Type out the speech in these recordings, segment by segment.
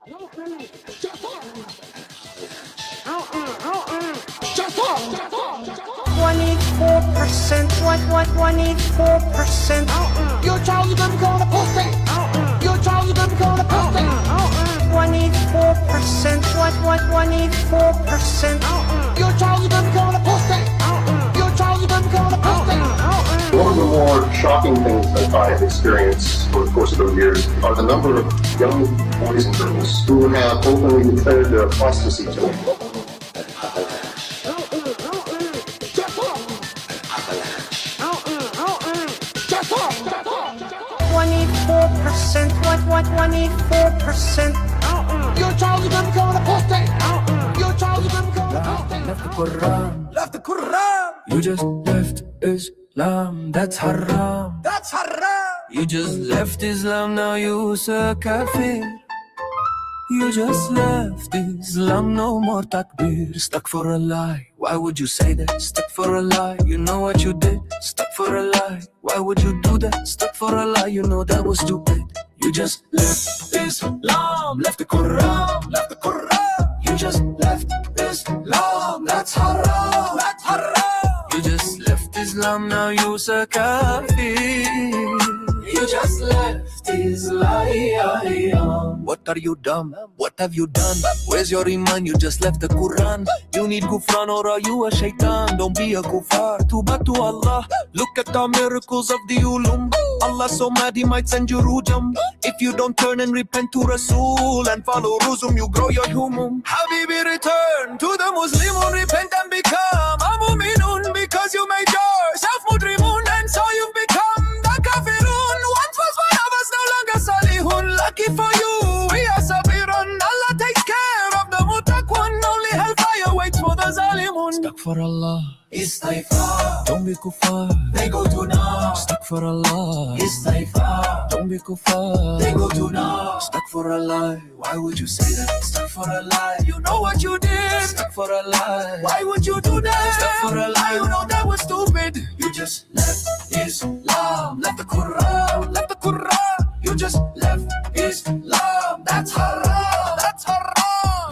What 24%? Your child is gonna become a apostate. Your child is gonna become an apostate. 24%? What 24%? Your child is gonna become an apostate. Your child is gonna become an apostate. One of the more shocking things that I have experienced over the course of those years are the number of young boys and girls who have openly declared their apostasy to me. 24%? What 24%? Your child is gonna become an apostate. Your child is gonna become an apostate. Left the Quran. Left the Quran. You just left Islam. That's haram. That's haram. You just left Islam. Now you a kafir. You just left Islam. No more takbir. Stuck for a lie. Why would you say that? Stuck for a lie. You know what you did. Stuck for a lie. Why would you do that? Stuck for a lie. You know that was stupid. You just left Islam. Left the Quran. Left the Quran. You just left Islam. That's haram. That's haram. You just left Islam. Now you a kafir. You just left Islam. What are you dumb? What have you done? Where's your iman? You just left the Quran. You need gufran or are you a shaitan? Don't be a kuffar. Tuba to Allah. Look at the miracles of the ulum. Allah so mad he might send you rujam. If you don't turn and repent to Rasul and follow Ruzum, you grow your humum. Habibi, return to the Muslimun. Repent and become a mu'minun, because you made yourself mudrimun, and so you've become the kafirun. Once was one of us, no longer salihun. Lucky for you, we are sabirun. Allah takes care of the mutaqwan. Only hellfire waits for the zalimun. Stuck for Allah. Istighfar. Don't be kuffar. They go to nar. Stuck for Allah. Istighfar. Don't be kuffar. They go to nar. Stuck for a lie. Why would you say that? Stuck for a lie. You know what you did. Stuck for a lie. Why would you do that? Stuck for a lie. You know that was stupid. You just left Islam. Left the Quran. Left the Quran. You just left Islam. That's haram. That's haram.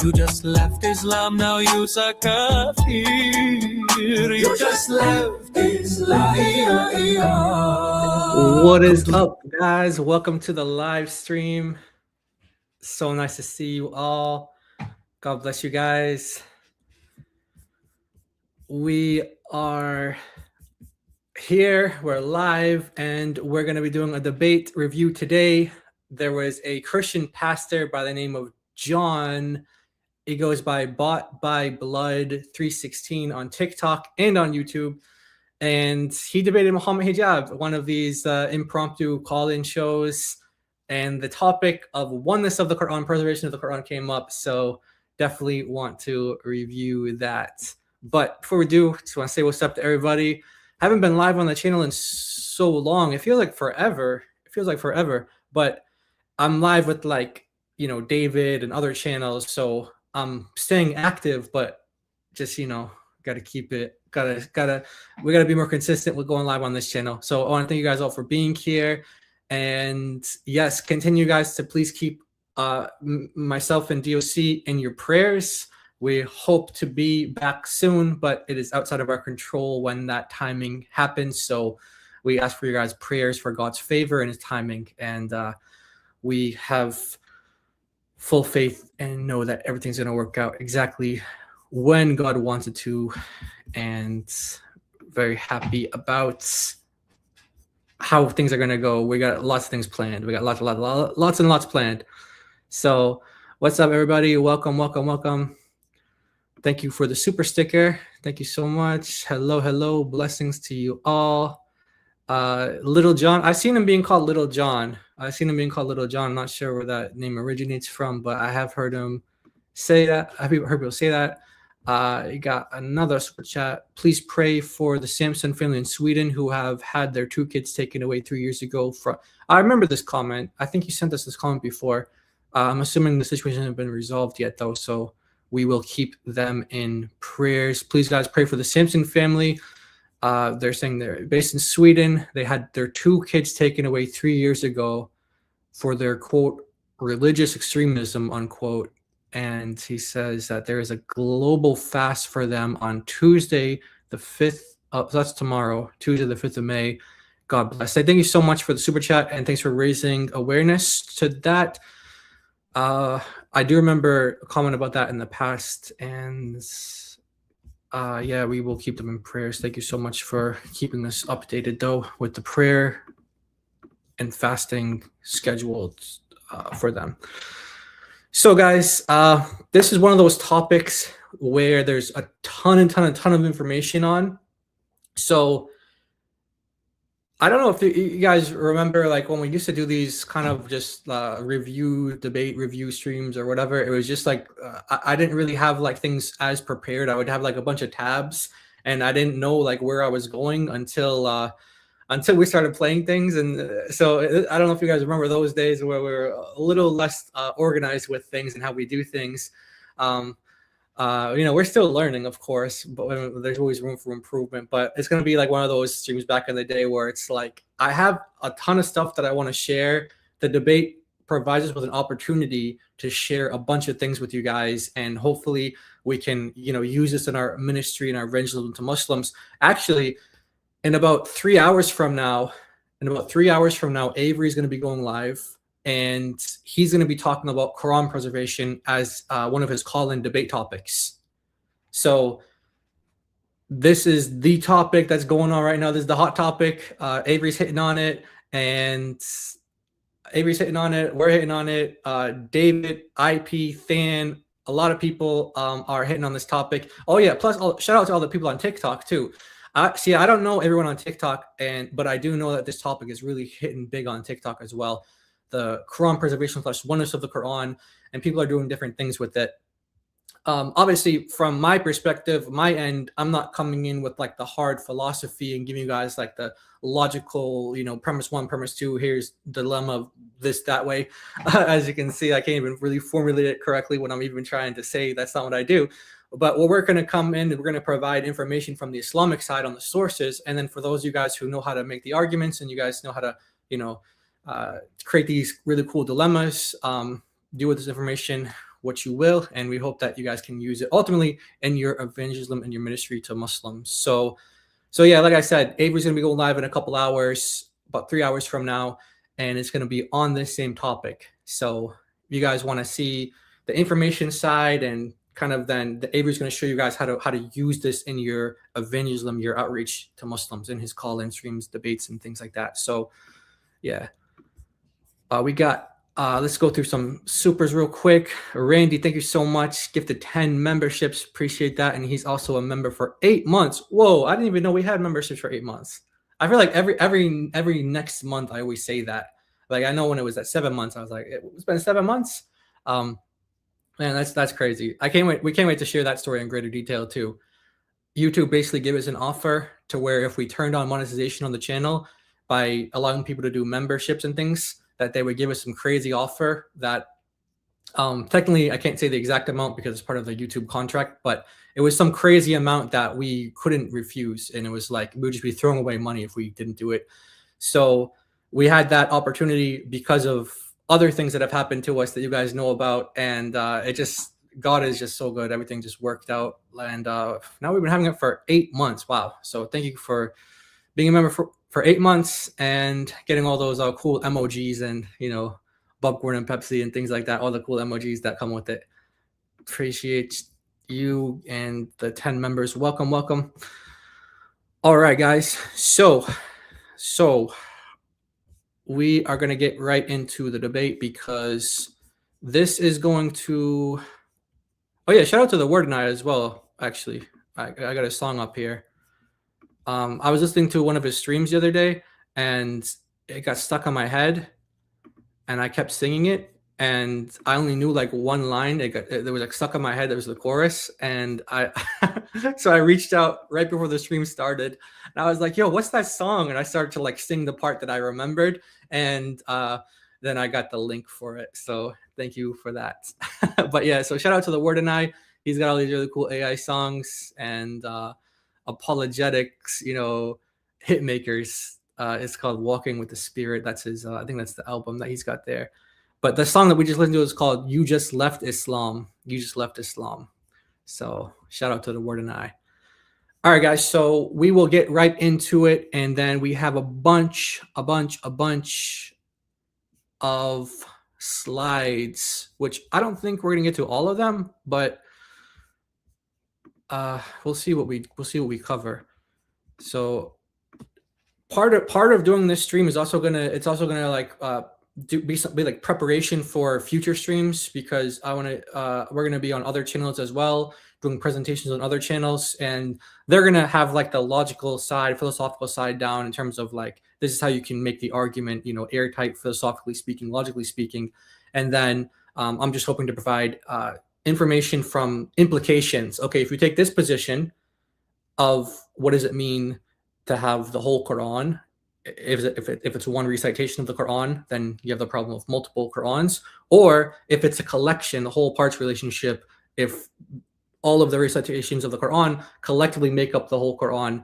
You just left Islam, now you a kafir. You just left Islam. What is up, guys? Welcome to the live stream. So nice to see you all. God bless you guys. We are here, we're live, and we're going to be doing a debate review today. There was a Christian pastor by the name of John. He goes by Bought by Blood 316 on TikTok and on YouTube. And he debated Mohammed Hijab, one of these impromptu call-in shows. And the topic of oneness of the Quran, preservation of the Quran came up. So definitely want to review that. But before we do, just want to say what's up to everybody. I haven't been live on the channel in so long. It feels like forever. But I'm live with David and other channels. So I'm staying active, but just, gotta keep it, we gotta be more consistent with going live on this channel. So I want to thank you guys all for being here. And yes, continue guys to please keep myself and DOC in your prayers. We hope to be back soon, but it is outside of our control when that timing happens. So we ask for your guys' prayers for God's favor and his timing. And we have full faith and know that everything's going to work out exactly when God wants it to, and very happy about how things are going to go. We got lots of things planned. We got lots and lots planned. So what's up, everybody? Welcome. Thank you for the super sticker. Thank you so much. Hello. Blessings to you all. Little John. I've seen him being called Little John. I'm not sure where that name originates from, but I have heard him say that. I've heard people say that. You got another super chat. Please pray for the Samson family in Sweden who have had their 2 kids taken away 3 years ago. I remember this comment. I think you sent us this comment before. I'm assuming the situation hasn't been resolved yet, though, so we will keep them in prayers. Please, guys, pray for the Samson family. They're saying they're based in Sweden. They had their 2 kids taken away 3 years ago for their, quote, religious extremism, unquote. And he says that there is a global fast for them on Tuesday, the 5th. So that's tomorrow, Tuesday, the 5th of May. God bless. I thank you so much for the super chat, and thanks for raising awareness to that. I do remember a comment about that in the past, and yeah, we will keep them in prayers. Thank you so much for keeping us updated, though, with the prayer and fasting scheduled for them. So, guys, this is one of those topics where there's a ton of information on. So, I don't know if you guys remember, like, when we used to do these kind of just debate review streams or whatever. It was just like I didn't really have like things as prepared. I would have like a bunch of tabs, and I didn't know like where I was going until we started playing things. And so I don't know if you guys remember those days where we were a little less organized with things and how we do things. We're still learning, of course, but there's always room for improvement. But it's going to be like one of those streams back in the day where it's like I have a ton of stuff that I want to share. The debate provides us with an opportunity to share a bunch of things with you guys, and hopefully we can, use this in our ministry and our evangelism to Muslims. Actually, in about 3 hours from now, Avery is going to be going live, and he's going to be talking about Quran preservation as one of his call-in debate topics. So this is the topic that's going on right now. This is the hot topic. Avery's hitting on it, and Avery's hitting on it. We're hitting on it. David, IP, Than, a lot of people are hitting on this topic. Oh yeah, plus shout out to all the people on TikTok too. See, I don't know everyone on TikTok, but I do know that this topic is really hitting big on TikTok as well. The Quran preservation / oneness of the Quran, and people are doing different things with it. Obviously, from my perspective, my end, I'm not coming in with like the hard philosophy and giving you guys like the logical, premise 1, premise 2, here's the dilemma of this, that way. As you can see, I can't even really formulate it correctly when I'm even trying to say that's not what I do. But what we're going to come in, we're going to provide information from the Islamic side on the sources. And then for those of you guys who know how to make the arguments, and you guys know how to, create these really cool dilemmas, do with this information what you will. And we hope that you guys can use it ultimately in your evangelism and your ministry to Muslims. So yeah, like I said, Avery's going to be going live in a couple hours, about 3 hours from now, and it's going to be on this same topic. So if you guys want to see the information side, and kind of then the Avery's going to show you guys how to use this in your evangelism, your outreach to Muslims in his call-in streams, debates, and things like that. So yeah, we got, let's go through some supers real quick. Randy, thank you so much. Gifted 10 memberships. Appreciate that. And he's also a member for 8 months. Whoa, I didn't even know we had memberships for 8 months. I feel like every next month I always say that. Like, I know when it was at 7 months, I was like, it's been 7 months. Man, that's crazy. We can't wait to share that story in greater detail too. YouTube basically gave us an offer to where if we turned on monetization on the channel by allowing people to do memberships and things, that they would give us some crazy offer that technically I can't say the exact amount because it's part of the YouTube contract, but it was some crazy amount that we couldn't refuse. And it was like, we would just be throwing away money if we didn't do it. So we had that opportunity because of other things that have happened to us that you guys know about. And God is just so good. Everything just worked out. And now we've been having it for 8 months. Wow. So thank you for being a member for 8 months and getting all those cool emojis and, popcorn and Pepsi and things like that. All the cool emojis that come with it. Appreciate you and the 10 members. Welcome. All right, guys. So we are going to get right into the debate because this is going to... Oh, yeah, shout out to the Word Night as well, actually. I got a song up here. I was listening to one of his streams the other day, and it got stuck on my head, and I kept singing it, and I only knew like one line. It was like stuck on my head. That was the chorus, and so I reached out right before the stream started, and I was like, "Yo, what's that song?" And I started to like sing the part that I remembered, and then I got the link for it. So thank you for that. But yeah, so shout out to the Word and I. He's got all these really cool AI songs and apologetics, hit makers. It's called Walking with the Spirit. That's his, I think that's the album that he's got there. But the song that we just listened to is called "You Just Left Islam." You just left Islam. So shout out to the Word and I. All right, guys. So we will get right into it, and then we have a bunch of slides, which I don't think we're gonna get to all of them, but we'll see what we cover. So part of doing this stream is also gonna like be like preparation for future streams, because we're gonna be on other channels as well, doing presentations on other channels, and they're gonna have like the logical side, philosophical side down in terms of like, this is how you can make the argument, airtight, philosophically speaking, logically speaking. And then I'm just hoping to provide information from implications. Okay, if you take this position of what does it mean to have the whole Quran, if it's one recitation of the Quran, then you have the problem of multiple Qurans. Or if it's a collection, the whole parts relationship, if all of the recitations of the Quran collectively make up the whole Quran,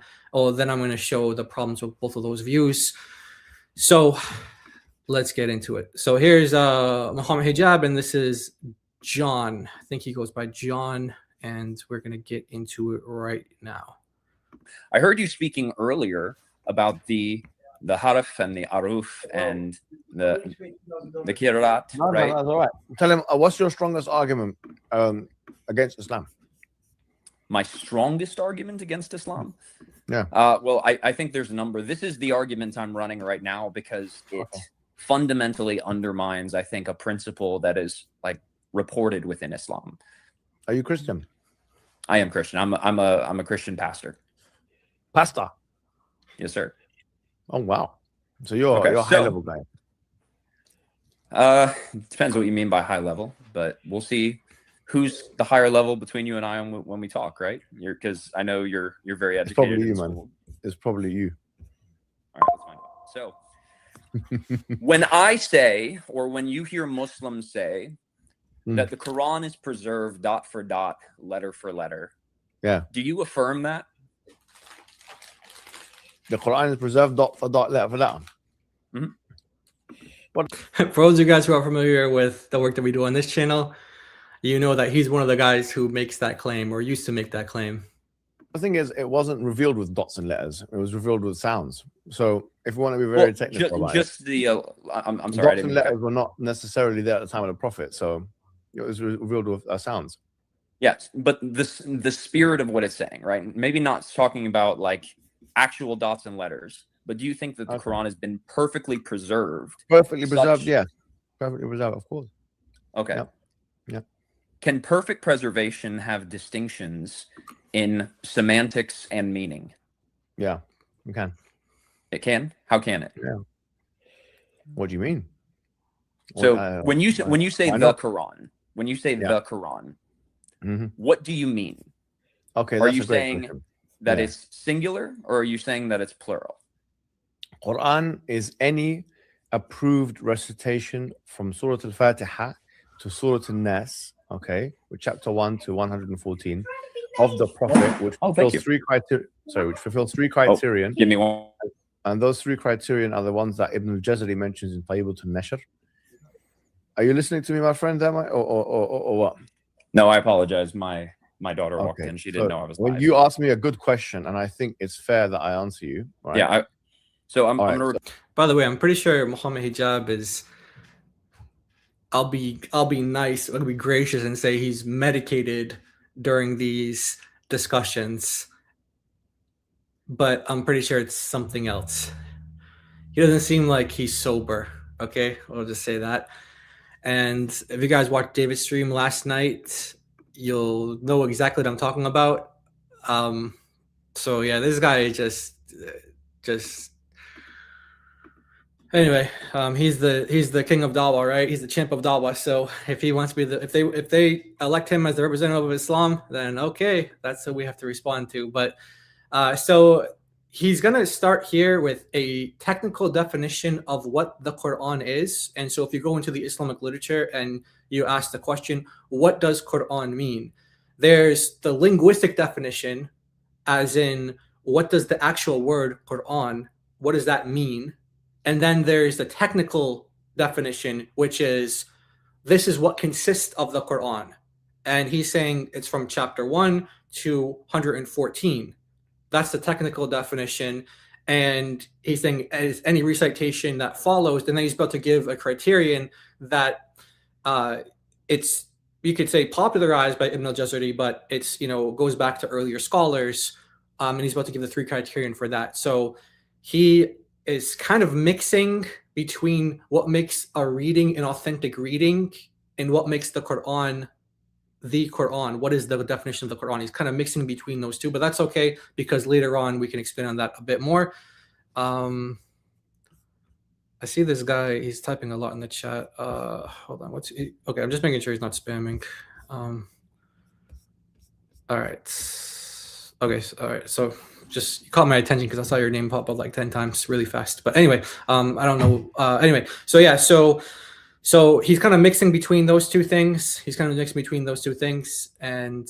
then I'm going to show the problems with both of those views. So let's get into it. So here's Mohammed Hijab, and this is John. I think he goes by John, and we're going to get into it right now. I heard you speaking earlier about the harf and the aruf and the kirat, right? No, that's all right. Tell him, what's your strongest argument against Islam? My strongest argument against Islam? Yeah. Well, I think there's a number. This is the argument I'm running right now because it fundamentally undermines, I think, a principle that is like reported within Islam. Are you Christian? I am Christian. I'm a Christian pastor. Pastor? Yes, sir. Oh, wow. So you're a high level guy. Depends what you mean by high level, but we'll see who's the higher level between you and I when we talk, right? Because I know you're very educated. It's probably you, man. It's probably you. All right, let's find out. So when I say, or when you hear Muslims say that the Quran is preserved dot for dot, letter for letter, do you affirm that? The Quran is preserved dot for dot, letter for letter. But for those of you guys who are familiar with the work that we do on this channel, you know that he's one of the guys who makes that claim, or used to make that claim. The thing is, it wasn't revealed with dots and letters. It was revealed with sounds. So if we want to be very technical about it, I'm sorry. Dots and letters were not necessarily there at the time of the Prophet. So it was revealed with sounds. Yes, but the spirit of what it's saying, right? Maybe not talking about like actual dots and letters, but do you think that the Quran has been perfectly preserved? Perfectly preserved, yeah. Perfectly preserved, of course. Okay. Yeah. Can perfect preservation have distinctions in semantics and meaning? Yeah, it can. It can? How can it? Yeah. What do you mean? So when you say the Quran, the Quran, what do you mean? Okay, are you saying that it's singular, or are you saying that it's plural? Quran is any approved recitation from Surah Al-Fatiha to Surah Al-Nas, okay, with chapter 1 to 114 of the Prophet, which fulfills three criteria. Sorry, which fulfills three criterion. Give me one. And those three criterion are the ones that Ibn al-Jazari mentions in Tayyibut al-Nashr. Are you listening to me, my friend, or what? No, I apologize. My daughter walked in. She didn't know I was live. When you asked me a good question, and I think it's fair that I answer you. Right? Yeah. I'm gonna. By the way, I'm pretty sure Mohammed Hijab is. I'll be nice. I'll be gracious and say he's medicated during these discussions, but I'm pretty sure it's something else. He doesn't seem like he's sober. Okay, I'll just say that. And if you guys watched David's stream last night, you'll know exactly what I'm talking about. So yeah, this guy just anyway, he's the king of Dawah, right? He's the champ of Dawah. So if he wants to be if they elect him as the representative of Islam, then okay, that's what we have to respond to. But so he's gonna start here with a technical definition of what the Quran is. And so if you go into the Islamic literature and you ask the question, what does Quran mean? There's the linguistic definition, as in what does the actual word Quran, what does that mean? And then there's the technical definition, which is this is what consists of the Quran. And he's saying it's from chapter 1 to 114. That's the technical definition. And he's saying as any recitation that follows, and then he's about to give a criterion that it's, you could say, popularized by Ibn al-Jazari, but it's, goes back to earlier scholars. And he's about to give the 3 criterion for that. So he is kind of mixing between what makes a reading an authentic reading and what makes the Quran the Quran. What is the definition of the Quran? He's kind of mixing between those two, but that's okay because later on we can expand on that a bit more. I see this guy, he's typing a lot in the chat. Hold on, okay, I'm just making sure he's not spamming. All right. Okay, all right, so just you caught my attention because I saw your name pop up like 10 times really fast. But anyway, I don't know. Anyway, so yeah, so he's kind of mixing between those two things. And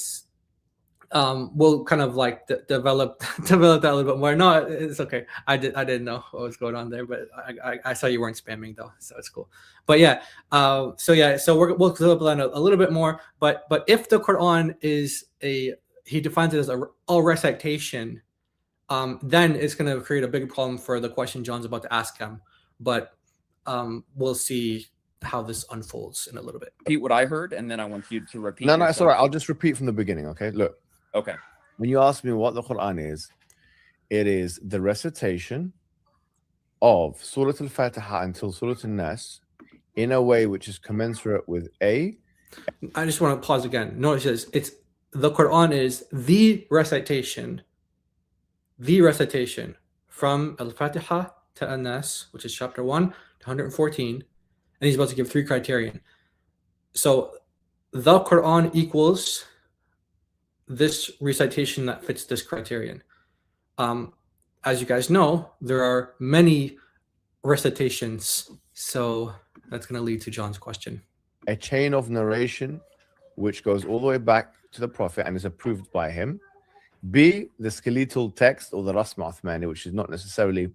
we'll kind of like develop that a little bit more. No, it's okay. I didn't know what was going on there, but I saw you weren't spamming though, so it's cool. But yeah, so we'll develop that a little bit more. But if the Quran is he defines it as a recitation, then it's going to create a big problem for the question John's about to ask him. But we'll see how this unfolds in a little bit. Repeat what I heard, and then I want you to repeat. No, it's all right. I'll just repeat from the beginning. Okay, look. Okay. When you ask me what the Quran is, it is the recitation of Surah Al-Fatiha until Surah Al-Nas in a way which is commensurate with a. I just want to pause again. No, it says it's the Quran is the recitation from Al-Fatiha to An-Nas, which is chapter 1 to 114, and he's about to give 3 criterion. So the Quran equals this recitation that fits this criterion. As you guys know, there are many recitations, so that's going to lead to John's question. A chain of narration which goes all the way back to the Prophet and is approved by him. B, the skeletal text or the Rasm Uthmani, which is not necessarily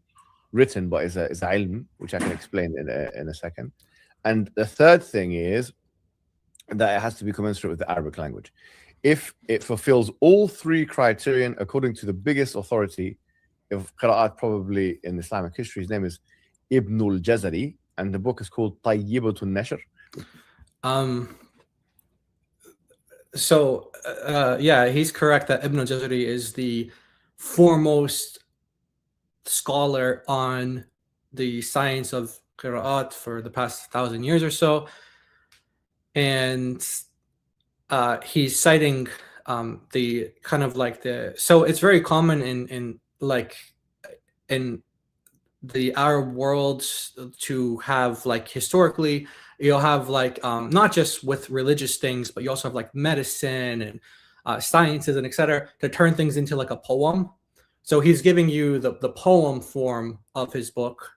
written but is a ilm, which I can explain in a second. And the third thing is that it has to be commensurate with the Arabic language. If it fulfills all 3 criterion, according to the biggest authority of Qira'at probably in Islamic history, his name is Ibn al-Jazari, and the book is called Tayyibatun Nashr. Yeah, he's correct that Ibn al-Jazari is the foremost scholar on the science of Qira'at for the past 1,000 years or so. And he's citing the kind of like so it's very common in the Arab world to have like historically you'll have like not just with religious things, but you also have like medicine and sciences and etc. to turn things into like a poem. So he's giving you the poem form of his book,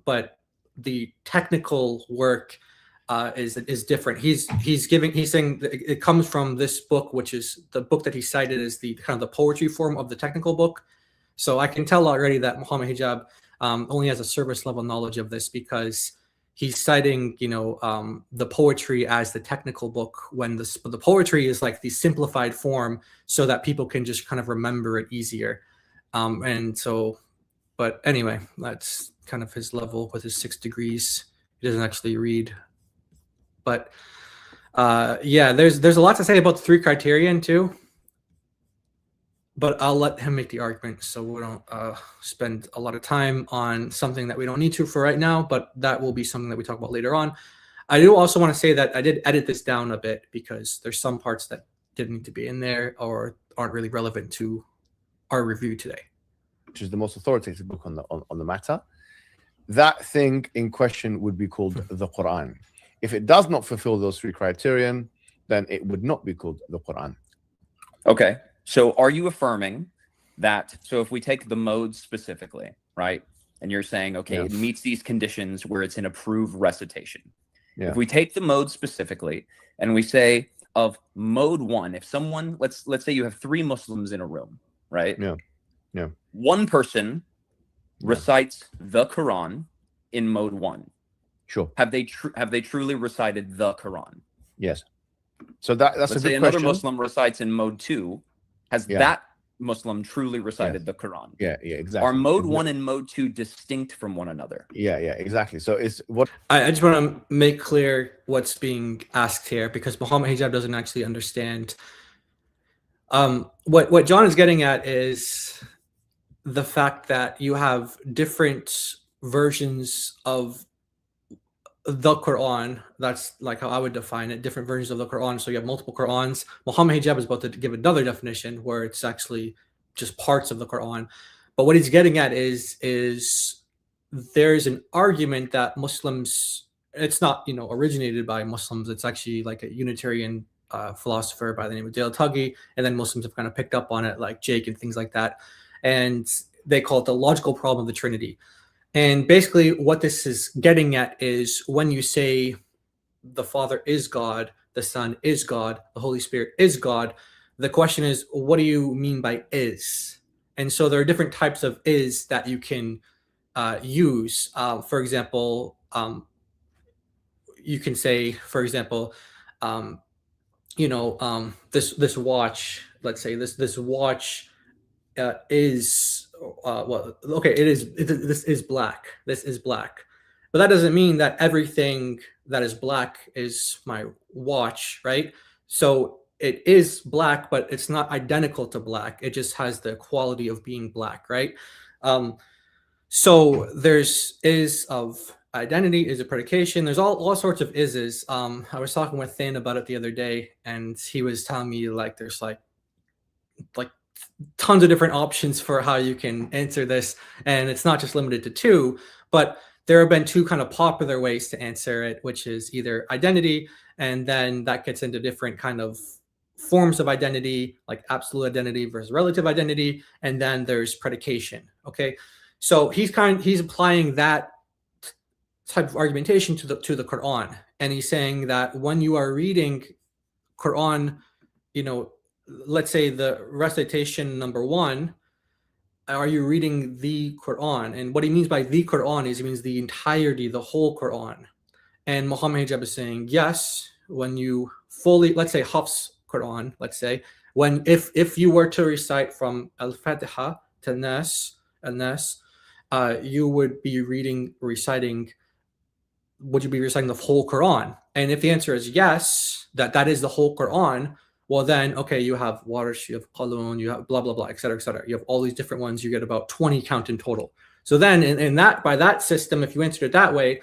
but the technical work is different. He's saying that it comes from this book, which is the book that he cited as the kind of the poetry form of the technical book. So I can tell already that Mohammed Hijab only has a surface level knowledge of this because he's citing the poetry as the technical book when the poetry is like the simplified form so that people can just kind of remember it easier. But anyway, that's kind of his level with his 6 degrees. He doesn't actually read. But yeah, there's a lot to say about the 3 criterion too. But I'll let him make the argument so we don't spend a lot of time on something that we don't need to for right now, but that will be something that we talk about later on. I do also want to say that I did edit this down a bit because there's some parts that didn't need to be in there or aren't really relevant to our review today. Which is the most authoritative book on the matter. That thing in question would be called the Quran. If it does not fulfill those 3 criterion, then it would not be called the Quran. Okay. So are you affirming that, so if we take the modes specifically, right, and you're saying, okay, it meets these conditions where it's an approved recitation. Yeah. If we take the mode specifically and we say of mode 1, if someone, let's say you have 3 Muslims in a room, right? Yeah. One person recites the Quran in mode 1. Sure. Have they truly recited the Quran? Yes. So that's Let's a say good another question. Muslim recites in mode 2. Has Yeah. that Muslim truly recited the Quran? Yeah, exactly. Are mode 1 and mode 2 distinct from one another? Yeah, exactly. So it's what I just want to make clear what's being asked here, because Mohammed Hijab doesn't actually understand. What John is getting at is the fact that you have different versions of the Quran. That's like how I would define it, different versions of the Quran. So you have multiple Qurans. Mohammed Hijab is about to give another definition where it's actually just parts of the Quran. But what he's getting at is there's an argument that Muslims, it's not, originated by Muslims. It's actually like a Unitarian philosopher by the name of Dale Tuggy, and then Muslims have kind of picked up on it, like Jake and things like that. And they call it the logical problem of the Trinity. And basically what this is getting at is when you say the Father is God, the Son is God, the Holy Spirit is God, the question is, what do you mean by is? And so there are different types of is that you can use. For example, you can say, for example, this watch, let's say this watch is this is black. This is black. But that doesn't mean that everything that is black is my watch, right? So it is black, but it's not identical to black. It just has the quality of being black, right? So there's is of identity, is a predication. There's all sorts of ises. I was talking with Thin about it the other day, and he was telling me like there's like tons of different options for how you can answer this, and it's not just limited to 2, but there have been 2 kind of popular ways to answer it, which is either identity, and then that gets into different kind of forms of identity, like absolute identity versus relative identity, and then there's predication. Okay, so he's applying that type of argumentation to the Quran, and he's saying that when you are reading Quran, let's say the recitation number 1, are you reading the Quran? And what he means by the Quran is he means the entirety, the whole Quran. And Mohammed Hijab is saying, yes, when you fully, let's say Hafs Quran, let's say, if you were to recite from Al-Fatiha to Nas, you would be reciting the whole Quran? And if the answer is yes, that is the whole Quran, well then, okay, you have Warish, you have Qalun, you have blah, blah, blah, et cetera, et cetera. You have all these different ones. You get about 20 count in total. So then by that system, if you answered it that way,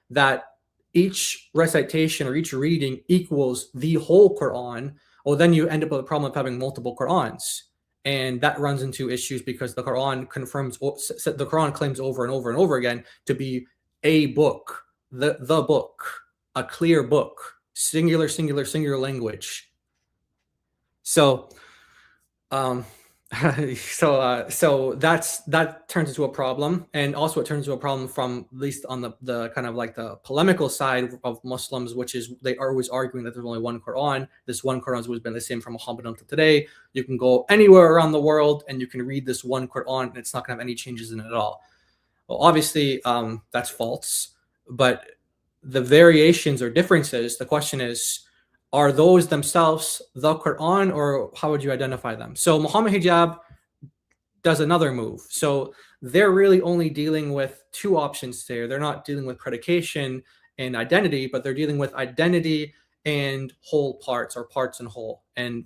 that each recitation or each reading equals the whole Quran, well, then you end up with a problem of having multiple Qurans. And that runs into issues because the Quran claims over and over and over again to be a book, the book, a clear book, singular language. So, so that turns into a problem, and also it turns into a problem from at least on the kind of like the polemical side of Muslims, which is they are always arguing that there's only one Quran. This one Quran has always been the same from Muhammad until today. You can go anywhere around the world and you can read this one Quran, and it's not going to have any changes in it at all. Well, obviously, that's false. But the variations or differences, the question is, are those themselves the Quran, or how would you identify them? So Mohammed Hijab does another move. So they're really only dealing with 2 options there. They're not dealing with predication and identity, but they're dealing with identity and whole parts, or parts and whole. And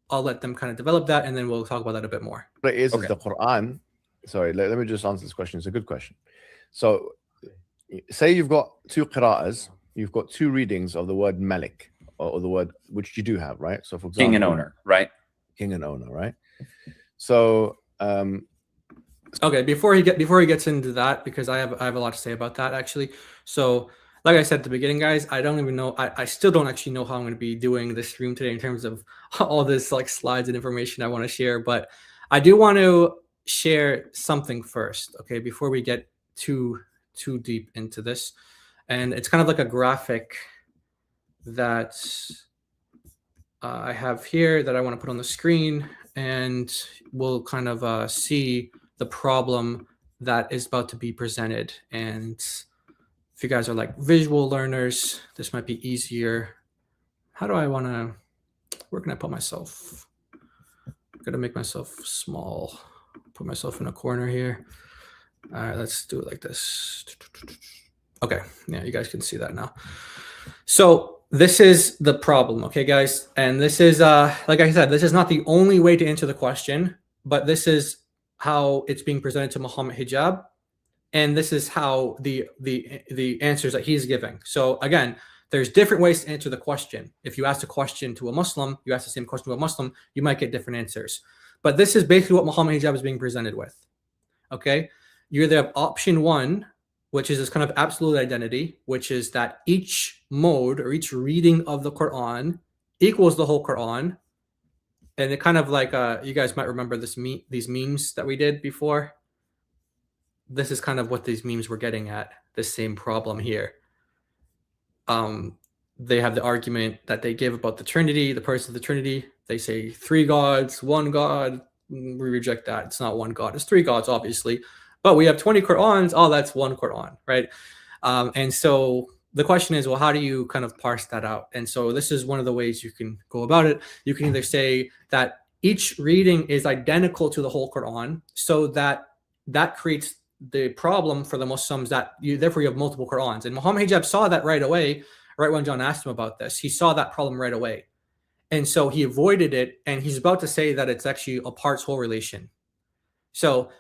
I'll let them kind of develop that, and then we'll talk about that a bit more. But is the Quran? Sorry, let me just answer this question. It's a good question. So say you've got 2 qira'ahs, you've got 2 readings of the word Malik, or the word, which you do have, right? So for example, king and owner, right? King and owner, right? So okay, before he gets into that, because I have a lot to say about that actually. So like I said at the beginning, guys, I don't even know, I still don't actually know how I'm going to be doing this stream today in terms of all this like slides and information I want to share, but I do want to share something first, okay, before we get too deep into this. And it's kind of like a graphic that I have here that I want to put on the screen, and we'll kind of see the problem that is about to be presented. And If you guys are like visual learners, this might be easier. How do I want to, where can I put myself? I'm going to make myself small. Put myself in a corner here. All right, let's do it like this. Okay, yeah, you guys can see that now. So this is the problem, okay, guys? And this is, like I said, this is not the only way to answer the question, but this is how it's being presented to Mohammed Hijab. And this is how the answers that he's giving. So again, there's different ways to answer the question. If you ask a question to a Muslim, you ask the same question to a Muslim, you might get different answers. But this is basically what Mohammed Hijab is being presented with. Okay? You either have option one, which is this kind of absolute identity, which is that each mode or each reading of the Quran equals the whole Quran. And it kind of like, you guys might remember these memes that we did before. This is kind of what these memes were getting at, the same problem here. They have the argument that they give about the Trinity, the person of the Trinity. They say 3 gods, 1 God. We reject that. It's not 1 God. It's 3 gods, obviously. But we have 20 Qur'ans. Oh, that's 1 Qur'an, right? And so the question is, well, how do you kind of parse that out? And so this is one of the ways you can go about it. You can either say that each reading is identical to the whole Qur'an, so that creates the problem for the Muslims that therefore you have multiple Qur'ans. And Mohammed Hijab saw that right away, right when John asked him about this. He saw that problem right away. And so he avoided it, and he's about to say that it's actually a parts whole relation. So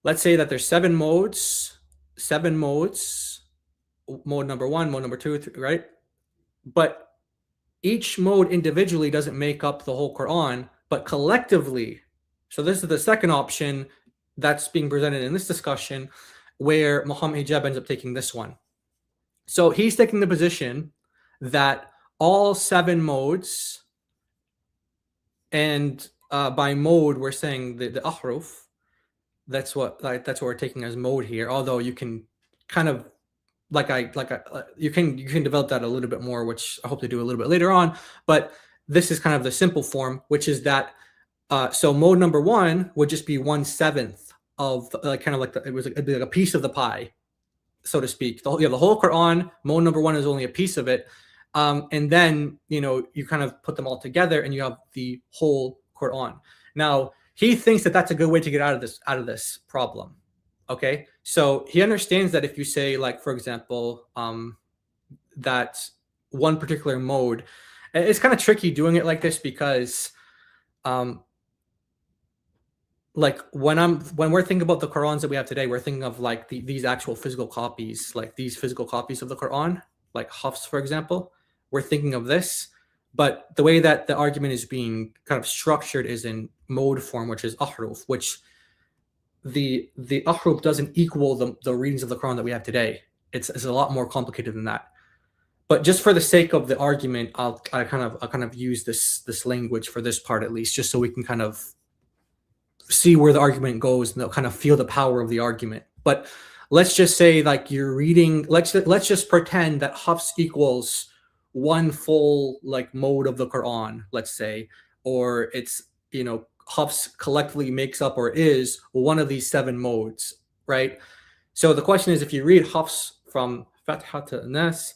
let's say that there's 7 modes, mode number 1, mode number 2, 3, right? But each mode individually doesn't make up the whole Quran, but collectively. So this is the second option that's being presented in this discussion, where Mohammed Hijab ends up taking this one. So he's taking the position that all 7 modes, and by mode we're saying the ahruf. That's what we're taking as mode here. Although you can kind of you can develop that a little bit more, which I hope to do a little bit later on. But this is kind of the simple form, which is that so mode number 1 would just be 1/7 of it'd be like a piece of the pie, so to speak. You have the whole Quran. Mode number 1 is only a piece of it, and then you kind of put them all together, and you have the whole Quran. Now he thinks that that's a good way to get out of this problem. Okay, so he understands that if you say, like, for example, that one particular mode, it's kind of tricky doing it like this because like when we're thinking about the Qur'ans that we have today, we're thinking of like these actual physical copies, like these physical copies of the Qur'an, like Hafs, for example. We're thinking of this, but the way that the argument is being kind of structured is in mode form, which is ahruf, which the ahruf doesn't equal the readings of the Quran that we have today. It's a lot more complicated than that. But just for the sake of the argument, I'll kind of use this language for this part at least, just so we can kind of see where the argument goes and they'll kind of feel the power of the argument. But let's just say, like, you're reading, let's just pretend that Hafs equals 1 full like mode of the Quran, let's say, or it's Hafs collectively makes up or is one of these 7 modes, right? So the question is, if you read Hafs from Fatiha to Nas,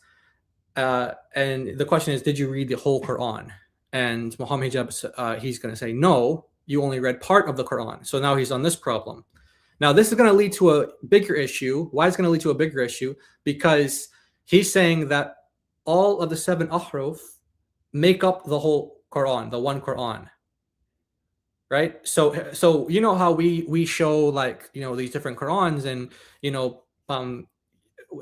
and the question is, did you read the whole Quran? And Mohammed Hijab, he's going to say, no, you only read part of the Quran. So now he's on this problem. Now this is going to lead to a bigger issue. Why is it going to lead to a bigger issue? Because he's saying that all of the 7 ahruf make up the whole Quran, the one Quran. Right? So you know how we show, like, these different Qurans, and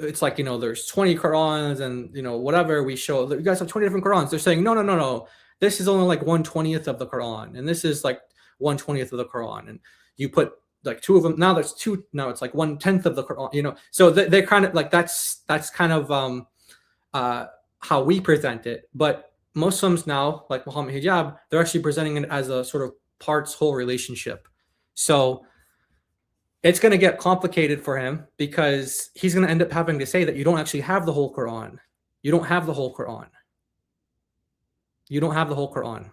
it's like, there's 20 Qurans, and whatever we show, you guys have 20 different Qurans. They're saying no, this is only like 1/20th of the Quran, and this is like 1/20th of the Quran, and you put like 2 of them. Now there's 2. Now it's like 1/10 of the Quran. So they're kind of like that's kind of how we present it. But Muslims now, like Mohammed Hijab, they're actually presenting it as a sort of parts whole relationship. So it's going to get complicated for him, because he's going to end up having to say that you don't actually have the whole Quran. You don't have the whole Quran. You don't have the whole Quran.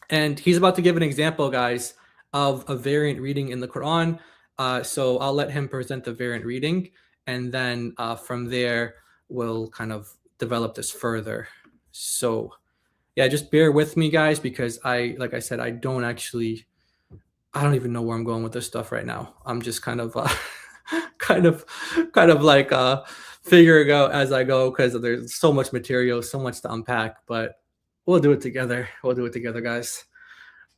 And he's about to give an example, guys, of a variant reading in the Quran. So I'll let him present the variant reading. and then from there we'll kind of develop this further. So yeah, just bear with me, guys, because like I said, I don't even know where I'm going with this stuff right now. I'm just kind of kind of like figuring out as I go, because there's so much material, so much to unpack, but we'll do it together. We'll do it together, guys.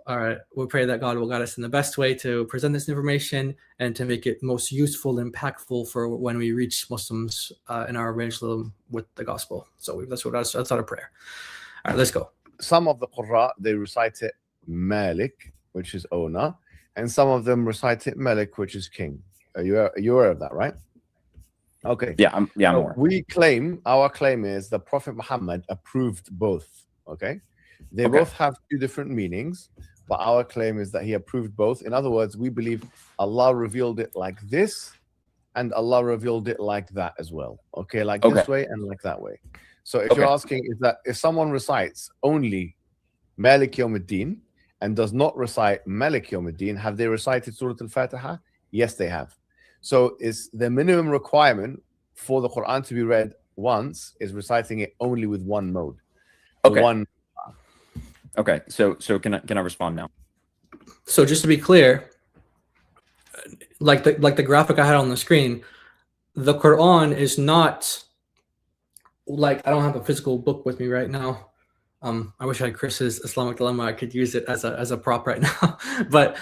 All right. We pray that God will guide us in the best way to present this information and to make it most useful and impactful for when we reach Muslims in our evangelism with the gospel. So that's our prayer. All right, let's go. Some of the Qurra, they recite it Malik, which is owner, and some of them recite it Malik, which is king. Are you aware of that, right? Okay. Yeah, I'm aware. Our claim is the Prophet Muhammad approved both. Okay. They both have two different meanings, but our claim is that he approved both. In other words, we believe Allah revealed it like this, and Allah revealed it like that as well. Okay, like this way and like that way. So if you're asking, is that if someone recites only Malik Yawmuddin and does not recite Malik Yawmuddin, have they recited Surah Al-Fatiha? Yes, they have. So is the minimum requirement for the Quran to be read once is reciting it only with one mode. Okay. So can I respond now? So just to be clear, like the graphic I had on the screen, the Quran is not like, I don't have a physical book with me right now. I wish I had Chris's Islamic Dilemma. I could use it as a prop right now. But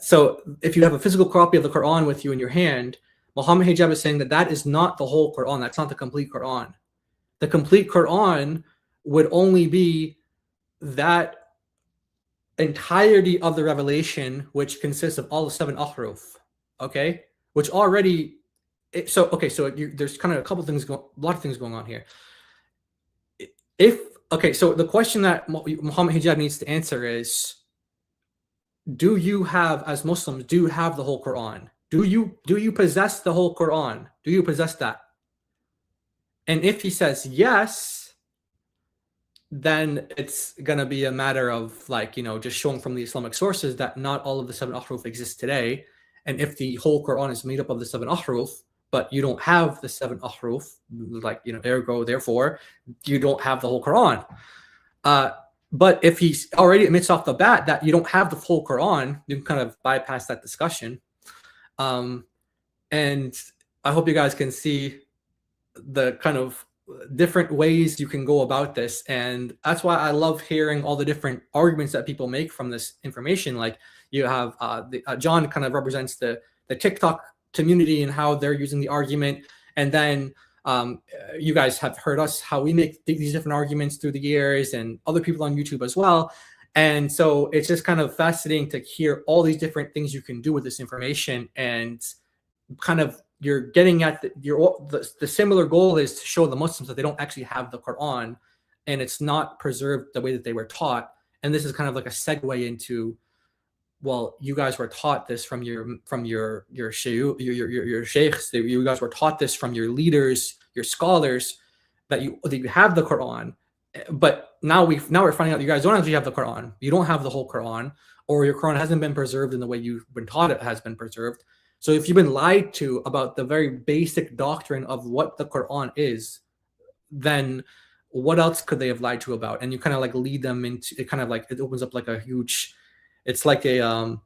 so if you have a physical copy of the Quran with you in your hand, Mohammed Hijab is saying that is not the whole Quran. That's not the complete Quran. The complete Quran would only be that entirety of the revelation, which consists of all the 7 ahruf. Okay, which already. So there's kind of a lot of things going on here. So the question that Muhammad Hijab needs to answer is, do you have, as Muslims, do you have the whole Quran? Do you possess the whole Quran? Do you possess that? And if he says yes, then it's gonna be a matter of just showing from the Islamic sources that not all of the 7 ahruf exist today. And if the whole Quran is made up of the 7 ahruf, but you don't have the 7 ahruf, ergo, therefore, you don't have the whole Quran. But if he already admits off the bat that you don't have the full Quran, you can kind of bypass that discussion. And I hope you guys can see the kind of different ways you can go about this. And that's why I love hearing all the different arguments that people make from this information. Like you have John kind of represents the TikTok community and how they're using the argument, and then you guys have heard us how we make these different arguments through the years, and other people on YouTube as well. And so it's just kind of fascinating to hear all these different things you can do with this information, and kind of you're getting at the similar goal is to show the Muslims that they don't actually have the Quran, and it's not preserved the way that they were taught. And this is kind of like a segue into, well, you guys were taught this from your sheikhs. You guys were taught this from your leaders, your scholars, that you have the Quran. But now we're finding out you guys don't actually have the Quran. You don't have the whole Quran, or your Quran hasn't been preserved in the way you've been taught it has been preserved. So if you've been lied to about the very basic doctrine of what the Quran is, then what else could they have lied to about? And you kind of like lead them into it. Kind of like it opens up like a huge. It's like a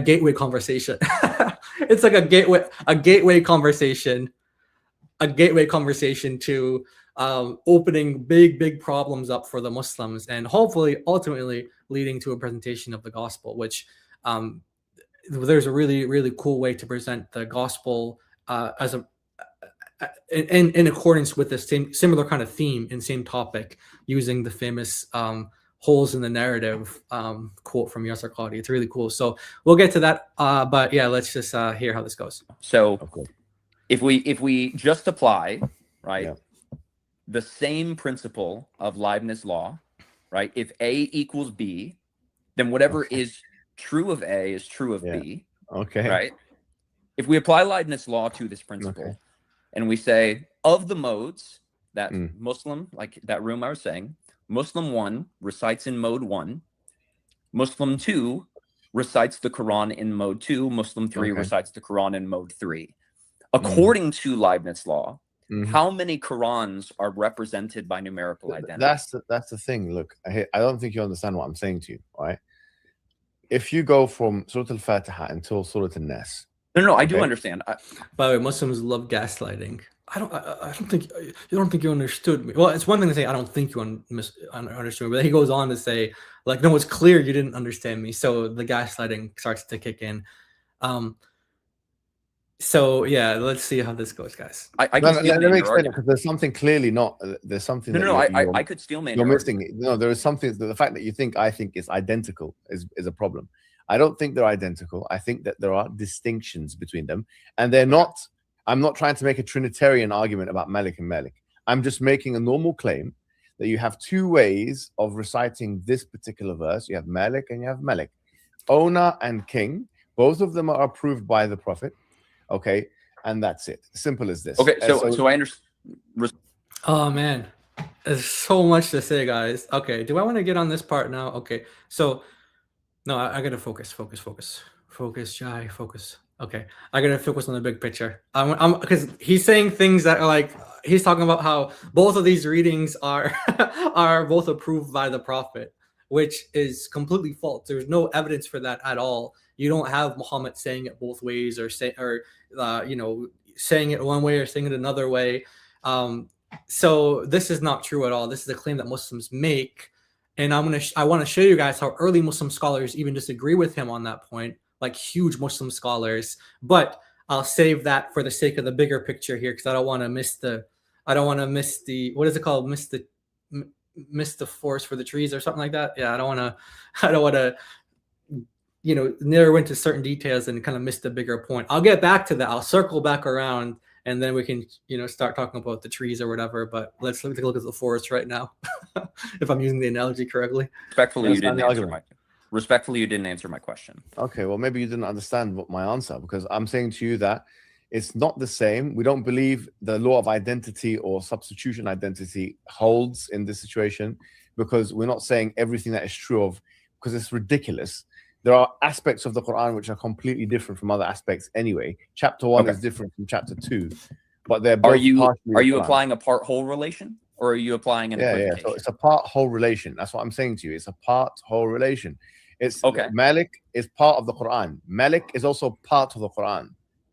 gateway conversation. It's like a gateway conversation to opening big problems up for the Muslims, and hopefully ultimately leading to a presentation of the gospel, which there's a really cool way to present the gospel as in accordance with the similar kind of theme and same topic, using the famous holes in the narrative quote from Yasser Qadi. It's really cool. So we'll get to that. But yeah, let's just hear how this goes. So if we just apply, right, the same principle of Leibniz law, right? If A equals B, then whatever is true of A is true of B. Okay. Right? If we apply Leibniz law to this principle, and we say, of the modes that Muslim, like that room I was saying, Muslim 1 recites in mode 1, Muslim 2 recites the Quran in mode 2, Muslim 3 recites the Quran in mode 3. According to Leibniz law, Mhm. how many Qurans are represented by numerical identity? That's the thing. Look, I don't think you understand what I'm saying to you, right? If you go from Surah Al-Fatiha until Surah An-Nas, No, I do okay. understand. By the way, Muslims love gaslighting. I don't think you understood me. Well, it's one thing to say I don't think you understood me, but he goes on to say like, no, it's clear you didn't understand me. So the gaslighting starts to kick in. So yeah, let's see how this goes, guys. I can steel let man me your explain it, argument. because there's something clearly not. There's something. No, that I could steel man you're your missing. argument. No, there is something. The fact that you think I think is identical is a problem. I don't think they're identical. I think that there are distinctions between them, and they're not. I'm not trying to make a Trinitarian argument about Malik and Malik. I'm just making a normal claim that you have two ways of reciting this particular verse. You have Malik and you have Malik. Owner and king, both of them are approved by the Prophet. Okay, and that's it. Simple as this. Okay, so I understand. Oh man, there's so much to say, guys. Okay, do I want to get on this part now? Okay, so no, I gotta focus, Jai, focus. Okay, I gotta focus on the big picture. I'm because he's saying things that are like he's talking about how both of these readings are are both approved by the Prophet, which is completely false. There's no evidence for that at all. You don't have Muhammad saying it both ways, or saying it one way or saying it another way. So this is not true at all. This is a claim that Muslims make, and I want to show you guys how early Muslim scholars even disagree with him on that point, like huge Muslim scholars. But I'll save that for the sake of the bigger picture here, because I don't want to miss the what is it called? Miss the forest for the trees or something like that. Yeah, I don't want to narrow into certain details and kind of miss the bigger point. I'll get back to that. I'll circle back around, and then we can start talking about the trees or whatever. But let's take a look at the forest right now, if I'm using the analogy correctly. Respectfully, you didn't answer my question. Okay, well, maybe you didn't understand my answer, because I'm saying to you that it's not the same. We don't believe the law of identity or substitution identity holds in this situation, because we're not saying everything that is true of, because it's ridiculous. There are aspects of the Quran which are completely different from other aspects anyway. Chapter 1 is different from chapter 2, but they're both Are you applying a part-whole relation, or are you applying an equivocation? Yeah. So it's a part-whole relation. That's what I'm saying to you. It's a part-whole relation. It's Malik is part of the Quran. Malik is also part of the Quran.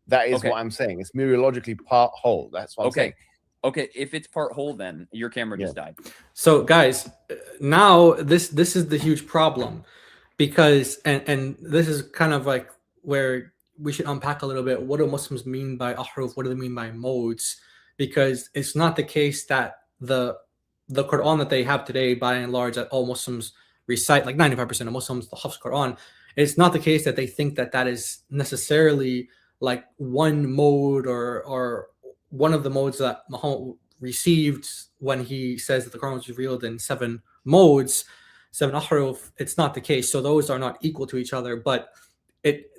That is what I'm saying. It's mereologically part-whole. That's what I'm saying. Okay, if it's part-whole, then your camera just died. So guys, now this is the huge problem. Because and this is kind of like where we should unpack a little bit. What do Muslims mean by ahruf? What do they mean by modes? Because it's not the case that the Quran that they have today, by and large, that all Muslims recite, like 95% of Muslims, the Hafs Quran. It's not the case that they think that is necessarily like one mode or one of the modes that Muhammad received when he says that the Quran was revealed in 7 modes. 7 ahruf, it's not the case. So those are not equal to each other, but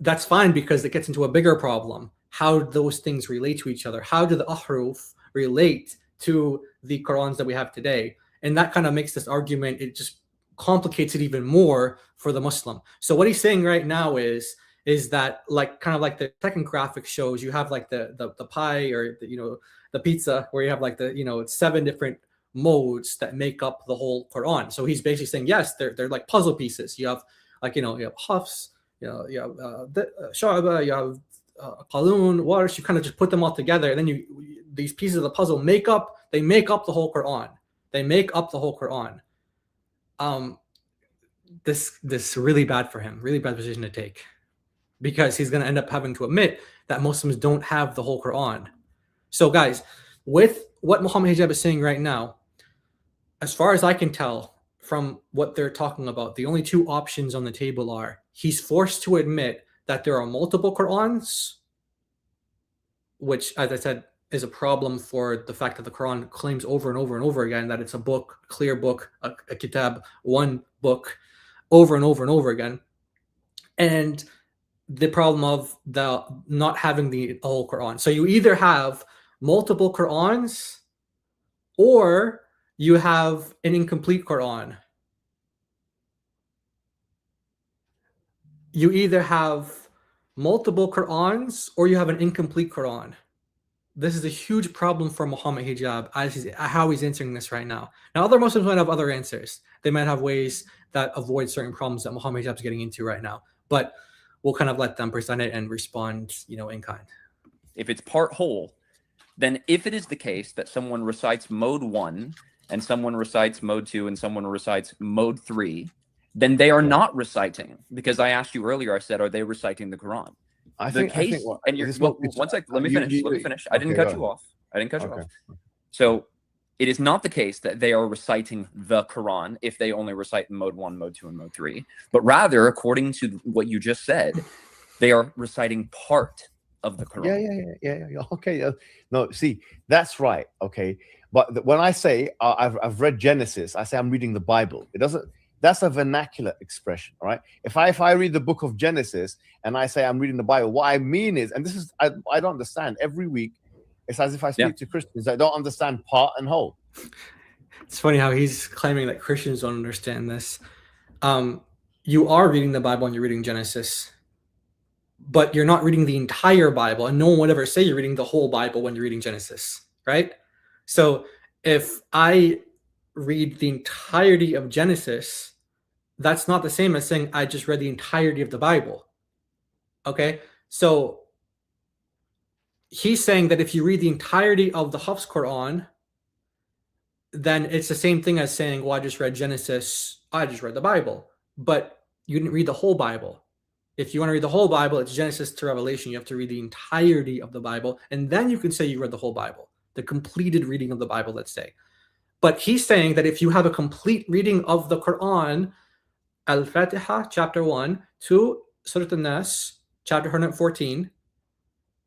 that's fine, because it gets into a bigger problem. How those things relate to each other? How do the ahruf relate to the Qurans that we have today? And that kind of makes this argument, it just complicates it even more for the Muslim. So what he's saying right now is that, like, kind of like the second graphic shows, you have like the pie, or the pizza, where you have like the 7 different modes that make up the whole Quran. So he's basically saying, yes, they're like puzzle pieces. You have you have Hafs, you have Shu'aba, you have Qalun, Warsh. You kind of just put them all together, and then these pieces of the puzzle make up the whole Quran. They make up the whole Quran. This really bad for him, really bad position to take, because he's going to end up having to admit that Muslims don't have the whole Quran. So guys, with what Mohammed Hijab is saying right now, as far as I can tell from what they're talking about, the only 2 options on the table are he's forced to admit that there are multiple Qurans, which, as I said, is a problem for the fact that the Quran claims over and over and over again that it's a book, a clear book, a kitab, one book, over and over and over again. And the problem of the not having the whole Quran. So you either have multiple Qurans, or you have an incomplete Quran. You either have multiple Qurans, or you have an incomplete Quran. this is a huge problem for Mohammed Hijab as how he's answering this right now. Now, other Muslims might have other answers. They might have ways that avoid certain problems that Mohammed Hijab is getting into right now. But we'll kind of let them present it and respond, in kind. If it's part whole, then if it is the case that someone recites mode 1 and someone recites mode 2 and someone recites mode 3, then they are not reciting. Because I asked you earlier, I said, are they reciting the Quran? Let me finish. Let me finish. I didn't cut you off. So it is not the case that they are reciting the Quran if they only recite mode 1, mode 2, and mode 3, but rather, according to what you just said, they are reciting part of the Quran. Yeah. Okay. No, see, that's right. Okay. But when I say I've read Genesis, I say I'm reading the Bible. It doesn't. That's a vernacular expression, all right? If I read the book of Genesis and I say I'm reading the Bible, what I mean is, and this is, I don't understand. Every week, it's as if I speak to Christians. I don't understand part and whole. It's funny how he's claiming that Christians don't understand this. You are reading the Bible and you're reading Genesis, but you're not reading the entire Bible, and no one would ever say you're reading the whole Bible when you're reading Genesis, right? So if I read the entirety of Genesis, that's not the same as saying I just read the entirety of the Bible. Okay, so he's saying that if you read the entirety of the Hafs Quran, then it's the same thing as saying, well, I just read Genesis, I just read the Bible, but you didn't read the whole Bible. If you want to read the whole Bible, it's Genesis to Revelation. You have to read the entirety of the Bible, and then you can say you read the whole Bible, the completed reading of the Bible, let's say. But he's saying that if you have a complete reading of the Quran, Al-Fatiha, chapter 1, to Surah An-Nas, chapter 114,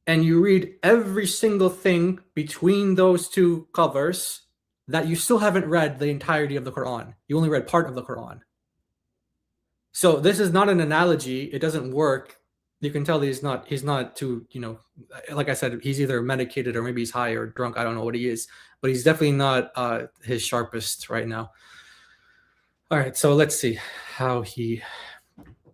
and you read every single thing between those two covers, that you still haven't read the entirety of the Quran. You only read part of the Quran. So this is not an analogy. It doesn't work. You can tell he's not too, like I said, he's either medicated or maybe he's high or drunk. I don't know what he is, but he's definitely not his sharpest right now. All right, so let's see how he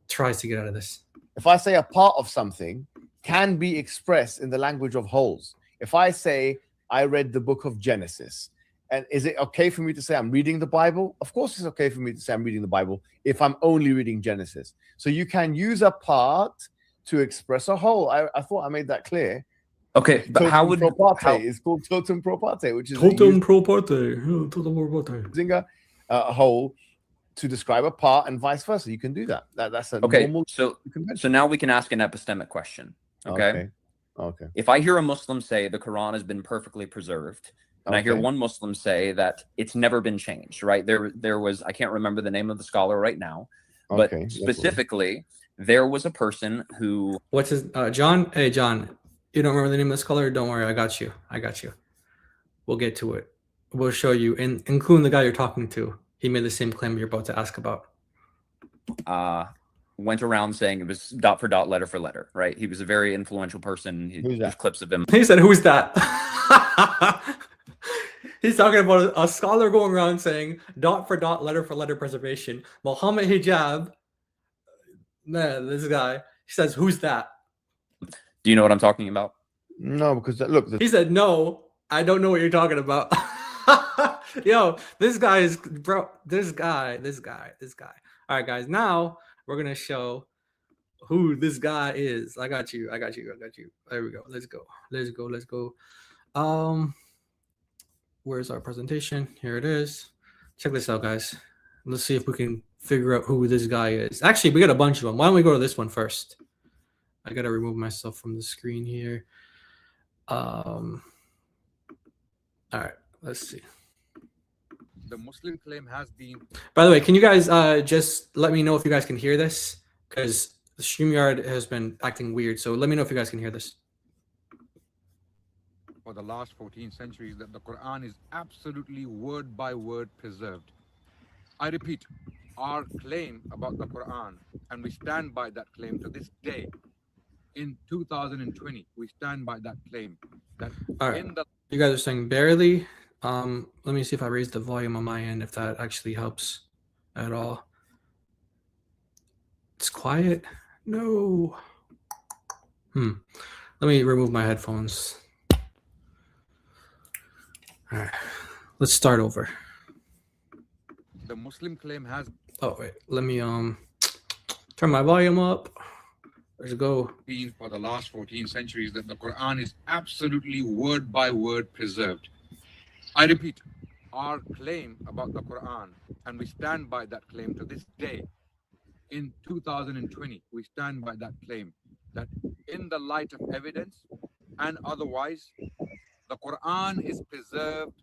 tries to get out of this. If I say a part of something can be expressed in the language of wholes. If I say I read the book of Genesis, and is it okay for me to say I'm reading the Bible? Of course it's okay for me to say I'm reading the Bible if I'm only reading Genesis. So you can use a part to express a whole. I thought I made that clear. Okay, but Totum how would pro parte is called totum pro parte, which is Totum pro parte. using a whole to describe a part and vice versa. You can do that. That's a normal. So now we can ask an epistemic question. Okay. If I hear a Muslim say the Quran has been perfectly preserved, and I hear one Muslim say that it's never been changed, right? There was, I can't remember the name of the scholar right now, but specifically, there was a person who... What's his... John? Hey, John, you don't remember the name of the scholar? Don't worry, I got you. We'll get to it. We'll show you, including the guy you're talking to. He made the same claim you're about to ask about. Went around saying it was dot for dot, letter for letter, right? He was a very influential person. There's clips of him. He said, who's that? He's talking about a scholar going around saying dot for dot, letter for letter preservation. Mohammed Hijab, man, this guy, he says, who's that? Do you know what I'm talking about? No, because look. He said, no, I don't know what you're talking about. Yo, this guy is, bro, this guy. All right, guys, now we're going to show who this guy is. I got you. There we go. Let's go. Where's our presentation? Here it is. Check this out, guys. Let's see if we can figure out who this guy is. Actually, we got a bunch of them. Why don't we go to this one first? I got to remove myself from the screen here. All right, let's see. The Muslim claim has been... By the way, can you guys just let me know if you guys can hear this? Because the StreamYard has been acting weird. So let me know if you guys can hear this. For the last 14 centuries, that the Quran is absolutely word by word preserved. I repeat, our claim about the Quran, and we stand by that claim to this day. In 2020, we stand by that claim. That all right. You guys are saying barely. Let me see if I raise the volume on my end, if that actually helps at all. It's quiet. No. Let me remove my headphones. All right. Let's start over. The Muslim claim has Oh wait, let me turn my volume up. Let's go. been for the last 14 centuries that the Quran is absolutely word by word preserved. I repeat, our claim about the Quran, and we stand by that claim to this day. In 2020, we stand by that claim that in the light of evidence and otherwise, the Quran is preserved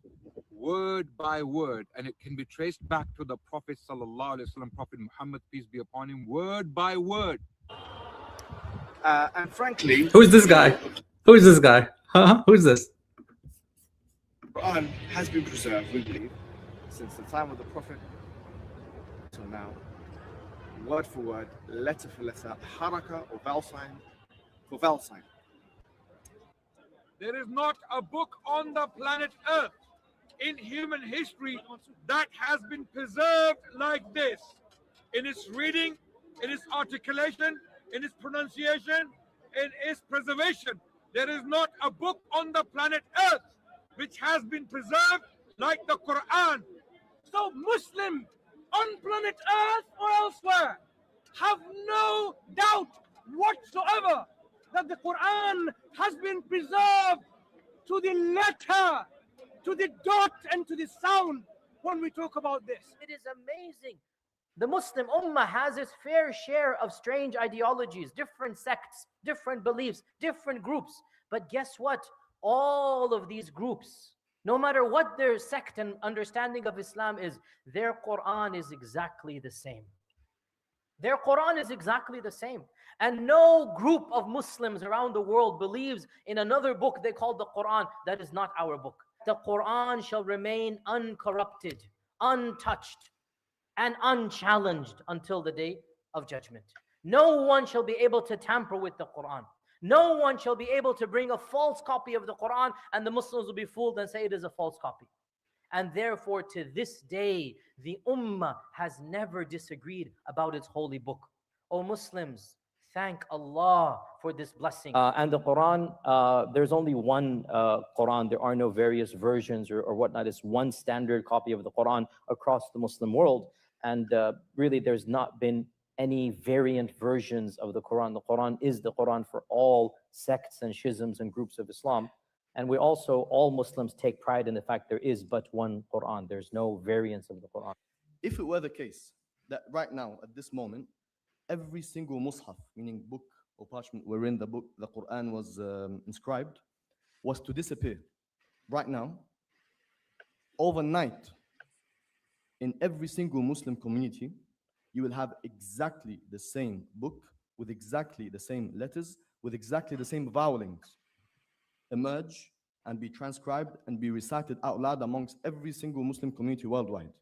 word by word, and it can be traced back to the Prophet Sallallahu Alaihi Wasallam, Prophet Muhammad, peace be upon him, word by word. And frankly, Who's this guy? Who's this guy? Huh? Who's this? the Quran has been preserved, we believe, since the time of the Prophet till now, word for word, letter for letter, haraka or vowel sign for vowel sign. There is not a book on the planet Earth in human history that has been preserved like this in its reading, in its articulation, in its pronunciation, in its preservation. There is not a book on the planet Earth which has been preserved like the Quran. So Muslims on planet Earth or elsewhere have no doubt whatsoever that the Quran has been preserved to the letter, to the dot, and to the sound when we talk about this. It is amazing. The Muslim Ummah has its fair share of strange ideologies, different sects, different beliefs, different groups. But guess what? All of these groups, no matter what their sect and understanding of Islam is, their Quran is exactly the same. Their Quran is exactly the same. And no group of Muslims around the world believes in another book they call the Quran that is not our book. The Quran shall remain uncorrupted, untouched, and unchallenged until the day of judgment. No one shall be able to tamper with the Quran. No one shall be able to bring a false copy of the Quran and the Muslims will be fooled and say it is a false copy. And therefore, to this day, the Ummah has never disagreed about its holy book. O Muslims, thank Allah for this blessing. And the Quran, there's only one Quran. There are no various versions or whatnot. It's one standard copy of the Quran across the Muslim world. And really, there's not been any variant versions of the Quran. The Quran is the Quran for all sects and schisms and groups of Islam. And we also, all Muslims take pride in the fact there is but one Quran. There's no variants of the Quran. If it were the case that right now, at this moment, every single mushaf, meaning book or parchment wherein the Quran was inscribed, was to disappear right now, overnight, in every single Muslim community, you will have exactly the same book with exactly the same letters, with exactly the same vowelings emerge and be transcribed and be recited out loud amongst every single Muslim community worldwide.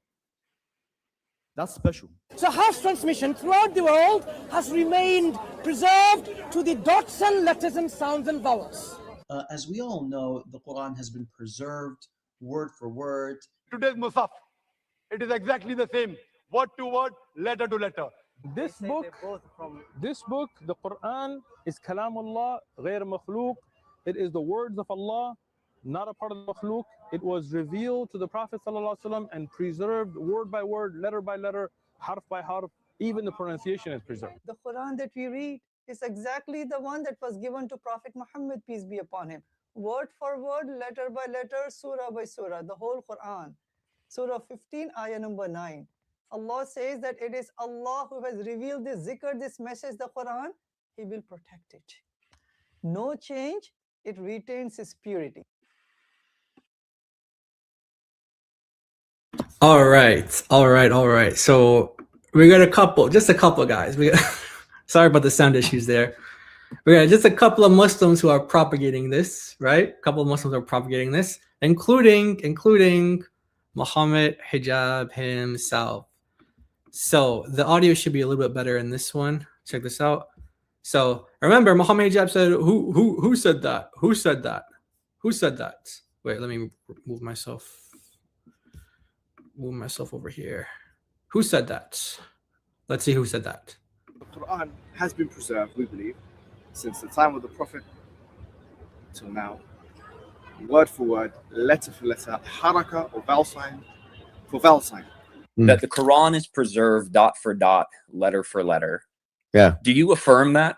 That's special. So Hafs transmission throughout the world has remained preserved to the dots and letters and sounds and vowels. As we all know, the Quran has been preserved word for word. Today's Musaf, it is exactly the same, word to word, letter to letter. This book, the Quran, is Kalamullah, غير مخلوق. It is the words of Allah, not a part of the makhluk. It was revealed to the Prophet ﷺ and preserved word by word, letter by letter, harf by harf. Even the pronunciation is preserved. The Quran that we read is exactly the one that was given to Prophet Muhammad, peace be upon him. Word for word, letter by letter, surah by surah, the whole Quran. Surah 15, ayah number 9. Allah says that it is Allah who has revealed this zikr, this message, the Quran. He will protect it. No change, it retains its purity. All right. So we got just a couple guys. Sorry about the sound issues there. We got just a couple of Muslims who are propagating this, right? A couple of Muslims are propagating this, including Mohammed Hijab himself. So the audio should be a little bit better in this one. Check this out. So remember, Mohammed Hijab said, "Who said that? Who said that? Who said that?" Wait, let me move myself over here. Who said that? Let's see who said that. The Quran has been preserved, we believe, since the time of the Prophet till now. word for word, letter for letter, haraka or vowel sign for vowel sign. That the Quran is preserved dot for dot, letter for letter. Yeah. Do you affirm that?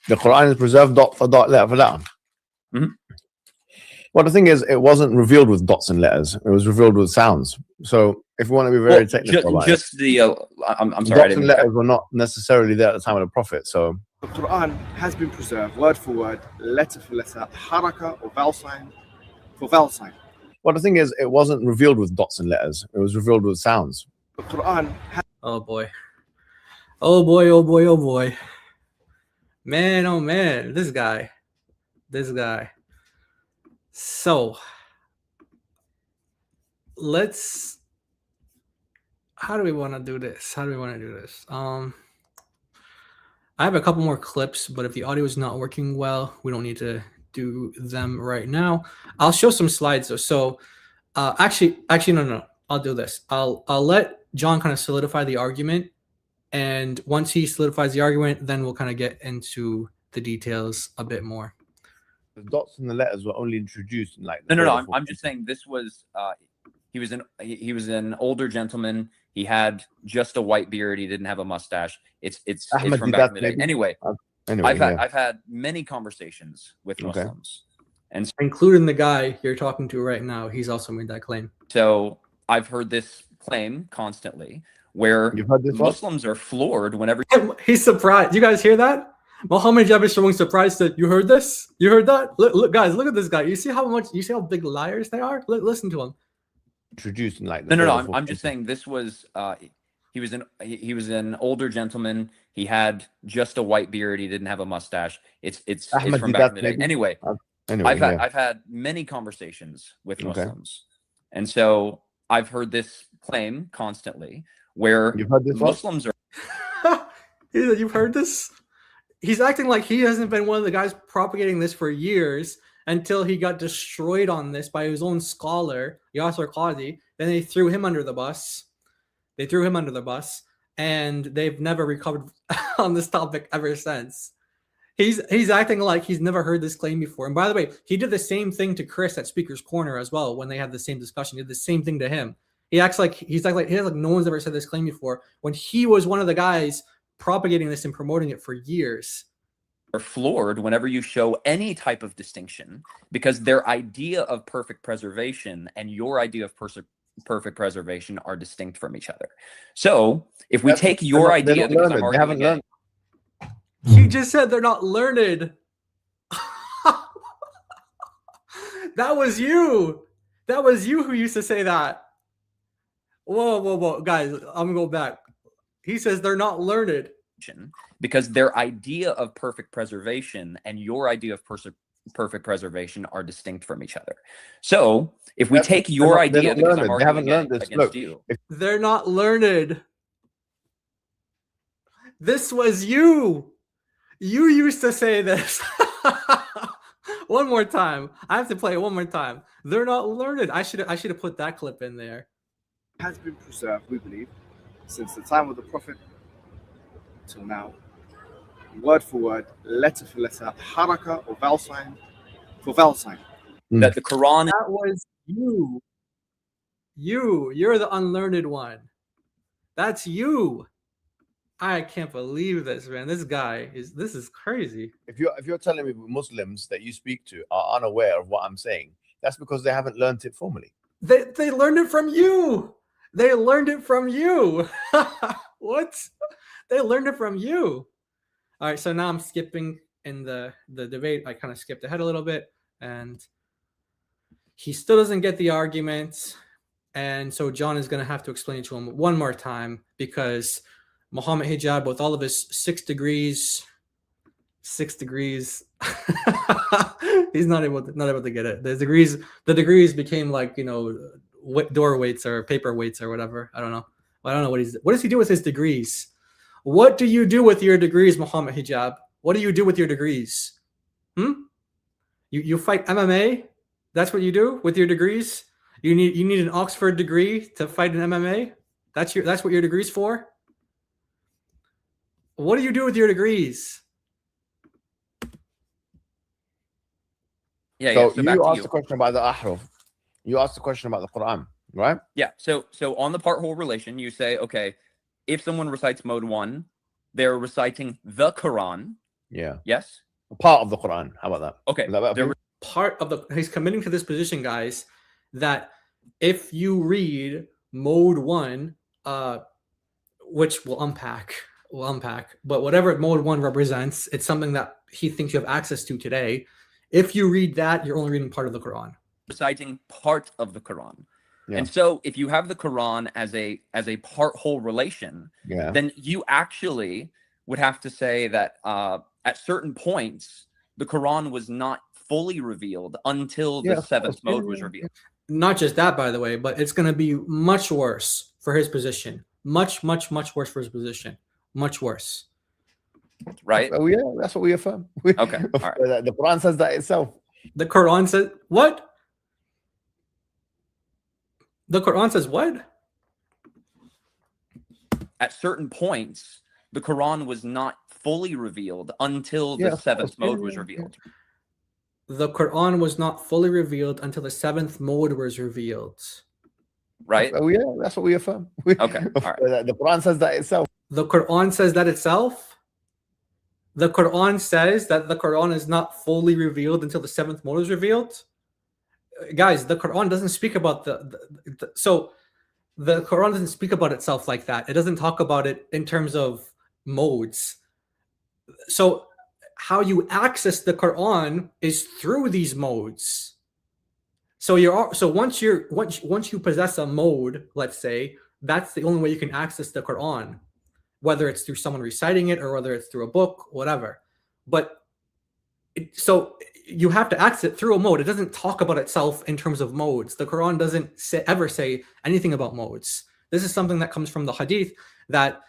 The Quran is preserved dot for dot, letter for letter. Well, the thing is, it wasn't revealed with dots and letters. It was revealed with sounds. So, if we want to be very technical about just it, the I'm sorry, I dots didn't and letters were not necessarily there at the time of the Prophet. So, The Quran has been preserved word for word, letter for letter, haraka or vowel sign for vowel sign. well, the thing is, it wasn't revealed with dots and letters. It was revealed with sounds. The Quran Oh boy. Oh boy, oh boy, oh boy. Man, oh man, this guy. So let's, how do we want to do this? I have a couple more clips, but if the audio is not working well, we don't need to do them right now. I'll show some slides though. So actually no. I'll do this. I'll let John kind of solidify the argument, and once he solidifies the argument, then we'll kind of get into the details a bit more. The dots and the letters were only introduced in like No. I'm just saying this was he was an older gentleman. He had just a white beard. He didn't have a mustache. It's from back in the day. Anyway, I've had many conversations with Muslims, and including the guy you're talking to right now. He's also made that claim. So I've heard this claim constantly, where Muslims are floored whenever he's surprised. You guys hear that? Mohammed Hijab is showing surprise that you heard this. You heard that? Look, guys, look at this guy. You see how big liars they are? Listen to him. Introduced in like no. I'm just saying this was he was an older gentleman. He had just a white beard. He didn't have a mustache. It's from back in the day. Anyway, I've had many conversations with Muslims, and so I've heard this claim constantly where Muslims are. You've heard this? He's acting like he hasn't been one of the guys propagating this for years until he got destroyed on this by his own scholar, Yasser Qadhi. Then they threw him under the bus. And they've never recovered on this topic ever since. He's acting like he's never heard this claim before. And by the way, he did the same thing to Chris at Speaker's Corner as well when they had the same discussion. He did the same thing to him. He acts like no one's ever said this claim before when he was one of the guys propagating this and promoting it for years. Are floored whenever you show any type of distinction, because their idea of perfect preservation and your idea of perfect preservation are distinct from each other. So if we take your idea, because I'm arguing against, he just said they're not learned. That was you who used to say that. Whoa, guys, I'm gonna go back. He says they're not learned. Because their idea of perfect preservation and your idea of perfect preservation are distinct from each other. So if we take your idea, because I'm arguing against you, they're not learned. This was you. You used to say this. One more time. I have to play it one more time. They're not learned. I should have put that clip in there. has been preserved, we believe, since the time of the Prophet till now, word for word, letter for letter, haraka or vowel sign for vowel sign. That the Quran. That was you. You're the unlearned one. That's you. I can't believe this, man. This is crazy. If you're telling me Muslims that you speak to are unaware of what I'm saying, that's because they haven't learned it formally. They learned it from you. They learned it from you. What? They learned it from you. All right, so now I'm skipping in the debate. I kind of skipped ahead a little bit, and he still doesn't get the argument. And so John is going to have to explain it to him one more time, because Mohammed Hijab, with all of his 6 degrees, he's not able to get it. The degrees became like, door weights or paper weights or whatever. I don't know what does he do with his degrees? What do you do with your degrees, Mohammed Hijab? What do you do with your degrees? You fight MMA? That's what you do with your degrees? You need an Oxford degree to fight in MMA? That's what your degree's for? What do you do with your degrees? Yeah, So, so back you to asked you. the question about the ahruf. You asked the question about the Quran, right? Yeah. So on the part whole relation, you say, okay, if someone recites mode 1, they're reciting the Quran. Yeah. Yes. A part of the Quran. How about that? Okay. Is that better for you? Part of the he's committing to this position, guys, that if you read mode 1, which we'll unpack, but whatever mode 1 represents, it's something that he thinks you have access to today. If you read that, you're only reading part of the Quran. Reciting part of the Quran. Yeah. And so if you have the Quran as a part whole relation, Yeah. then you actually would have to say that at certain points the Quran was not fully revealed until the seventh mode was revealed. Not just that, by the way, but it's going to be much worse for his position. Much, much, much worse for his position. Much worse. Right? Oh yeah, that's what we affirm. Okay. All right. The Quran says that itself. The Quran says what? The Quran says what? At certain points, the Quran was not fully revealed until the seventh mode was revealed. The Quran was not fully revealed until the seventh mode was revealed. Right? Oh yeah, that's what we affirm. Okay. All right. The Quran says that itself. The Quran says that itself. The Quran says that the Quran is not fully revealed until the seventh mode is revealed. Guys, the Quran doesn't speak about so the Quran doesn't speak about itself like that. It doesn't talk about it in terms of modes. So how you access the Quran is through these modes. So once you possess a mode, let's say, that's the only way you can access the Quran, whether it's through someone reciting it or whether it's through a book, whatever. But so you have to access it through a mode. It doesn't talk about itself in terms of modes. The Quran doesn't ever say anything about modes. This is something that comes from the Hadith that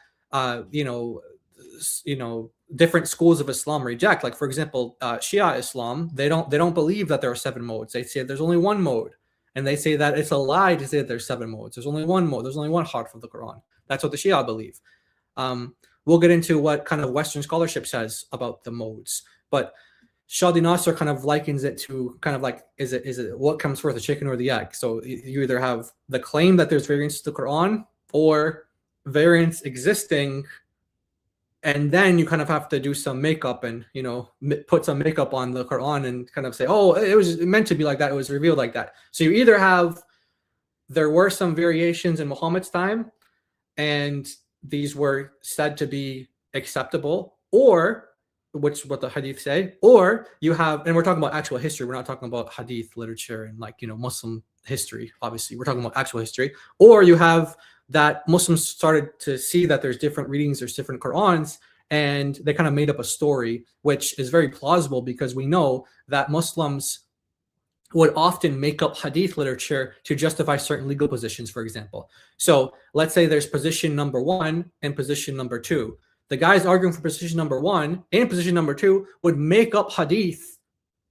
different schools of Islam reject. Like, for example, Shia Islam, they don't believe that there are 7 modes. They say there's only one mode, and they say that it's a lie to say that there's 7 modes. There's only one mode. There's only one harf of the Quran. That's what the Shia believe. We'll get into what kind of Western scholarship says about the modes, but Shadi Nasser kind of likens it to kind of like, is it what comes first, the chicken or the egg? So you either have the claim that there's variance to the Quran or variance existing, and then you kind of have to do some makeup and, put some makeup on the Quran and kind of say, oh, it was meant to be like that. It was revealed like that. So you either have, there were some variations in Muhammad's time, and these were said to be acceptable, or which what the hadith say, or you have, and we're talking about actual history. We're not talking about hadith literature and Muslim history. Obviously, we're talking about actual history. Or you have that Muslims started to see that there's different readings, there's different Qurans, and they kind of made up a story, which is very plausible because we know that Muslims would often make up hadith literature to justify certain legal positions, for example. So let's say there's position number 1 and position number 2. The guys arguing for position number 1 and position number 2 would make up hadith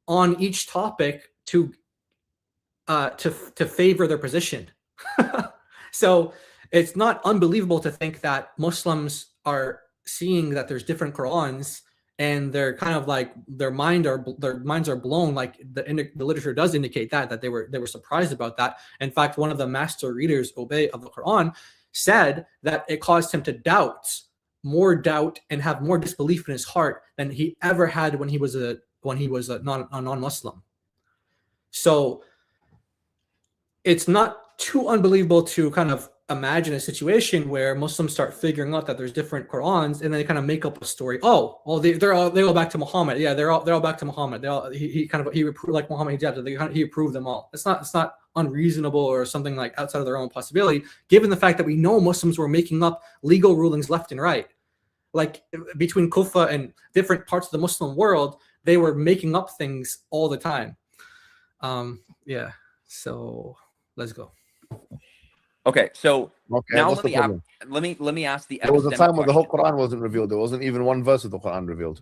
on each topic to favor their position. So it's not unbelievable to think that Muslims are seeing that there's different Qurans, and they're kind of like their minds are blown. Like the literature does indicate that they were surprised about that. In fact, one of the master readers, Ubay, of the Quran said that it caused him to more doubt and have more disbelief in his heart than he ever had when he was a non-Muslim. So it's not too unbelievable to kind of imagine a situation where Muslims start figuring out that there's different Qurans, and then they kind of make up a story. Oh, well, they all back to Muhammad. Yeah, they're all back to Muhammad. He approved, like Muhammad Hijab. He approved them all. It's not unreasonable or something like outside of their own possibility, given the fact that we know Muslims were making up legal rulings left and right. Like between Kufa and different parts of the Muslim world, they were making up things all the time. Yeah. So let's go. Okay, so now let me ask the. There was a time when the whole Quran wasn't revealed. There wasn't even one verse of the Quran revealed.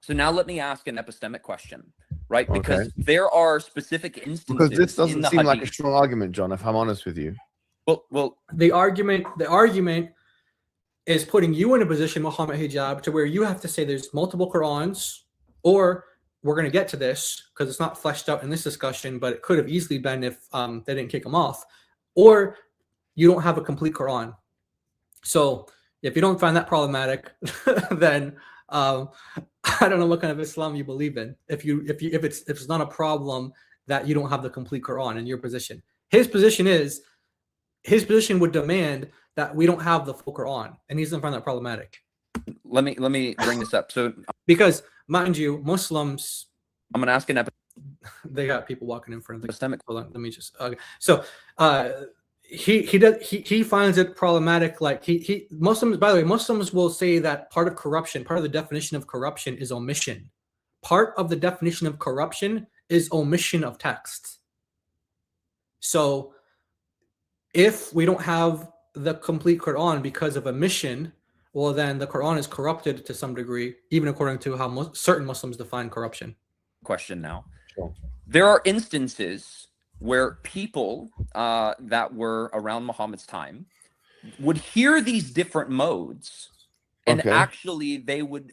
So now let me ask an epistemic question, right? Because there are specific instances. Because this doesn't in the seem hadith. like a strong argument, John. If I'm honest with you. Well, the argument is putting you in a position, Muhammad Hijab, to where you have to say there's multiple Qurans, or we're going to get to this because it's not fleshed out in this discussion, but it could have easily been if they didn't kick him off, or you don't have a complete Quran. So if you don't find that problematic, then I don't know what kind of Islam you believe in. If it's not a problem that you don't have the complete Quran in your position. His position would demand that we don't have the full Quran, and he doesn't find that problematic. Let me bring this up. So because mind you, Muslims, I'm gonna ask an they got people walking in front of the stomach. Hold on, let me just okay. So he finds it problematic. Like he Muslims, by the way, Muslims will say that part of the definition of corruption is omission. Part of the definition of corruption is omission of text. So if we don't have the complete Quran because of omission, well, then the Quran is corrupted to some degree, even according to how certain Muslims define corruption. Question now. Sure. There are instances where people that were around Muhammad's time would hear these different modes, and actually they would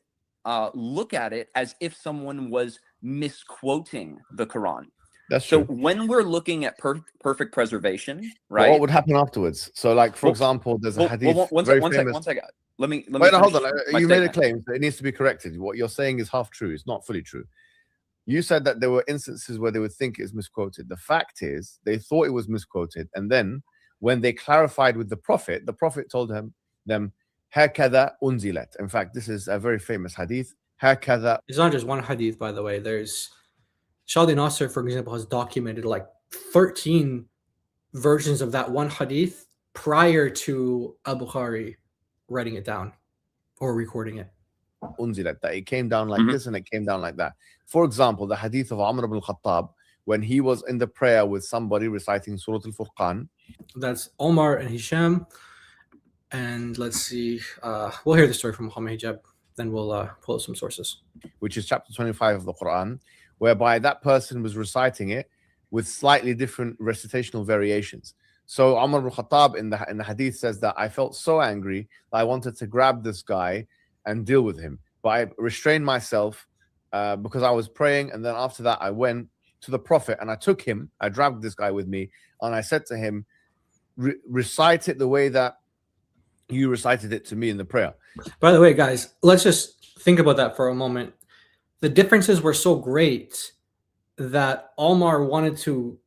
look at it as if someone was misquoting the Quran. That's so true. When we're looking at perfect preservation, right? What would happen afterwards? So, like, for example, there's a hadith. One second. Let me Wait, no, hold on. You made a statement. claim, so it needs to be corrected. What you're saying is half true. It's not fully true. You said that there were instances where they would think it's misquoted. The fact is, they thought it was misquoted, and then when they clarified with the Prophet told them, "Hakada unzilat." In fact, this is a very famous hadith. Hakada. It's not just one hadith, by the way. There's Shadi Nasser, for example, has documented like 13 versions of that one hadith prior to Al-Bukhari writing it down or recording it. Unzilat, that it came down like this and it came down like that. For example, the hadith of Umar ibn Khattab, when he was in the prayer with somebody reciting Surah Al-Furqan. That's Omar and Hisham. And let's see, we'll hear the story from Mohammed Hijab, then we'll pull up some sources. Which is chapter 25 of the Quran, whereby that person was reciting it with slightly different recitational variations. So Umar ibn Khattab in the hadith says that I felt so angry that I wanted to grab this guy and deal with him. But I restrained myself because I was praying, and then after that I went to the Prophet and I took him, I dragged this guy with me, and I said to him, recite it the way that you recited it to me in the prayer. By the way, guys, let's just think about that for a moment. The differences were so great that Omar wanted to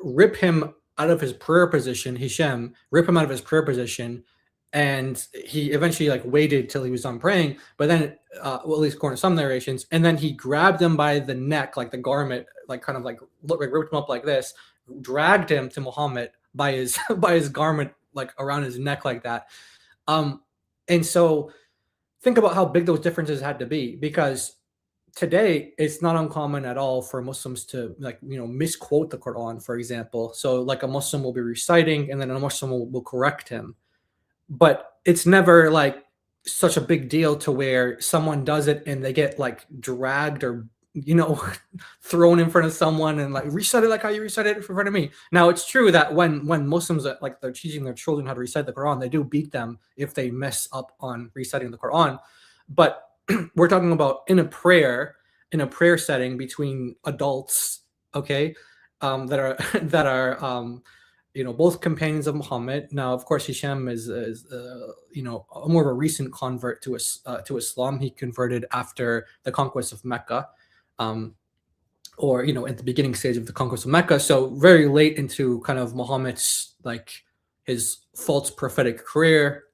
rip him out of his prayer position, Hisham, rip him out of his prayer position, and he eventually like waited till he was done praying, but then well, at least according to some narrations, and then he grabbed him by the neck, like the garment, like kind of like ripped him up like this, dragged him to Muhammad by his garment, like around his neck like that. And so think about how big those differences had to be, because today it's not uncommon at all for Muslims to misquote the Quran, for example. So like a Muslim will be reciting and then a Muslim will correct him, but it's never like such a big deal to where someone does it and they get like dragged or thrown in front of someone and like recite it like how you recited it in front of me. Now it's true that when Muslims like they're teaching their children how to recite the Quran, they do beat them if they mess up on reciting the Quran. But we're talking about in a prayer setting between adults, okay, that are both companions of Muhammad. Now, of course, Hisham is more of a recent convert to Islam. He converted after the conquest of Mecca, or at the beginning stage of the conquest of Mecca. So very late into kind of Muhammad's like his false prophetic career.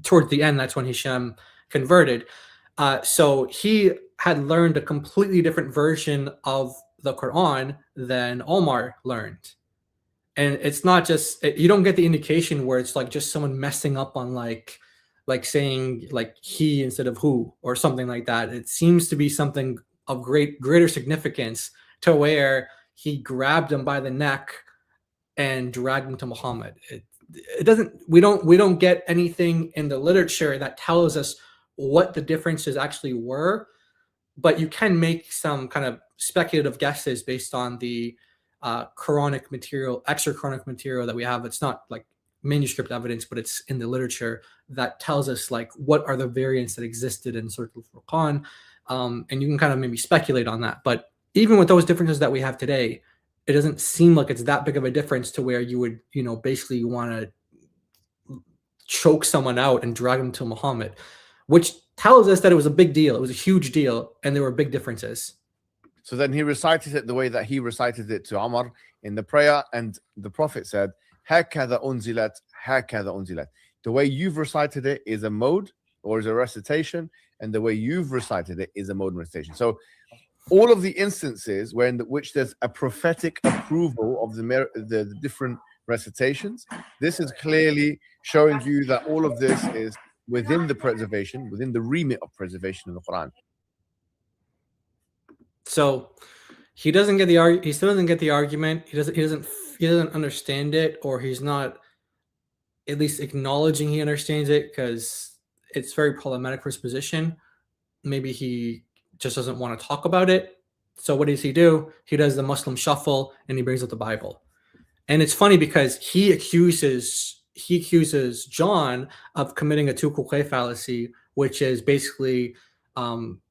Toward the end, that's when Hisham converted. So he had learned a completely different version of the Quran than Omar learned. And it's not just, you don't get the indication where it's like just someone messing up on like saying like he instead of who or something like that. It seems to be something of greater significance to where he grabbed him by the neck and dragged him to Muhammad. It doesn't, we don't get anything in the literature that tells us what the differences actually were, but you can make some kind of speculative guesses based on the Quranic material, extra Quranic material that we have. It's not like manuscript evidence, but it's in the literature that tells us like what are the variants that existed in Surah Al-Furqan. And you can kind of maybe speculate on that. But even with those differences that we have today, it doesn't seem like it's that big of a difference to where you would, basically want to choke someone out and drag them to Muhammad, which tells us that it was a big deal. It was a huge deal, and there were big differences. So then he recited it the way that he recited it to Umar in the prayer, and the Prophet said, "Hakadha unzilat, hakadha unzilat." The way you've recited it is a mode or is a recitation, and the way you've recited it is a mode and recitation. So all of the instances where in which there's a prophetic approval of the different recitations, this is clearly showing you that all of this is within the preservation, within the remit of preservation of the Quran. So he doesn't get the he still doesn't get the argument. He doesn't understand it, or he's not at least acknowledging he understands it, because it's very problematic for his position. Maybe he just doesn't want to talk about it. So what does he do? He does the Muslim shuffle, and he brings up the Bible. And it's funny because he accuses John of committing a tukul fallacy, which is basically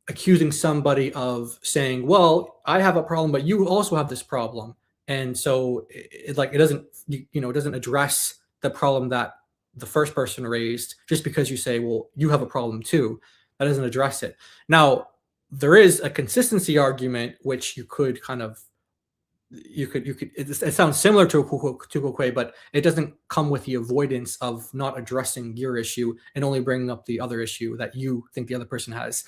accusing somebody of saying, well, I have a problem, but you also have this problem. And so it doesn't address the problem that the first person raised just because you say, well, you have a problem too. That doesn't address it. Now, there is a consistency argument, which you could kind of, it sounds similar to tukul, but it doesn't come with the avoidance of not addressing your issue and only bringing up the other issue that you think the other person has.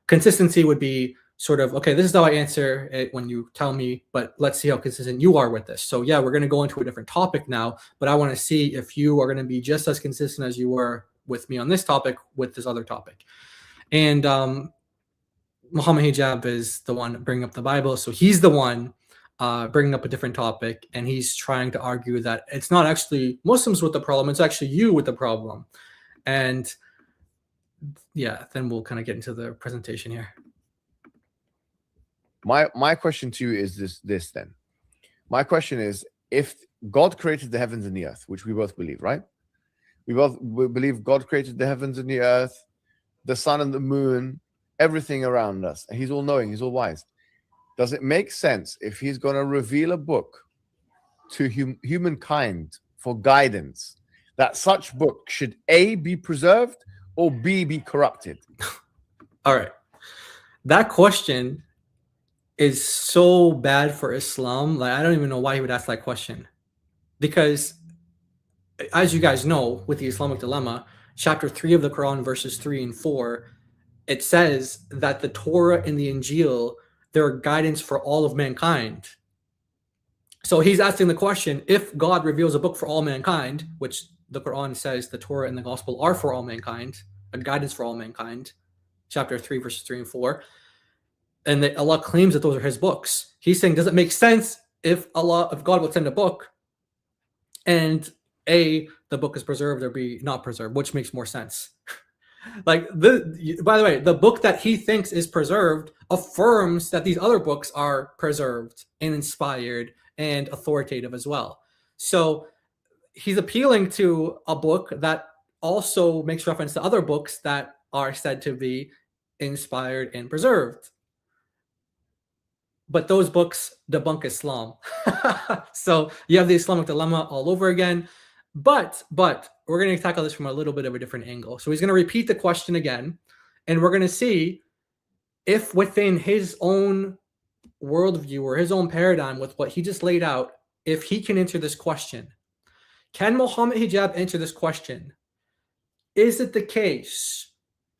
Consistency would be sort of, okay, this is how I answer it when you tell me, but let's see how consistent you are with this. So yeah, we're going to go into a different topic now, but I want to see if you are going to be just as consistent as you were with me on this topic with this other topic. And Muhammad Hijab is the one bringing up the Bible. So he's the one bringing up a different topic, and he's trying to argue that it's not actually Muslims with the problem, it's actually you with the problem. And yeah, then we'll kind of get into the presentation here. My question to you is this then. My question is, if God created the heavens and the earth, which we both believe, right? We believe God created the heavens and the earth, the sun and the moon, everything around us. He's all knowing, he's all wise. Does it make sense if he's going to reveal a book to humankind for guidance, that such book should A, be preserved, or B, be corrupted? All right. That question is so bad for Islam. Like, I don't even know why he would ask that question. Because, as you guys know, with the Islamic dilemma, chapter 3 of the Quran, verses 3 and 4, it says that the Torah and the Injil, they're guidance for all of mankind. So he's asking the question, if God reveals a book for all mankind, which the Quran says the Torah and the Gospel are for all mankind, a guidance for all mankind, chapter 3, verses 3 and 4, and that Allah claims that those are his books. He's saying, does it make sense if God would send a book and A, the book is preserved, or B, not preserved? Which makes more sense? By the way, the book that he thinks is preserved affirms that these other books are preserved and inspired and authoritative as well. So he's appealing to a book that also makes reference to other books that are said to be inspired and preserved. But those books debunk Islam. So you have the Islamic dilemma all over again. But we're going to tackle this from a little bit of a different angle. So he's going to repeat the question again, and we're going to see if within his own worldview or his own paradigm with what he just laid out, if he can answer this question. Can Muhammad Hijab answer this question? Is it the case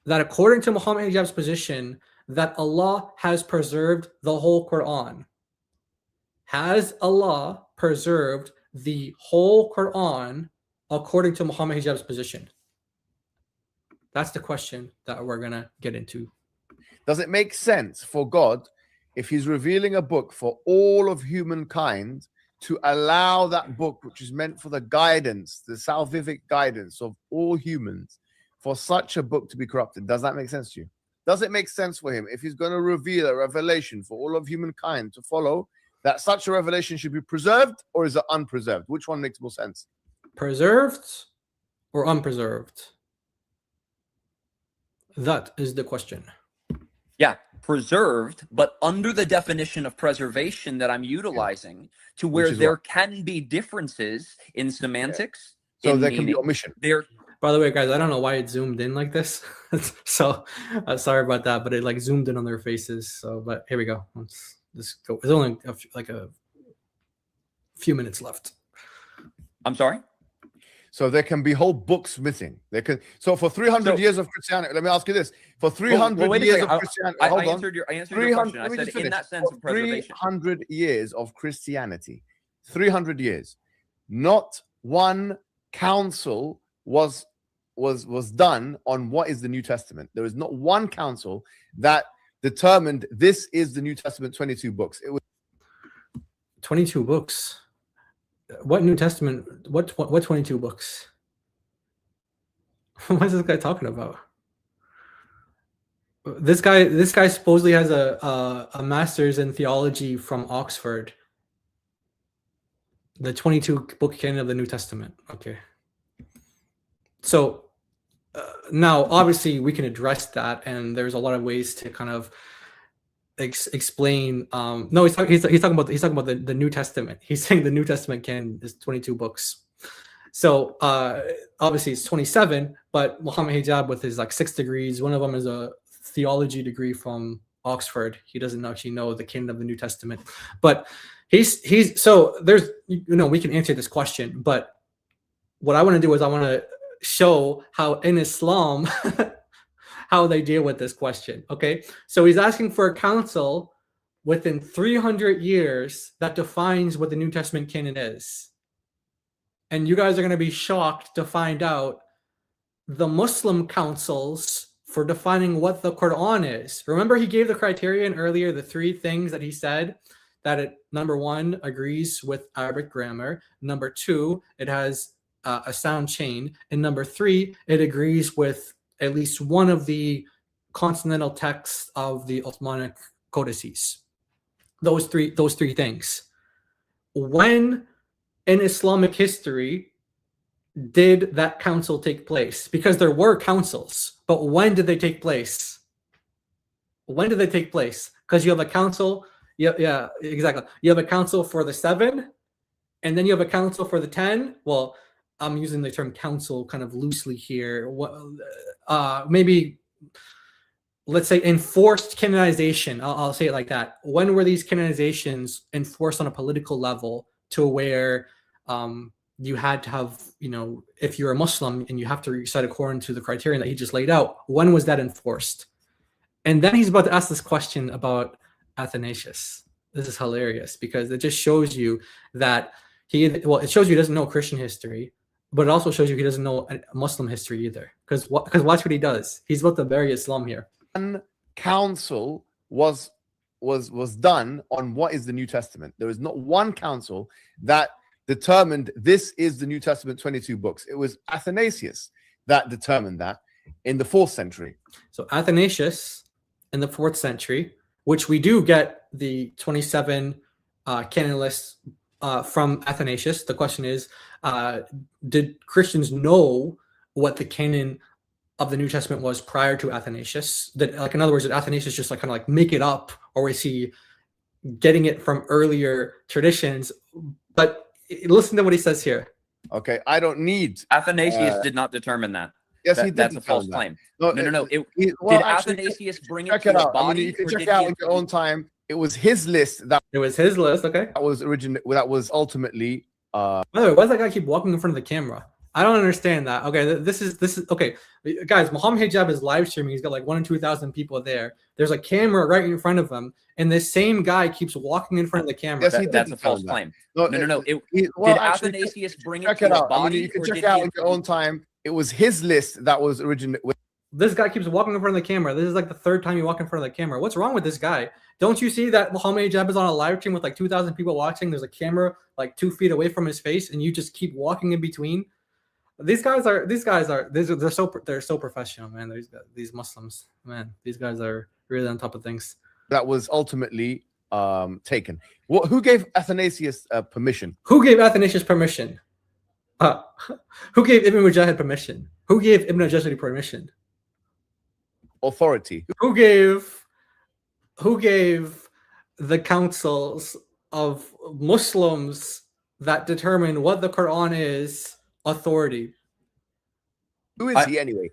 that according to Muhammad Hijab's position, that Allah has preserved the whole Quran? Has Allah preserved the whole Quran according to Muhammad Hijab's position? That's the question that we're going to get into. Does it make sense for God, if he's revealing a book for all of humankind, to allow that book, which is meant for the guidance, the salvific guidance of all humans, for such a book to be corrupted? Does that make sense to you? Does it make sense for him, if he's going to reveal a revelation for all of humankind to follow, that such a revelation should be preserved, or is it unpreserved? Which one makes more sense? Preserved or unpreserved? That is the question. Yeah, preserved, but under the definition of preservation that I'm utilizing, to where is there what? can be differences in semantics. So in there can be meaning. omission. By the way, guys, I don't know why it zoomed in like this. So sorry about that, but it like zoomed in on their faces. So, but here we go. Let's just go. There's only a few minutes left. I'm sorry? So there can be whole books missing. There can. So for 300 years of Christianity, let me ask you this: for 300 wait a years second. of Christianity, I hold on. answered your question. I said in that sense of preservation. 300 years of Christianity, 300 years, not one council was done on what is the New Testament. There is not one council that determined this is the New Testament. 22 books. It was 22 books. What New Testament? What 22 books? What is this guy talking about? This guy supposedly has a master's in theology from Oxford. The 22 book canon of the New Testament. Okay. So now, obviously, we can address that, and there's a lot of ways to kind of explain. No, he's talking about the New Testament. He's saying the New Testament canon is 22 books. So obviously it's 27, but Mohammed Hijab with his like 6 degrees, one of them is a theology degree from Oxford. He doesn't actually know the canon of the New Testament, but he's so there's we can answer this question, but what I want to do is I want to show how in Islam how they deal with this question. Okay, so he's asking for a council within 300 years that defines what the New Testament canon is. And you guys are going to be shocked to find out the Muslim councils for defining what the Quran is. Remember, he gave the criterion earlier, the 3 things that he said, that it, number 1, agrees with Arabic grammar. Number 2, it has a sound chain. And number 3, it agrees with at least one of the consonantal texts of the Ottomanic codices. Those three things. When in Islamic history did that council take place? Because there were councils, but when did they take place? When did they take place? Because you have a council, yeah, exactly. You have a council for the 7, and then you have a council for the 10. Well, I'm using the term council kind of loosely here. Maybe, let's say, enforced canonization. I'll say it like that. When were these canonizations enforced on a political level to where you had to have, if you're a Muslim and you have to recite according to the criterion that he just laid out, when was that enforced? And then he's about to ask this question about Athanasius. This is hilarious because it just shows you that it shows you he doesn't know Christian history, but it also shows you he doesn't know Muslim history either. Because watch what he does. He's about to bury Islam here. One council was done on what is the New Testament. There is not one council that determined this is the New Testament, 22 books. It was Athanasius that determined that in the 4th century. So Athanasius in the 4th century, which we do get the 27 canon lists from Athanasius. The question is, did Christians know what the canon of the New Testament was prior to Athanasius? That, like, in other words, did Athanasius just like kind of like make it up, or was he getting it from earlier traditions? But listen to what he says here. Okay, I don't need. Athanasius did not determine that. Yes, he did. That's a false claim. No. Did Athanasius bring it check to it his out. body? You can check it out in your own time. It was his list that. It was his list. Okay. That was That was ultimately. By the way, why does that guy keep walking in front of the camera? I don't understand that. Okay, this is okay, guys. Mohammed Hijab is live streaming. He's got like 1,000 to 2,000 people there. There's a camera right in front of him, and this same guy keeps walking in front of the camera. Yes, that's a false claim. No. Did Athanasius bring it check to it his out. body? You can check it out in your own time. It was his list that was originally. This guy keeps walking in front of the camera. This is like the 3rd time you walk in front of the camera. What's wrong with this guy? Don't you see that Mohammed Hijab is on a live stream with like 2,000 people watching? There's a camera like 2 feet away from his face, and you just keep walking in between. They're so professional, man. These Muslims, man, these guys are really on top of things. That was ultimately taken. Who gave Athanasius permission? Who gave Athanasius permission? Who gave Ibn Mujahid permission? Who gave Ibn Jazari permission? Authority. Who gave who gave the councils of Muslims that determine what the Quran is authority? Who is he anyway?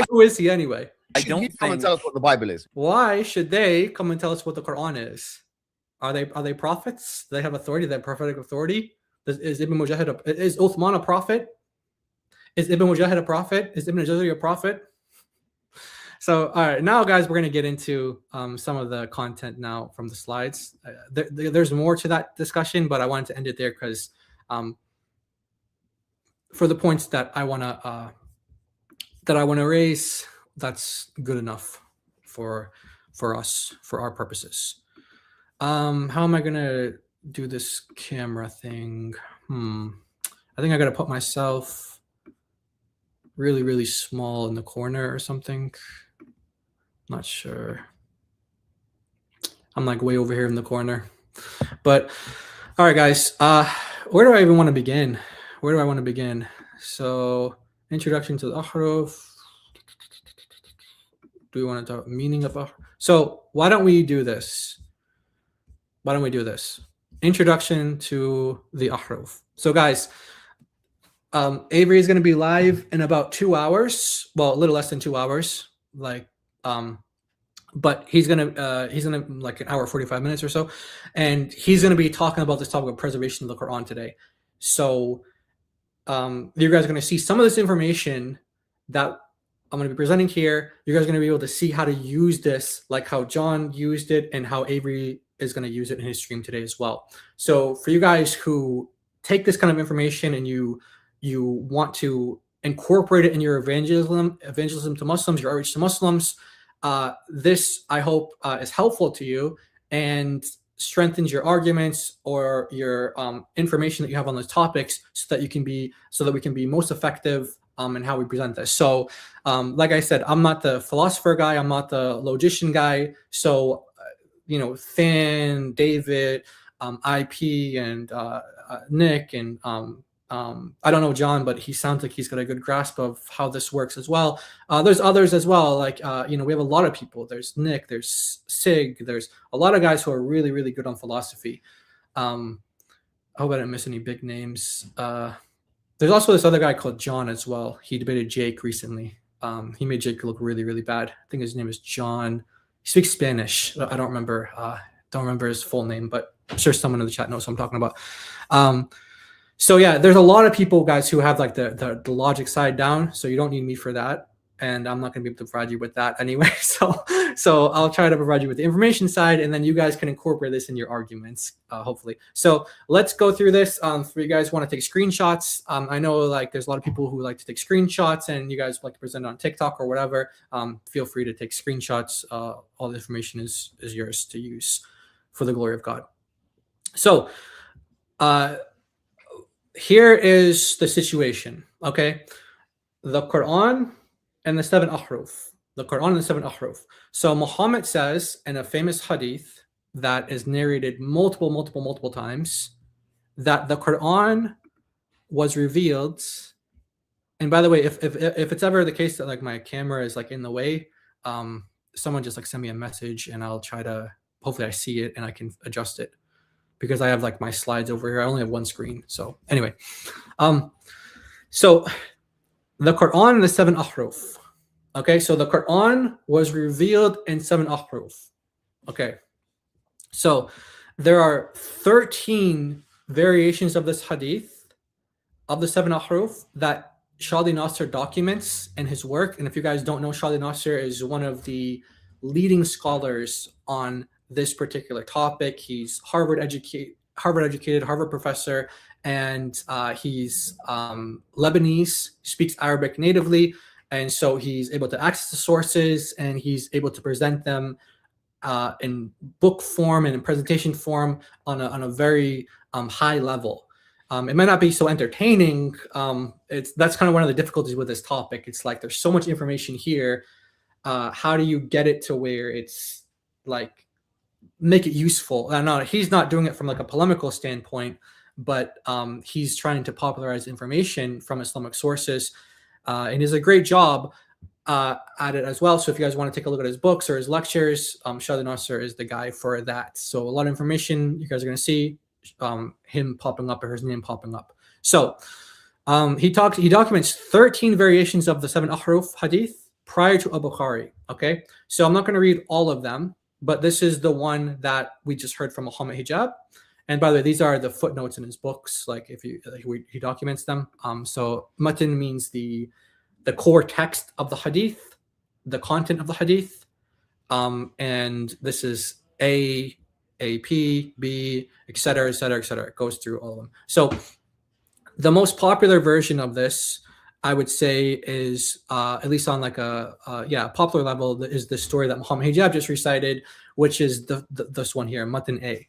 Who is he anyway? Should he come and tell us what the Bible is? Why should they come and tell us what the Quran is? Are they prophets? They have authority, they have prophetic authority. Is Ibn Mujahid is Uthman a prophet? Is Ibn Mujahid a prophet? Is Ibn Jazari a prophet? So, all right, now, guys, we're going to get into some of the content now from the slides. There's more to that discussion, but I wanted to end it there because for the points that I want to raise, that's good enough for us, for our purposes. How am I going to do this camera thing? I think I got to put myself really, really small in the corner or something. Not sure. I'm like way over here in the corner. But all right, guys, where do I even want to begin? Where do I want to begin? So, introduction to the ahruf. Do we want to talk meaning of ahruf? So, why don't we do this? Introduction to the ahruf. So, guys, Avery is going to be live in about 2 hours. Well, a little less than 2 hours. But he's gonna like an hour 45 minutes or so, and he's gonna be talking about this topic of preservation of the Quran today. So you guys are gonna see some of this information that I'm gonna be presenting here. You guys are gonna be able to see how to use this, like how John used it and how Avery is gonna use it in his stream today as well. So for you guys who take this kind of information and you want to incorporate it in your evangelism to Muslims, your outreach to Muslims, this I hope is helpful to you and strengthens your arguments or your information that you have on those topics, so that we can be most effective in how we present this. So, like I said, I'm not the philosopher guy, I'm not the logician guy. So, Thin, David, IP, and Nick, and I don't know John, but he sounds like he's got a good grasp of how this works as well. There's others as well, like we have a lot of people. There's Nick, there's Sig, there's a lot of guys who are really, really good on philosophy. I hope I didn't miss any big names. There's also this other guy called John as well. He debated Jake recently. He made Jake look really, really bad. I think his name is John. He speaks Spanish. I don't remember his full name, but I'm sure someone in the chat knows what I'm talking about. So yeah, there's a lot of people, guys, who have like the logic side down. So you don't need me for that, and I'm not going to be able to provide you with that anyway. So I'll try to provide you with the information side, and then you guys can incorporate this in your arguments, hopefully. So let's go through this. For you guys want to take screenshots, I know like there's a lot of people who like to take screenshots, and you guys like to present on TikTok or whatever. Feel free to take screenshots. All the information is yours to use for the glory of God. So. Here is the situation, okay? The Quran and the 7 ahruf. The Quran and the 7 ahruf. So Muhammad says in a famous hadith that is narrated multiple times that the Quran was revealed. And by the way, if it's ever the case that like my camera is like in the way, someone just like send me a message and I'll try to, hopefully I see it and I can adjust it. Because I have like my slides over here. I only have one screen. So anyway, so the Quran and the 7 ahruf. Okay, so the Quran was revealed in 7 ahruf. Okay, so there are 13 variations of this hadith of the 7 ahruf that Shadi Nasser documents in his work. And if you guys don't know, Shadi Nasser is one of the leading scholars on this particular topic. He's Harvard educated, Harvard professor, and he's Lebanese, speaks Arabic natively, and so he's able to access the sources and he's able to present them in book form and in presentation form on a very high level. It might not be so entertaining. That's kind of one of the difficulties with this topic. It's like there's so much information here. How do you get it to where it's like make it useful? No, he's not doing it from like a polemical standpoint, but he's trying to popularize information from Islamic sources, and is a great job. at it as well. So if you guys want to take a look at his books or his lectures, Shadi Nasser is the guy for that. So a lot of information you guys are going to see him popping up or his name popping up. So he documents 13 variations of the 7 ahruf hadith prior to Al-Bukhari. Okay, so I'm not going to read all of them, but this is the one that we just heard from Mohammed Hijab. And by the way, these are the footnotes in his books. Like if you he documents them. So matan means the core text of the hadith, the content of the hadith, and this is A, P, B, etc., etc., etc. It goes through all of them. So the most popular version of this, I would say, is at least on like a popular level, is the story that Muhammad Hijab just recited, which is this one here, Matan A,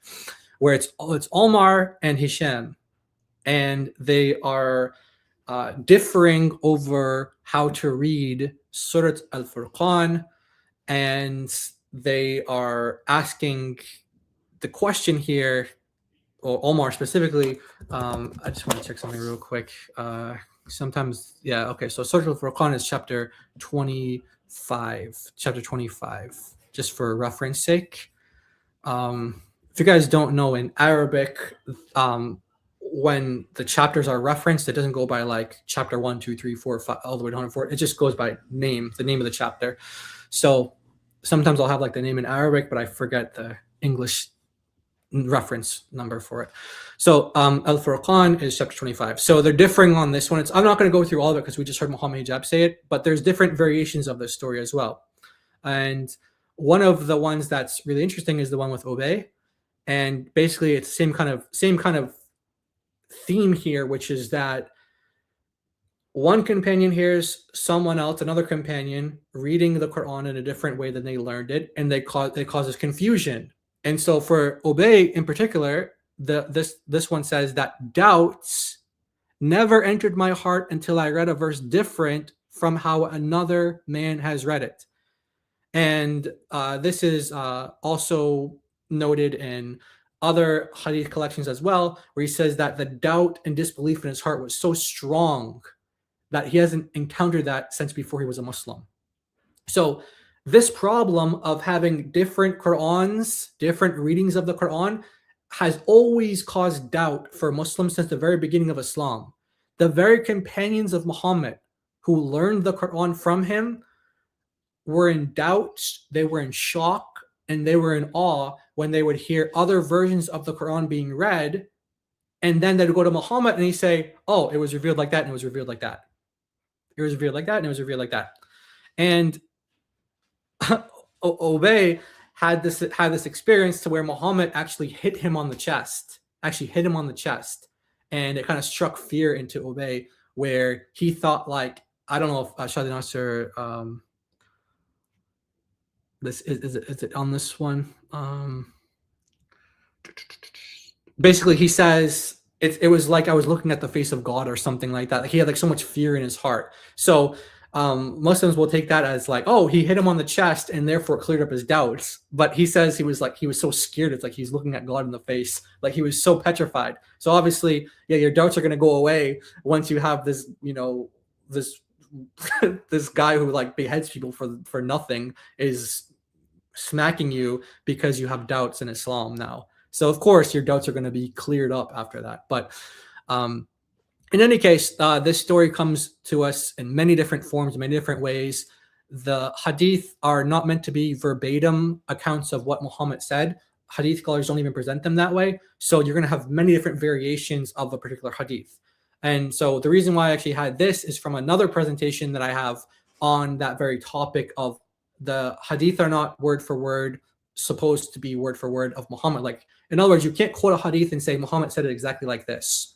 where it's Omar and Hisham, and they are differing over how to read Surat Al-Furqan, and they are asking the question here, or Omar specifically. I just want to check something real quick. Sometimes, yeah, okay. So Surat Al-Furqan is chapter 25. Chapter 25, just for reference sake. If you guys don't know, in Arabic, when the chapters are referenced, it doesn't go by like chapter 1, 2, 3, 4, 5, all the way to 104. It just goes by name, the name of the chapter. So sometimes I'll have like the name in Arabic, but I forget the English reference number for it. So Al-Furqan is chapter 25. So they're differing on this one. I'm not going to go through all of it because we just heard Muhammad Hijab say it, but there's different variations of this story as well. And one of the ones that's really interesting is the one with Obey. And basically it's same kind of theme here, which is that one companion hears someone else, another companion, reading the Quran in a different way than they learned it, and it causes confusion. And so for Obey in particular, this one says that doubts never entered my heart until I read a verse different from how another man has read it. And this is also noted in other hadith collections as well, where he says that the doubt and disbelief in his heart was so strong that he hasn't encountered that since before he was a Muslim. So this problem of having different Qur'ans, different readings of the Quran, has always caused doubt for Muslims since the very beginning of Islam. The very companions of Muhammad who learned the Quran from him were in doubt, they were in shock, and they were in awe when they would hear other versions of the Quran being read, and then they'd go to Muhammad and he'd say, oh, it was revealed like that, and it was revealed like that. It was revealed like that, and it was revealed like that. And Obey had this experience to where Muhammad actually hit him on the chest, and it kind of struck fear into Obey, where he thought, like, I don't know if Shadi Nasser, this is it on this one? Basically, he says it was like I was looking at the face of God or something like that. Like he had like so much fear in his heart. So Muslims will take that as like, oh, he hit him on the chest and therefore cleared up his doubts. But he says he was so scared. It's like he's looking at God in the face. Like he was so petrified. So obviously, yeah, your doubts are going to go away once you have this, this this guy who like beheads people for nothing is smacking you because you have doubts in Islam now. So of course your doubts are going to be cleared up after that. But in any case, this story comes to us in many different forms, many different ways. The hadith are not meant to be verbatim accounts of what Muhammad said. Hadith scholars don't even present them that way. So you're going to have many different variations of a particular hadith. And so the reason why I actually had this is from another presentation that I have on that very topic of the hadith are not word for word supposed to be word for word of Muhammad. Like, in other words, you can't quote a hadith and say Muhammad said it exactly like this.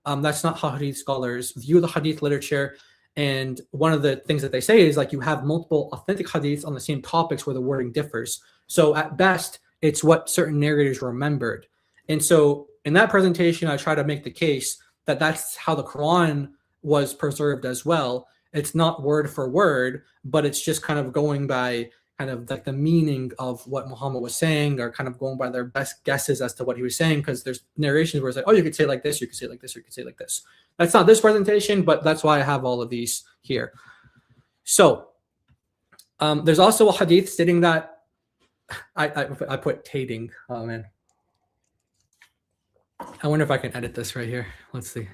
That's not how hadith scholars view the hadith literature. And one of the things that they say is like you have multiple authentic hadiths on the same topics where the wording differs. So at best, it's what certain narrators remembered. And so in that presentation, I try to make the case that that's how the Quran was preserved as well. It's not word for word, but it's just kind of going by kind of like the meaning of what Muhammad was saying, or kind of going by their best guesses as to what he was saying, because there's narrations where it's like, oh, you could say it like this, you could say it like this, you could say it like this. That's not this presentation, but that's why I have all of these here. So There's also a hadith stating that I put tating. Oh man, I wonder if I can edit this right here. Let's see.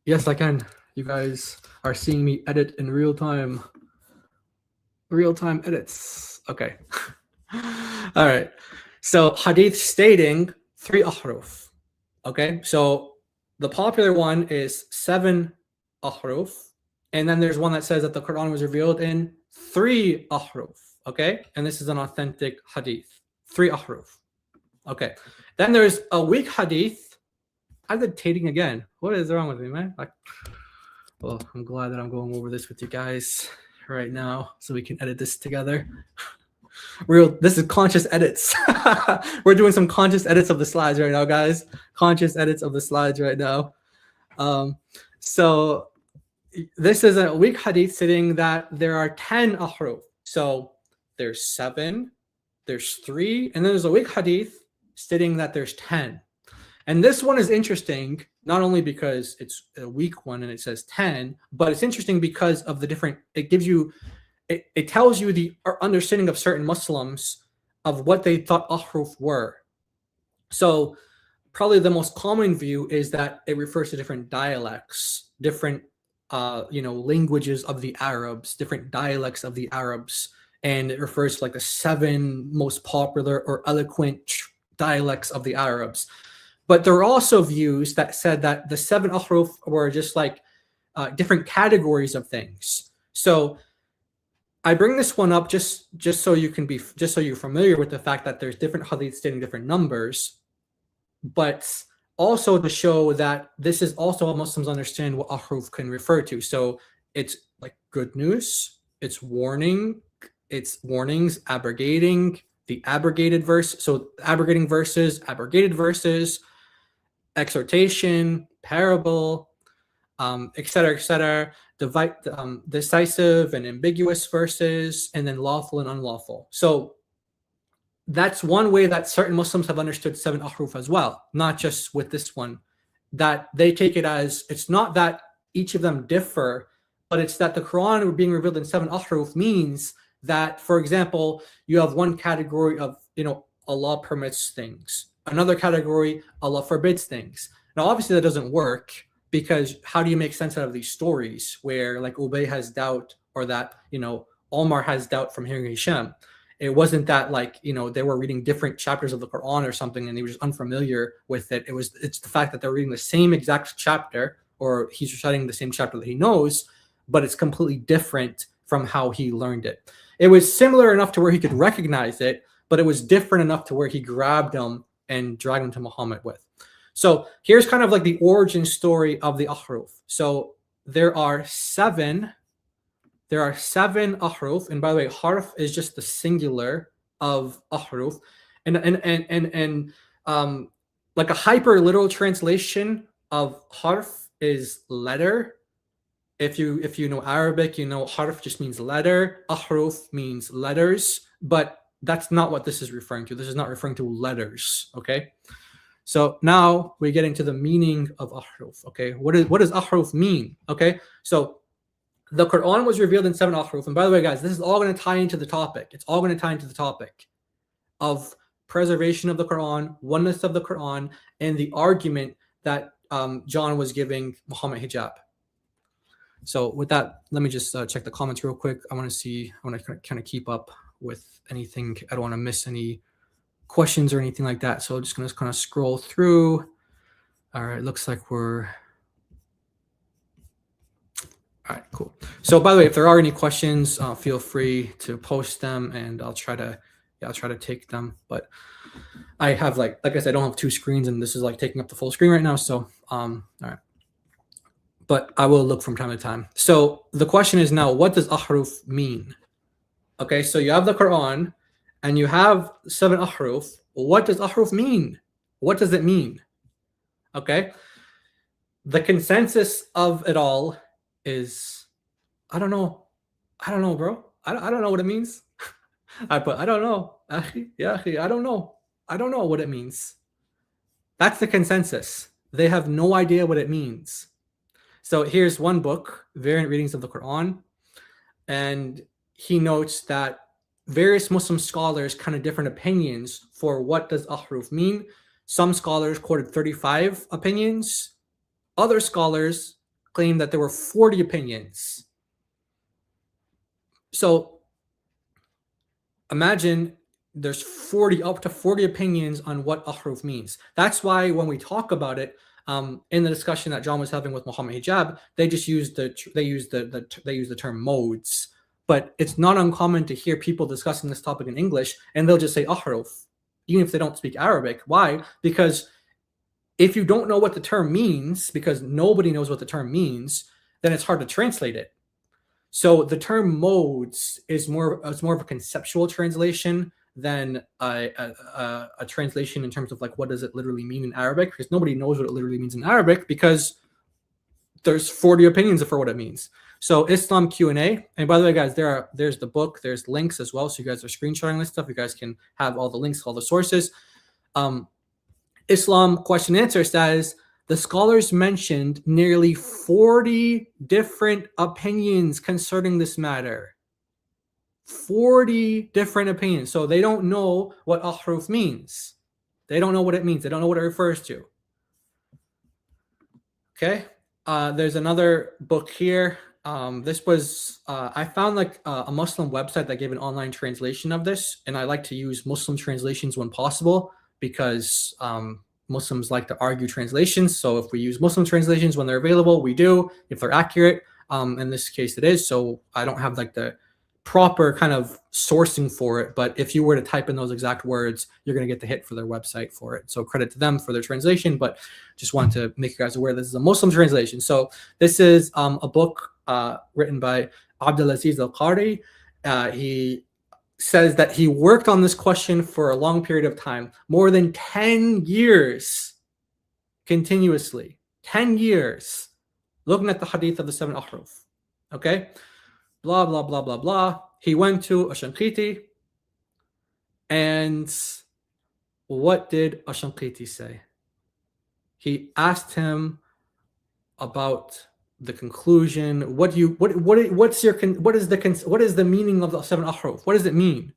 Yes, I can. You guys are seeing me edit in real time. Real-time edits. Okay. All right. So hadith stating 3 ahruf. Okay. So the popular one is 7 ahruf. And then there's one that says that the Quran was revealed in 3 ahruf. Okay. And this is an authentic hadith. 3 ahruf. Okay. Then there's a weak hadith. I did tating again. What is wrong with me, man? Well, I'm glad that I'm going over this with you guys right now so we can edit this together. This is conscious edits. We're doing some conscious edits of the slides right now, guys. Conscious edits of the slides right now. So this is a weak hadith stating that there are 10 ahruf. So there's 7, there's 3, and then there's a weak hadith stating that there's 10. And this one is interesting, not only because it's a weak one and it says 10, but it's interesting because of the different, it gives you, it tells you the understanding of certain Muslims of what they thought ahruf were. So probably the most common view is that it refers to different dialects, different languages of the Arabs, different dialects of the Arabs, and it refers to like the 7 most popular or eloquent dialects of the Arabs. But there are also views that said that the 7 ahruf were just like different categories of things. So I bring this one up just so you can be so you're familiar with the fact that there's different hadiths stating different numbers, but also to show that this is also how Muslims understand what ahruf can refer to. So it's like good news, it's warning, it's warnings, abrogating, the abrogated verse. So abrogating verses, abrogated verses, exhortation, parable, etc., decisive and ambiguous verses, and then lawful and unlawful. So that's one way that certain Muslims have understood 7 ahruf as well, not just with this one, that they take it as, it's not that each of them differ, but it's that the Quran being revealed in 7 ahruf means that, for example, you have one category of, Allah permits things. Another category, Allah forbids things. Now, obviously, that doesn't work because how do you make sense out of these stories where, like, Ubay has doubt, or that, Omar has doubt from hearing Hisham? It wasn't that, like, they were reading different chapters of the Quran or something and they were just unfamiliar with it. It's the fact that they're reading the same exact chapter, or he's reciting the same chapter that he knows, but it's completely different from how he learned it. It was similar enough to where he could recognize it, but it was different enough to where he grabbed them and dragged them to Muhammad with. So here's kind of like the origin story of the ahruf. So there are 7 ahruf, and by the way, harf is just the singular of ahruf, and like a hyper literal translation of harf is letter. If you know Arabic, harf just means letter, ahruf means letters, but that's not what this is referring to. This is not referring to letters, okay? So now we get into the meaning of ahruf, okay? What does ahruf mean, okay? So the Quran was revealed in 7 ahruf, and by the way, guys, this is all going to tie into the topic. It's all going to tie into the topic of preservation of the Quran, oneness of the Quran, and the argument that John was giving Muhammad Hijab. So with that, let me just check the comments real quick. I want to kind of keep up with anything. I don't want to miss any questions or anything like that. So I'm just going to kind of scroll through. All right, looks like we're... All right, cool. So by the way, if there are any questions, feel free to post them and I'll try to take them. But I have like I said, I don't have 2 screens and this is like taking up the full screen right now. So all right. But I will look from time to time. So the question is now, what does ahruf mean? Okay, so you have the Quran and you have 7 ahruf. What does ahruf mean? What does it mean? Okay, the consensus of it all is, I don't know, bro. I don't know what it means. I don't know. I don't know. I don't know what it means. That's the consensus. They have no idea what it means. So here's one book, Variant Readings of the Quran, and he notes that various Muslim scholars kind of different opinions for what does ahruf mean. Some scholars quoted 35 opinions. Other scholars claim that there were 40 opinions. So imagine there's up to 40 opinions on what ahruf means. That's why when we talk about it in the discussion that John was having with Mohammed Hijab, they just use the term modes. But it's not uncommon to hear people discussing this topic in English, and they'll just say ahruf, even if they don't speak Arabic. Why? Because if you don't know what the term means, because nobody knows what the term means, then it's hard to translate it. So the term modes is more of a conceptual translation than a translation in terms of like what does it literally mean in Arabic, because nobody knows what it literally means in Arabic because there's 40 opinions for what it means. So Islam Q&A, and by the way, guys, there's the book, there's links as well. So you guys are screenshotting this stuff. You guys can have all the links, all the sources. Islam question answer says, the scholars mentioned nearly 40 different opinions concerning this matter. 40 different opinions. So they don't know what ahruf means. They don't know what it means. They don't know what it refers to. Okay. There's another book here. This was, I found like a Muslim website that gave an online translation of this. And I like to use Muslim translations when possible because Muslims like to argue translations. So if we use Muslim translations when they're available, we do, if they're accurate. In this case, it is. So I don't have like the proper kind of sourcing for it. But if you were to type in those exact words, you're going to get the hit for their website for it. So credit to them for their translation. But just want to make you guys aware this is a Muslim translation. So this is a book written by Abdulaziz Al-Qari. He says that he worked on this question for a long period of time, more than 10 years continuously, 10 years, looking at the hadith of the 7 ahruf. Okay? Blah, blah, blah, blah, blah. He went to Ashanqiti, and what did Ashanqiti say? He asked him about the conclusion. What is the meaning of the 7 ahruf? What does it mean?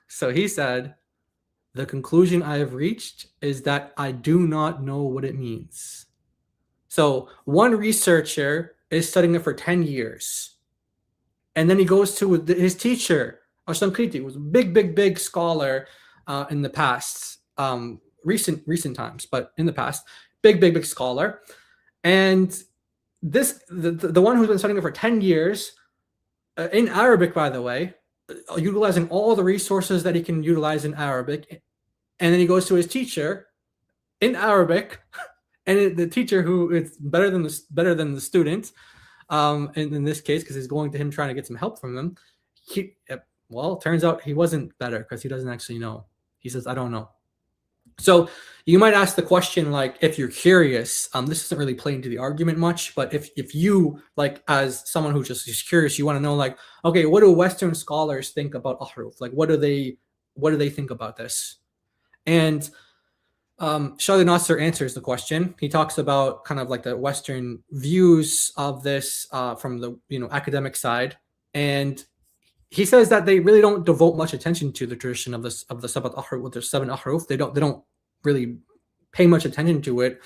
So he said, the conclusion I have reached is that I do not know what it means. So one researcher is studying it for 10 years. And then he goes to his teacher, Ashanqiti, was a big scholar in the past, recent times, but in the past, big scholar. And this, the one who's been studying it for 10 years, in Arabic, by the way, utilizing all the resources that he can utilize in Arabic. And then he goes to his teacher in Arabic, and the teacher, who is better than the student, in this case, because he's going to him trying to get some help from him. Well, it turns out he wasn't better because he doesn't actually know. He says, I don't know. So you might ask the question, like, if you're curious, this doesn't really play into the argument much, but if you, like, as someone who's just is curious, you want to know, like, okay, what do Western scholars think about ahruf? Like, what do they think about this? And Shadi Nasser answers the question. He talks about kind of like the Western views of this from the academic side, and he says that they really don't devote much attention to the tradition of the Sabat Ahruf with their 7 ahruf. They don't really pay much attention to it,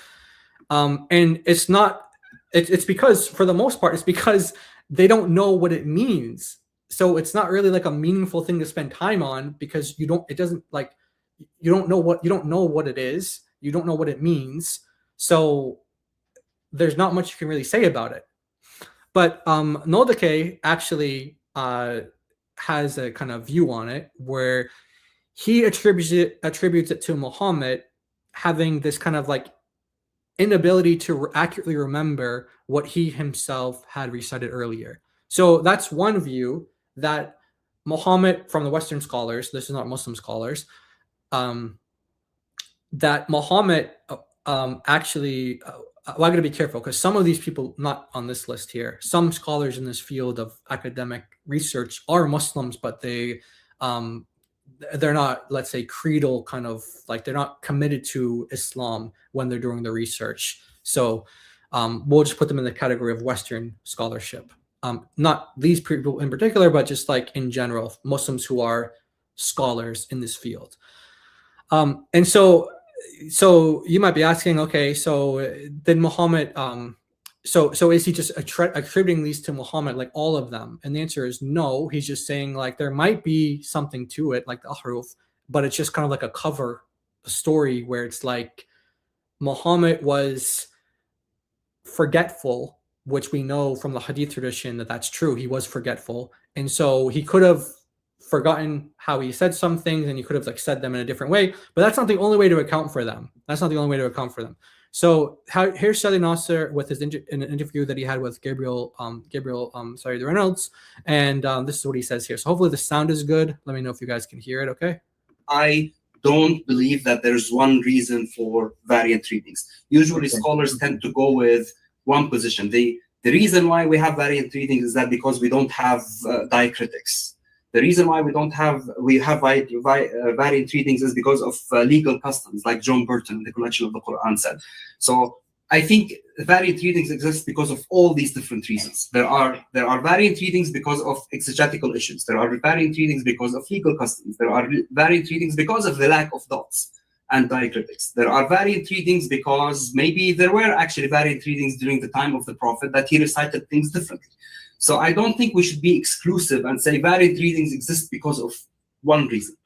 and it's not. It's because, for the most part, it's because they don't know what it means. So it's not really like a meaningful thing to spend time on, because you don't know what it is. You don't know what it means. So there's not much you can really say about it. But Nodake actually has a kind of view on it where he attributes it to Muhammad having this kind of like inability to accurately remember what he himself had recited earlier. So that's one view, that Muhammad, from the Western scholars, this is not Muslim scholars, that Muhammad actually, I got to be careful because some of these people, not on this list here, some scholars in this field of academic research are Muslims, but they're not, let's say, creedal kind of, like, they're not committed to Islam when they're doing the research. So we'll just put them in the category of Western scholarship. not these people in particular, but just like in general, Muslims who are scholars in this field. And so you might be asking, okay, so did Muhammad, so is he just attributing these to Muhammad, like all of them? And the answer is no. He's just saying like there might be something to it, like the ahruf, but it's just kind of like a cover story where it's like Muhammad was forgetful, which we know from the hadith tradition that that's true. He was forgetful, and so he could have forgotten how he said some things, and he could have like said them in a different way, but that's not the only way to account for them. That's not the only way to account for them. So here's Shadi Nasser with his an interview that he had with Gabriel the Reynolds, and this is what he says here. So hopefully the sound is good. Let me know if you guys can hear it. Okay. I don't believe that there's one reason for variant readings. Usually scholars tend to go with one position. The reason why we have variant readings is that because we don't have diacritics. The reason why we have variant readings is because of legal customs, like John Burton, the collection of the Quran said. So I think variant readings exist because of all these different reasons. There are variant readings because of exegetical issues. There are variant readings because of legal customs. There are variant readings because of the lack of dots and diacritics. There are variant readings because maybe there were actually variant readings during the time of the Prophet that he recited things differently. So I don't think we should be exclusive and say variant readings exist because of one reason.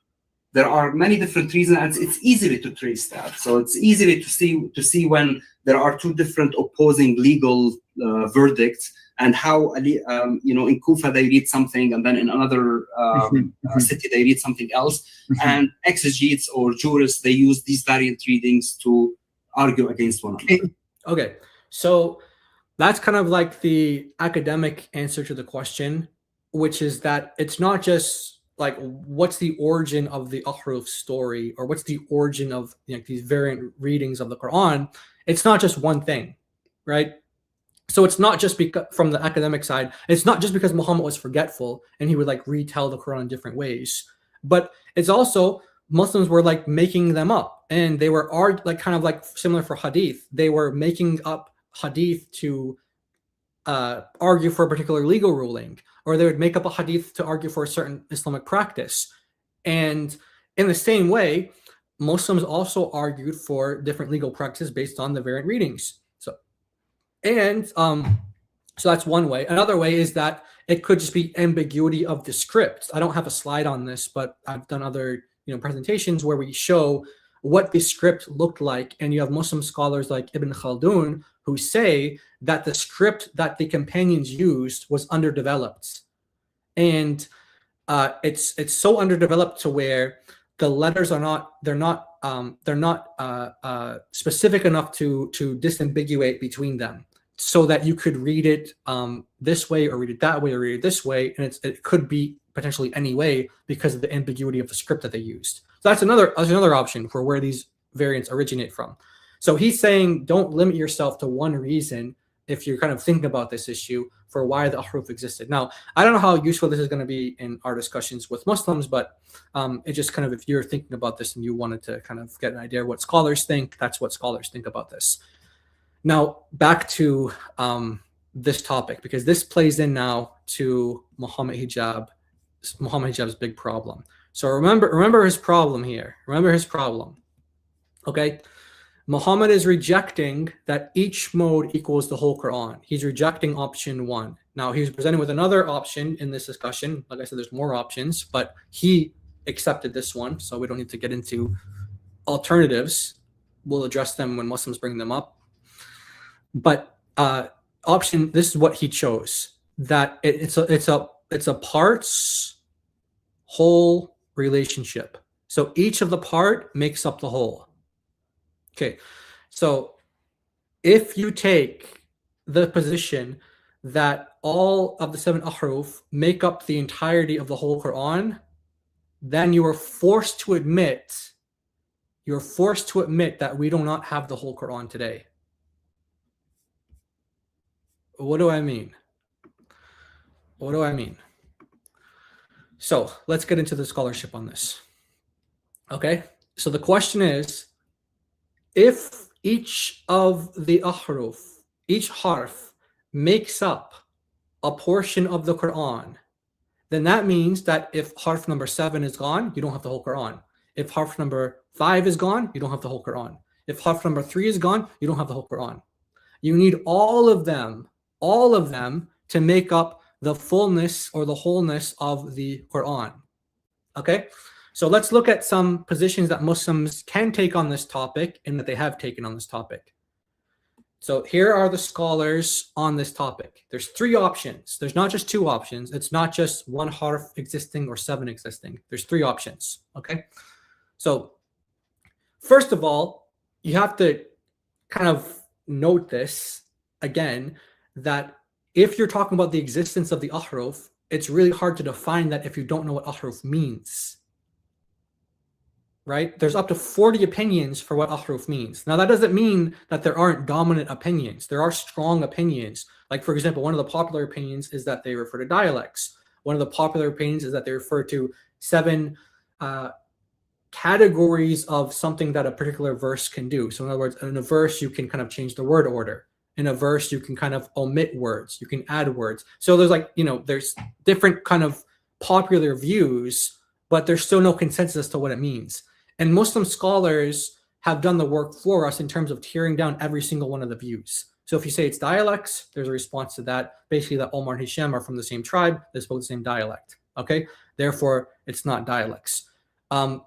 There are many different reasons, and it's easily to trace that. So it's easily to see when there are two different opposing legal verdicts, and how in Kufa they read something, and then in another city they read something else. And exegetes or jurists, they use these variant readings to argue against one another. Okay, so that's kind of like the academic answer to the question, which is that it's not just like what's the origin of the ahruf story, or what's the origin of these variant readings of the Quran. It's not just one thing, right? So it's not just because, from the academic side, it's not just because Muhammad was forgetful and he would like retell the Quran in different ways, but it's also Muslims were like making them up, and they were like kind of like similar for hadith. They were making up hadith to argue for a particular legal ruling, or they would make up a hadith to argue for a certain Islamic practice. And in the same way, Muslims also argued for different legal practices based on the variant readings. So that's one way. Another way is that it could just be ambiguity of the script. I don't have a slide on this, but I've done other presentations where we show what the script looked like, and you have Muslim scholars like Ibn Khaldun who say that the script that the companions used was underdeveloped, and it's so underdeveloped to where the letters are not specific enough to disambiguate between them, so that you could read it this way or read it that way or read it this way, and it could be potentially any way because of the ambiguity of the script that they used. So that's another option for where these variants originate from. So he's saying don't limit yourself to one reason if you're kind of thinking about this issue for why the ahruf existed. Now, I don't know how useful this is going to be in our discussions with Muslims, but it just kind of, if you're thinking about this and you wanted to kind of get an idea of what scholars think, that's what scholars think about this. Now, back to this topic, because this plays in now to Muhammad Hijab's big problem. So remember his problem here. Remember his problem. Okay? Muhammad is rejecting that each mode equals the whole Quran. He's rejecting option one. Now, he's presented with another option in this discussion. Like I said, there's more options, but he accepted this one, so we don't need to get into alternatives. We'll address them when Muslims bring them up. But this is what he chose, that it's a parts whole relationship. So each of the part makes up the whole. Okay, so if you take the position that all of the 7 ahruf make up the entirety of the whole Quran, then you are forced to admit that we do not have the whole Quran today. What do I mean? What do I mean? So let's get into the scholarship on this. Okay, so the question is, if each of the ahruf, each harf, makes up a portion of the Quran, then that means that if harf number 7 is gone, you don't have the whole Quran. If harf number 5 is gone, you don't have the whole Quran. If harf number 3 is gone, you don't have the whole Quran. You need all of them to make up the fullness or the wholeness of the Quran. Okay? So let's look at some positions that Muslims can take on this topic and that they have taken on this topic. So here are the scholars on this topic. There's 3 options. There's not just 2 options. It's not just 1 harf existing or 7 existing. There's 3 options. Okay? So first of all, you have to kind of note this again, that if you're talking about the existence of the ahruf, it's really hard to define that if you don't know what ahruf means. Right? There's up to 40 opinions for what ahruf means. Now, that doesn't mean that there aren't dominant opinions. There are strong opinions. Like, for example, one of the popular opinions is that they refer to dialects. One of the popular opinions is that they refer to 7 categories of something that a particular verse can do. So in other words, in a verse, you can kind of change the word order. In a verse, you can kind of omit words. You can add words. So there's like, there's different kind of popular views, but there's still no consensus as to what it means. And Muslim scholars have done the work for us in terms of tearing down every single one of the views. So if you say it's dialects, there's a response to that. Basically, that Omar and Hisham are from the same tribe. They spoke the same dialect. Okay? Therefore, it's not dialects.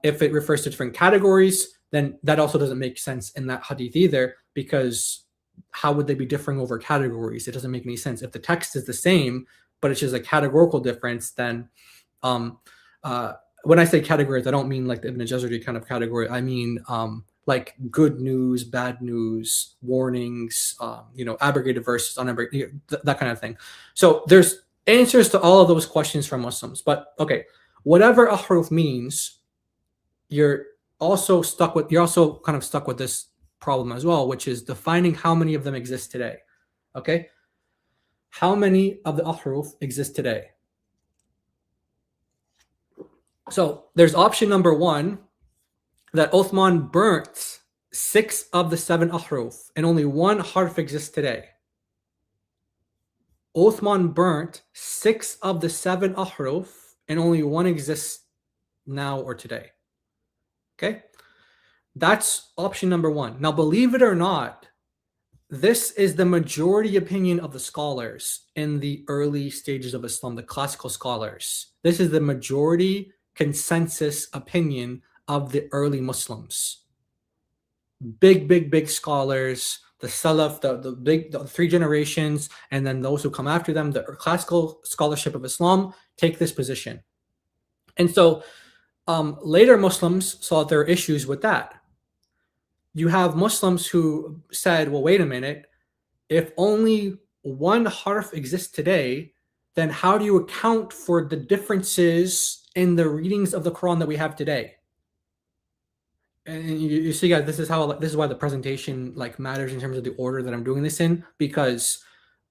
If it refers to different categories, then that also doesn't make sense in that hadith either, because how would they be differing over categories? It doesn't make any sense. If the text is the same, but it's just a categorical difference, then when I say categories, I don't mean like the Ibn Jazari kind of category. I mean like good news, bad news, warnings, abrogated verses, unabrogated, that kind of thing. So there's answers to all of those questions from Muslims. But okay, whatever ahruf means, you're also kind of stuck with this problem as well, which is defining how many of them exist today. Okay? How many of the ahruf exist today? So there's option number 1, that Uthman burnt 6 of the 7 ahruf and only 1 harf exists today. Uthman burnt 6 of the 7 ahruf and only 1 exists now or today. Okay? That's option number 1. Now, believe it or not, this is the majority opinion of the scholars in the early stages of Islam, the classical scholars. This is the majority consensus opinion of the early Muslims. Big scholars, the Salaf, the 3 generations, and then those who come after them, the classical scholarship of Islam, take this position. And so later Muslims saw there are issues with that. You have Muslims who said, well, wait a minute, if only 1 harf exists today, then how do you account for the differences in the readings of the Quran that we have today? And you see, guys, this is why the presentation matters in terms of the order that I'm doing this in, because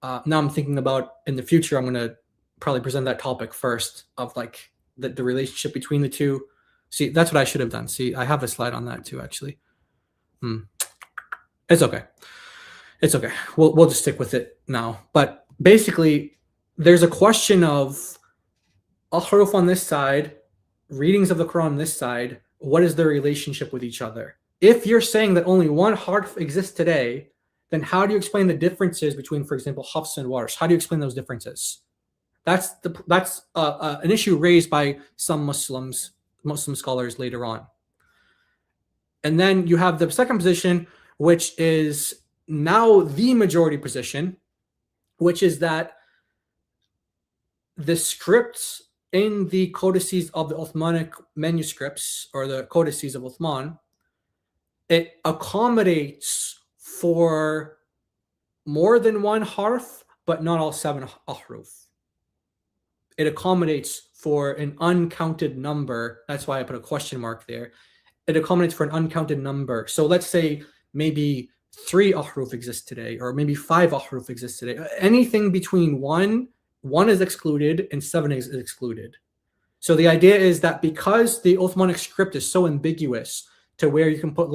now I'm thinking about in the future, I'm going to probably present that topic first of the relationship between the two. See, that's what I should have done. See, I have a slide on that too, actually. It's okay. It's okay. We'll just stick with it now. But basically, there's a question of ahruf on this side, readings of the Quran on this side. What is their relationship with each other? If you're saying that only 1 harf exists today, then how do you explain the differences between, for example, Hafs and Warsh? How do you explain those differences? That's an issue raised by some Muslim scholars later on. And then you have the second position, which is now the majority position, which is that the scripts in the codices of the Uthmanic manuscripts, or the codices of Uthman, it accommodates for more than 1 harf, but not all 7 ahruf. It accommodates for an uncounted number. That's why I put a question mark there. It accommodates for an uncounted number. So let's say maybe 3 ahruf exist today, or maybe 5 ahruf exist today. Anything between 1 is excluded and 7 is excluded. So the idea is that because the Uthmanic script is so ambiguous to where you can put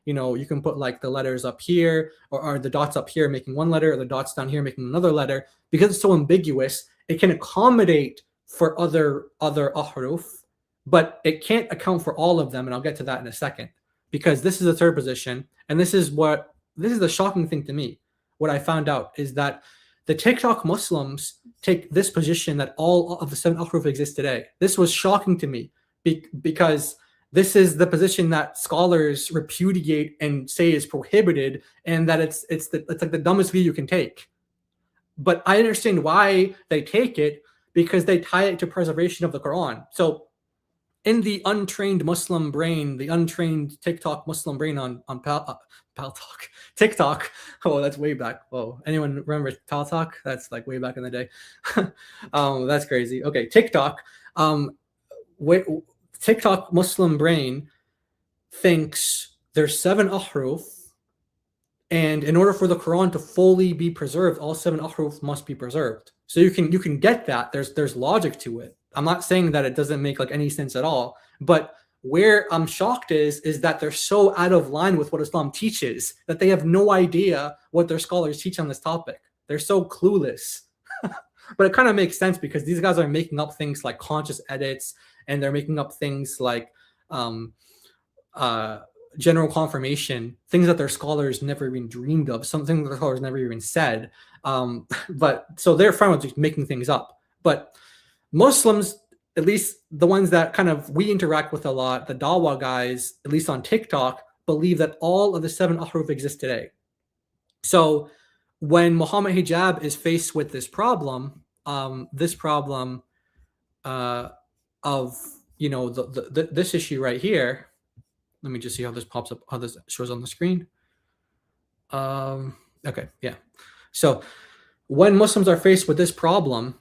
you can put like the letters up here or the dots up here making one letter, or the dots down here making another letter. Because it's so ambiguous, it can accommodate for other ahruf, but it can't account for all of them. And I'll get to that in a second, because this is the third position. And this is the shocking thing to me. What I found out is that the TikTok Muslims take this position that all of the 7 ahruf exist today. This was shocking to me because this is the position that scholars repudiate and say is prohibited, and that it's like the dumbest view you can take. But I understand why they take it, because they tie it to preservation of the Quran. So in the untrained Muslim brain, the untrained TikTok Muslim brain on TikTok. Oh, that's way back. Oh, anyone remember Talk? That's like way back in the day. That's crazy. Okay, TikTok. TikTok Muslim brain thinks there's 7 ahruf, and in order for the Quran to fully be preserved, all 7 ahruf must be preserved. So you can get that. There's logic to it. I'm not saying that it doesn't make like any sense at all, but where I'm shocked is that they're so out of line with what Islam teaches that they have no idea what their scholars teach on this topic. They're so clueless. But it kind of makes sense, because these guys are making up things like conscious edits, and they're making up things like general confirmation, things that their scholars never even dreamed of, something that their scholars never even said. But so they're fine with just making things up. But Muslims, at least the ones that kind of we interact with a lot, the Dawah guys, at least on TikTok, believe that all of the 7 ahruf exist today. So when Mohammed Hijab is faced with this problem of this issue right here, let me just see how this pops up, how this shows on the screen. Okay, yeah. So when Muslims are faced with this problem,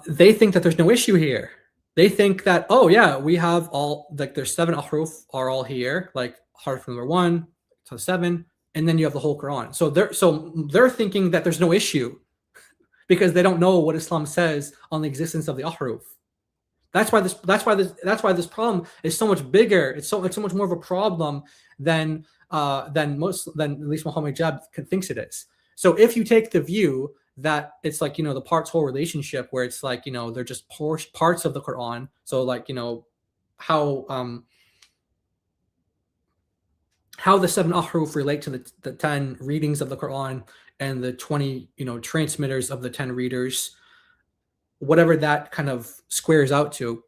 they think that there's no issue here. They think that, oh yeah, we have all, like there's 7 ahruf are all here, like harf number 1 to 7, and then you have the whole Quran. So they're thinking that there's no issue because they don't know what Islam says on the existence of the ahruf. That's why this problem is so much bigger. It's so much more of a problem than at least Mohammed Hijab thinks it is. So if you take the view that it's like, the parts whole relationship, where it's like, they're just parts of the Quran. So like, how the 7 ahruf relate to the 10 readings of the Quran and the 20, transmitters of the 10 readers, whatever that kind of squares out to,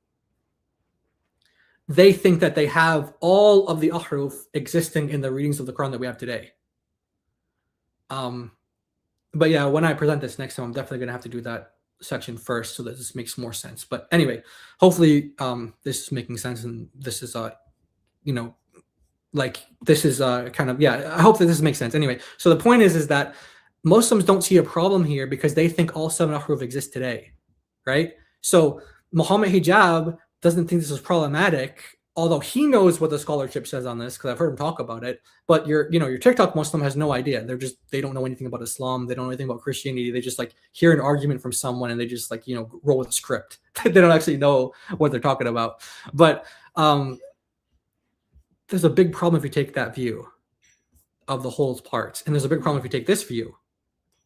they think that they have all of the ahruf existing in the readings of the Quran that we have today. But yeah, when I present this next time, I'm definitely going to have to do that section first so that this makes more sense. But anyway, hopefully this is making sense, and this is I hope that this makes sense. Anyway, so the point is that Muslims don't see a problem here because they think all 7 ahruf exist today, right? So Mohammed Hijab doesn't think this is problematic, although he knows what the scholarship says on this, because I've heard him talk about it. But your TikTok Muslim has no idea. They don't know anything about Islam. They don't know anything about Christianity. They just like hear an argument from someone and they just like, roll with a script. They don't actually know what they're talking about. But there's a big problem if you take that view of the whole parts. And there's a big problem if you take this view.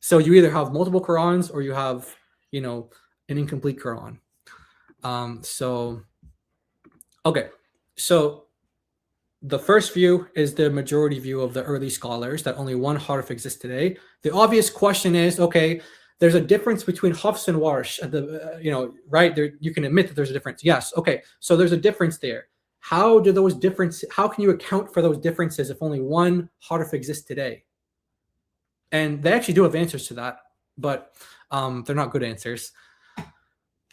So you either have multiple Qurans or you have, an incomplete Quran. Okay. So the first view is the majority view of the early scholars, that only 1 harf exists today. The obvious question is, okay, there's a difference between Hafs and Warsh at the, right there. You can admit that there's a difference. Yes. Okay. So there's a difference there. How can you account for those differences if only 1 harf exists today? And they actually do have answers to that, but they're not good answers.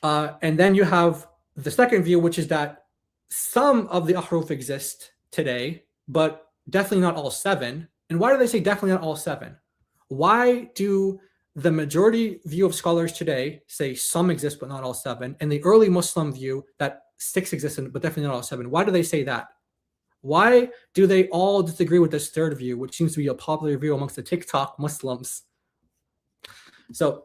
And then you have the second view, which is that some of the ahruf exist today, but definitely not all 7. And why do they say definitely not all 7? Why do the majority view of scholars today say some exist, but not all 7? And the early Muslim view that 6 exist, but definitely not all 7. Why do they say that? Why do they all disagree with this third view, which seems to be a popular view amongst the TikTok Muslims? So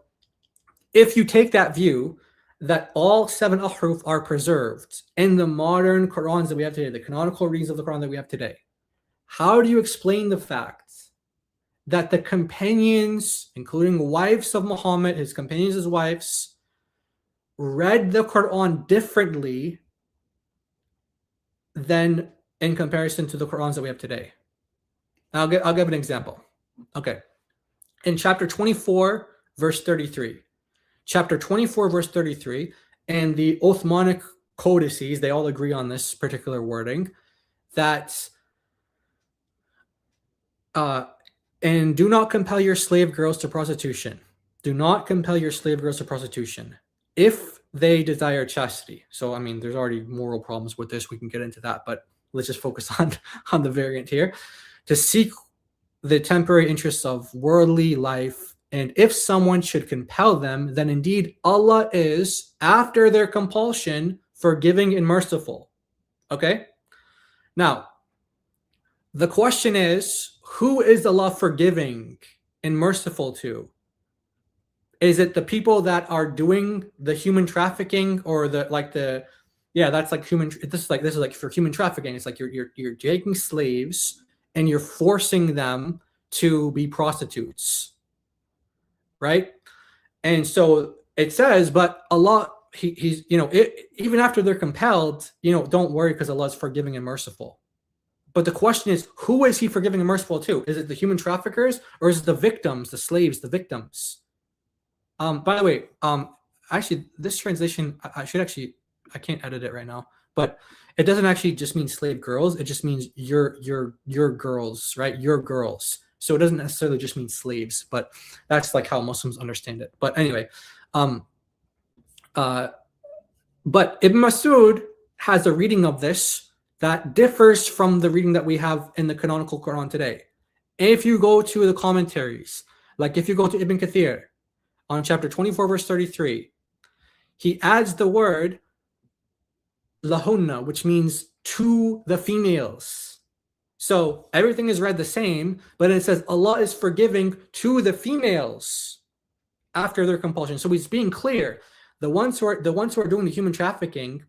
if you take that view, that all 7 ahruf are preserved in the modern Qurans that we have today, the canonical readings of the Quran that we have today, how do you explain the fact that the companions, including wives of Muhammad, his companions, his wives, read the Quran differently than in comparison to the Qurans that we have today? I'll give an example. Okay. In chapter 24, verse 33. Chapter 24, verse 33, and the Uthmanic codices, they all agree on this particular wording, that and do not compel your slave girls to prostitution. Do not compel your slave girls to prostitution if they desire chastity. So, I mean, there's already moral problems with this. We can get into that, but let's just focus on the variant here. To seek the temporary interests of worldly life, and if someone should compel them, then indeed Allah is, after their compulsion, forgiving and merciful. Okay? Now, the question is, who is Allah forgiving and merciful to? Is it the people that are doing the human trafficking, or that's like human? This is like for human trafficking. It's like you're taking slaves and you're forcing them to be prostitutes, right? And so it says, but Allah, he's even after they're compelled, don't worry because Allah is forgiving and merciful. But the question is, who is he forgiving and merciful to? Is it the human traffickers, or is it the victims, the slaves, the victims? By the way, actually, this translation, I can't edit it right now, but it doesn't actually just mean slave girls. It just means your girls, right? Your girls. So it doesn't necessarily just mean slaves, but that's like how Muslims understand it. But anyway, but Ibn Masud has a reading of this that differs from the reading that we have in the canonical Quran today. If you go to the commentaries, like if you go to Ibn Kathir on chapter 24, verse 33, he adds the word lahunna, which means to the females. So everything is read the same, but it says Allah is forgiving to the females after their compulsion. So he's being clear. The ones who are doing the human trafficking,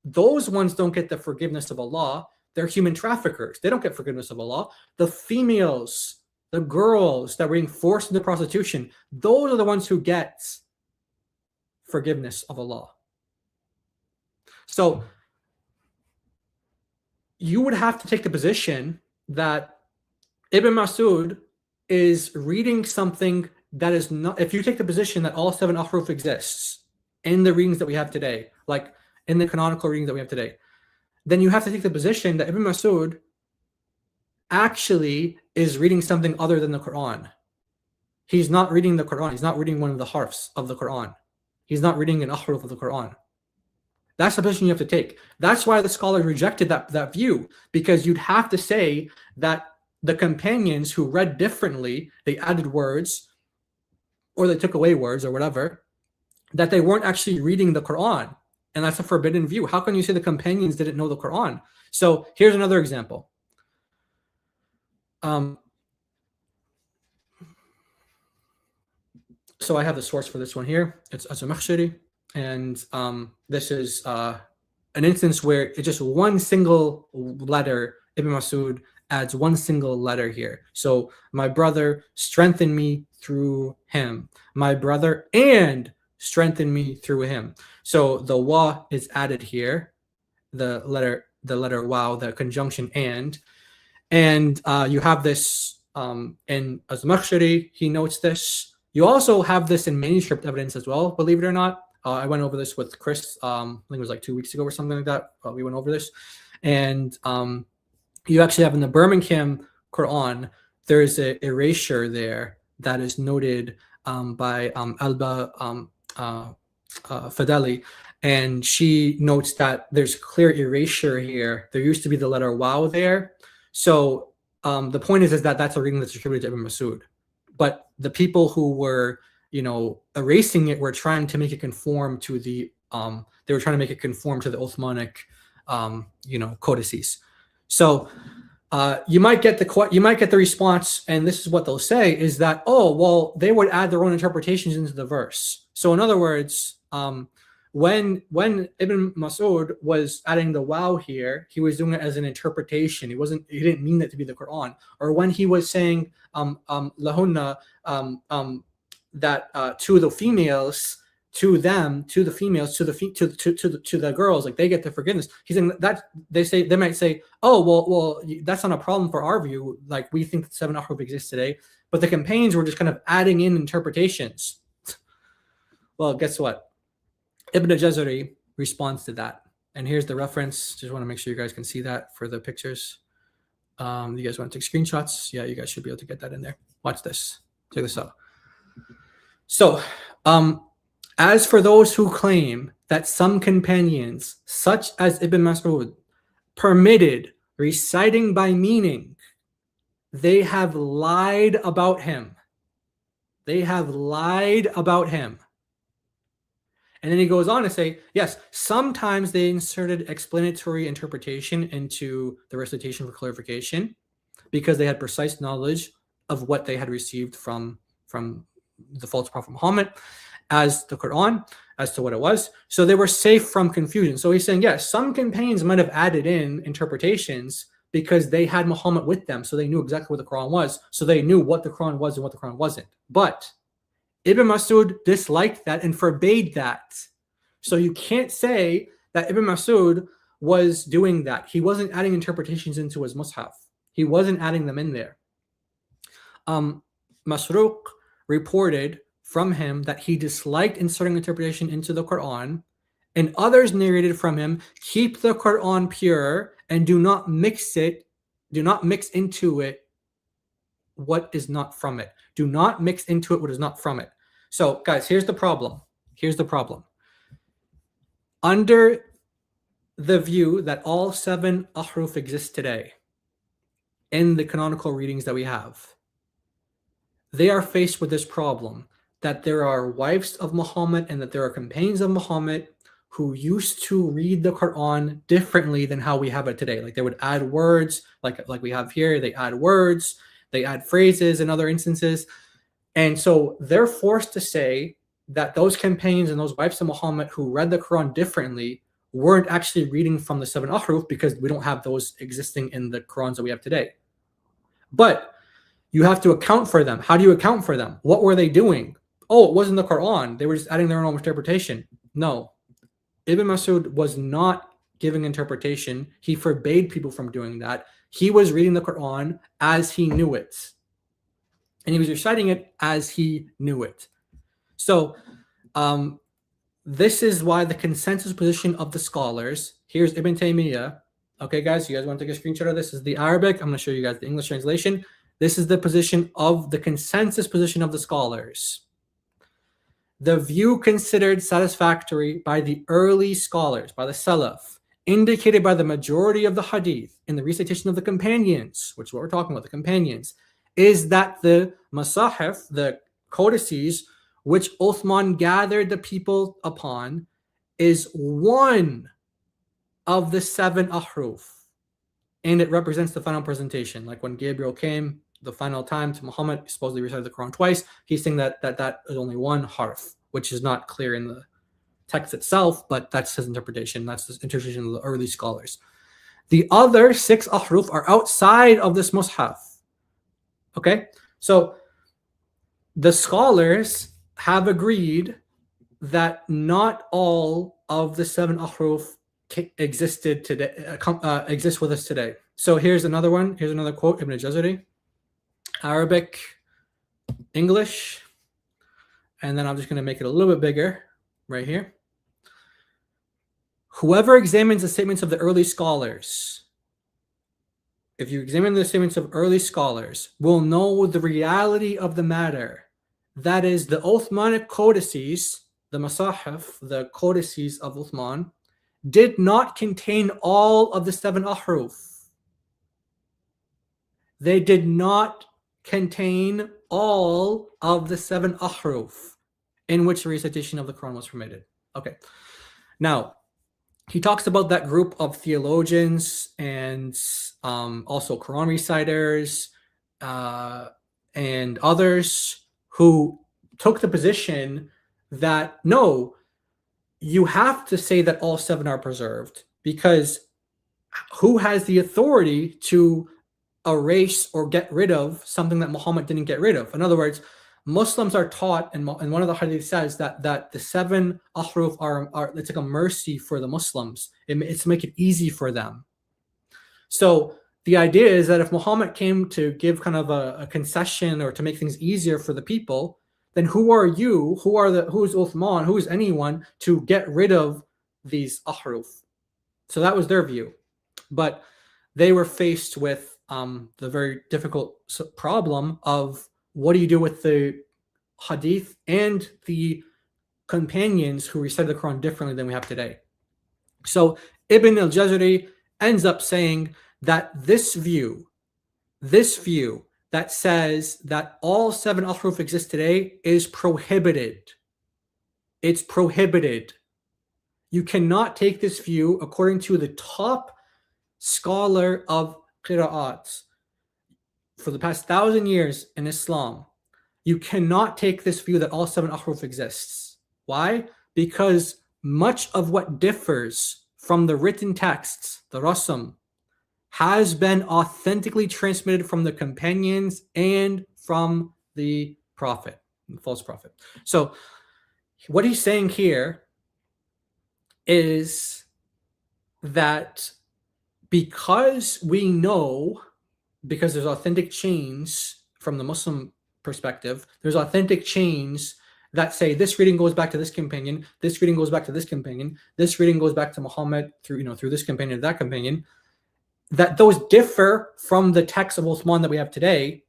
those ones don't get the forgiveness of Allah. They're human traffickers. They don't get forgiveness of Allah. The females, the girls that were being forced into prostitution, those are the ones who get forgiveness of Allah. So you would have to take the position that Ibn Masud is reading something that is not, if you take the position that all 7 ahruf exists in the readings that we have today, like in the canonical readings that we have today, then you have to take the position that Ibn Masud actually is reading something other than the Quran. He's not reading the Quran. He's not reading one of the harfs of the Quran. He's not reading an ahruf of the Quran. That's the position you have to take. That's why the scholars rejected that view, because you'd have to say that the companions who read differently, they added words or they took away words or whatever, that they weren't actually reading the Quran. And that's a forbidden view. How can you say the companions didn't know the Quran? So here's another example. So I have the source for this one here. It's Az-Zamakhshari. And this is an instance where it's just one single letter. Ibn Masud adds one single letter here. So my brother strengthened me through him. My brother and strengthened me through him. So the wa is added here. The letter wow, the conjunction and you have this in Az-Zamakhshari. He notes this. You also have this in manuscript evidence as well, believe it or not. I went over this with Chris, I think it was like 2 weeks ago or something like that. We went over this. And you actually have in the Birmingham Quran, there's an erasure there that is noted by Alba Fadeli. And she notes that there's clear erasure here. There used to be the letter wow there. So the point is that that's a reading that's attributed to Ibn Masud. But the people who were erasing it were trying to make it conform to the they were trying to make it conform to the Uthmanic codices. So you might get the response, and this is what they'll say, is that, oh well, they would add their own interpretations into the verse. So in other words, when Ibn Mas'ud was adding the wow here, he was doing it as an interpretation. He didn't mean that to be the Quran. Or when he was saying lahunna that to the females, to the girls, like they get the forgiveness. He's saying that they might say, oh well, that's not a problem for our view. Like we think that 7 ahruf exists today, but the companions were just kind of adding in interpretations. Well, guess what? Ibn Jazari responds to that. And here's the reference. Just want to make sure you guys can see that for the pictures. You guys want to take screenshots? Yeah, you guys should be able to get that in there. Watch this. Check this out. So, as for those who claim that some companions, such as Ibn Mas'ud, permitted reciting by meaning, they have lied about him. They have lied about him. And then he goes on to say, yes, sometimes they inserted explanatory interpretation into the recitation for clarification because they had precise knowledge of what they had received from the false prophet Muhammad as the Quran, as to what it was. So they were safe from confusion. So he's saying, yes, some companions might have added in interpretations because they had Muhammad with them. So they knew exactly what the Quran was. So they knew what the Quran was and what the Quran wasn't. But Ibn Mas'ud disliked that and forbade that. So you can't say that Ibn Mas'ud was doing that. He wasn't adding interpretations into his mushaf. He wasn't adding them in there. Masruq reported from him that he disliked inserting interpretation into the Quran, and others narrated from him, keep the Quran pure and do not mix into it what is not from it. Do not mix into it what is not from it. So, guys, here's the problem. Here's the problem. Under the view that all 7 ahruf exist today in the canonical readings that we have, they are faced with this problem that there are wives of Muhammad and that there are companions of Muhammad who used to read the Quran differently than how we have it today. Like they would add words, like we have here, they add words, they add phrases in other instances. And so they're forced to say that those companions and those wives of Muhammad who read the Quran differently weren't actually reading from the 7 ahruf because we don't have those existing in the Qurans that we have today. But you have to account for them. How do you account for them? What were they doing? Oh, it wasn't the Quran. They were just adding their own interpretation. No. Ibn Mas'ud was not giving interpretation. He forbade people from doing that. He was reading the Quran as he knew it. And he was reciting it as he knew it. So this is why the consensus position of the scholars, here's Ibn Taymiyyah. Okay, guys, you guys want to take a screenshot of this? This is the Arabic. I'm going to show you guys the English translation. This is the position of the consensus position of the scholars. The view considered satisfactory by the early scholars, by the Salaf, indicated by the majority of the hadith in the recitation of the companions, which is what we're talking about, the companions, is that the masahif, the codices, which Uthman gathered the people upon, is one of the 7 ahruf. And it represents the final presentation. Like when Gabriel came the final time to Muhammad, supposedly recited the Quran twice, he's saying that is only one harf, which is not clear in the text itself, but that's his interpretation. That's the interpretation of the early scholars. The other 6 ahruf are outside of this mushaf. Okay? So the scholars have agreed that not all of the 7 ahruf existed today, exist with us today. So here's another one. Here's another quote, Ibn Jazari, Arabic, English, and then I'm just going to make it a little bit bigger right here. Whoever examines the statements of the early scholars, if you examine the statements of early scholars, will know the reality of the matter. That is, the Uthmanic codices, the Masahif, the codices of Uthman, did not contain all of the 7 ahruf. They did not contain all of the 7 ahruf in which the recitation of the Quran was permitted. Okay. Now, he talks about that group of theologians and also Quran reciters and others who took the position that no, you have to say that all 7 are preserved, because who has the authority to erase or get rid of something that Muhammad didn't get rid of? In other words, Muslims are taught, and one of the hadith says that the 7 ahruf are it's like a mercy for the Muslims. It's to make it easy for them. So the idea is that if Muhammad came to give kind of a concession or to make things easier for the people, then who are you? Who is Uthman? Who is anyone to get rid of these ahruf? So that was their view. But they were faced with the very difficult problem of, what do you do with the hadith and the companions who recited the Quran differently than we have today? So Ibn al-Jazari ends up saying that this view that says that all 7 ahruf exist today is prohibited. It's prohibited. You cannot take this view according to the top scholar of qira'at for the past 1,000 years in Islam. You cannot take this view that all 7 ahruf exists. Why? Because much of what differs from the written texts, the rasm, has been authentically transmitted from the companions and from the prophet, the false prophet. So what he's saying here is that because we know, because there's authentic chains from the Muslim perspective, there's authentic chains that say this reading goes back to this companion, this reading goes back to this companion, this reading goes back to Muhammad through this companion to that companion, that those differ from the text of Uthman that we have today.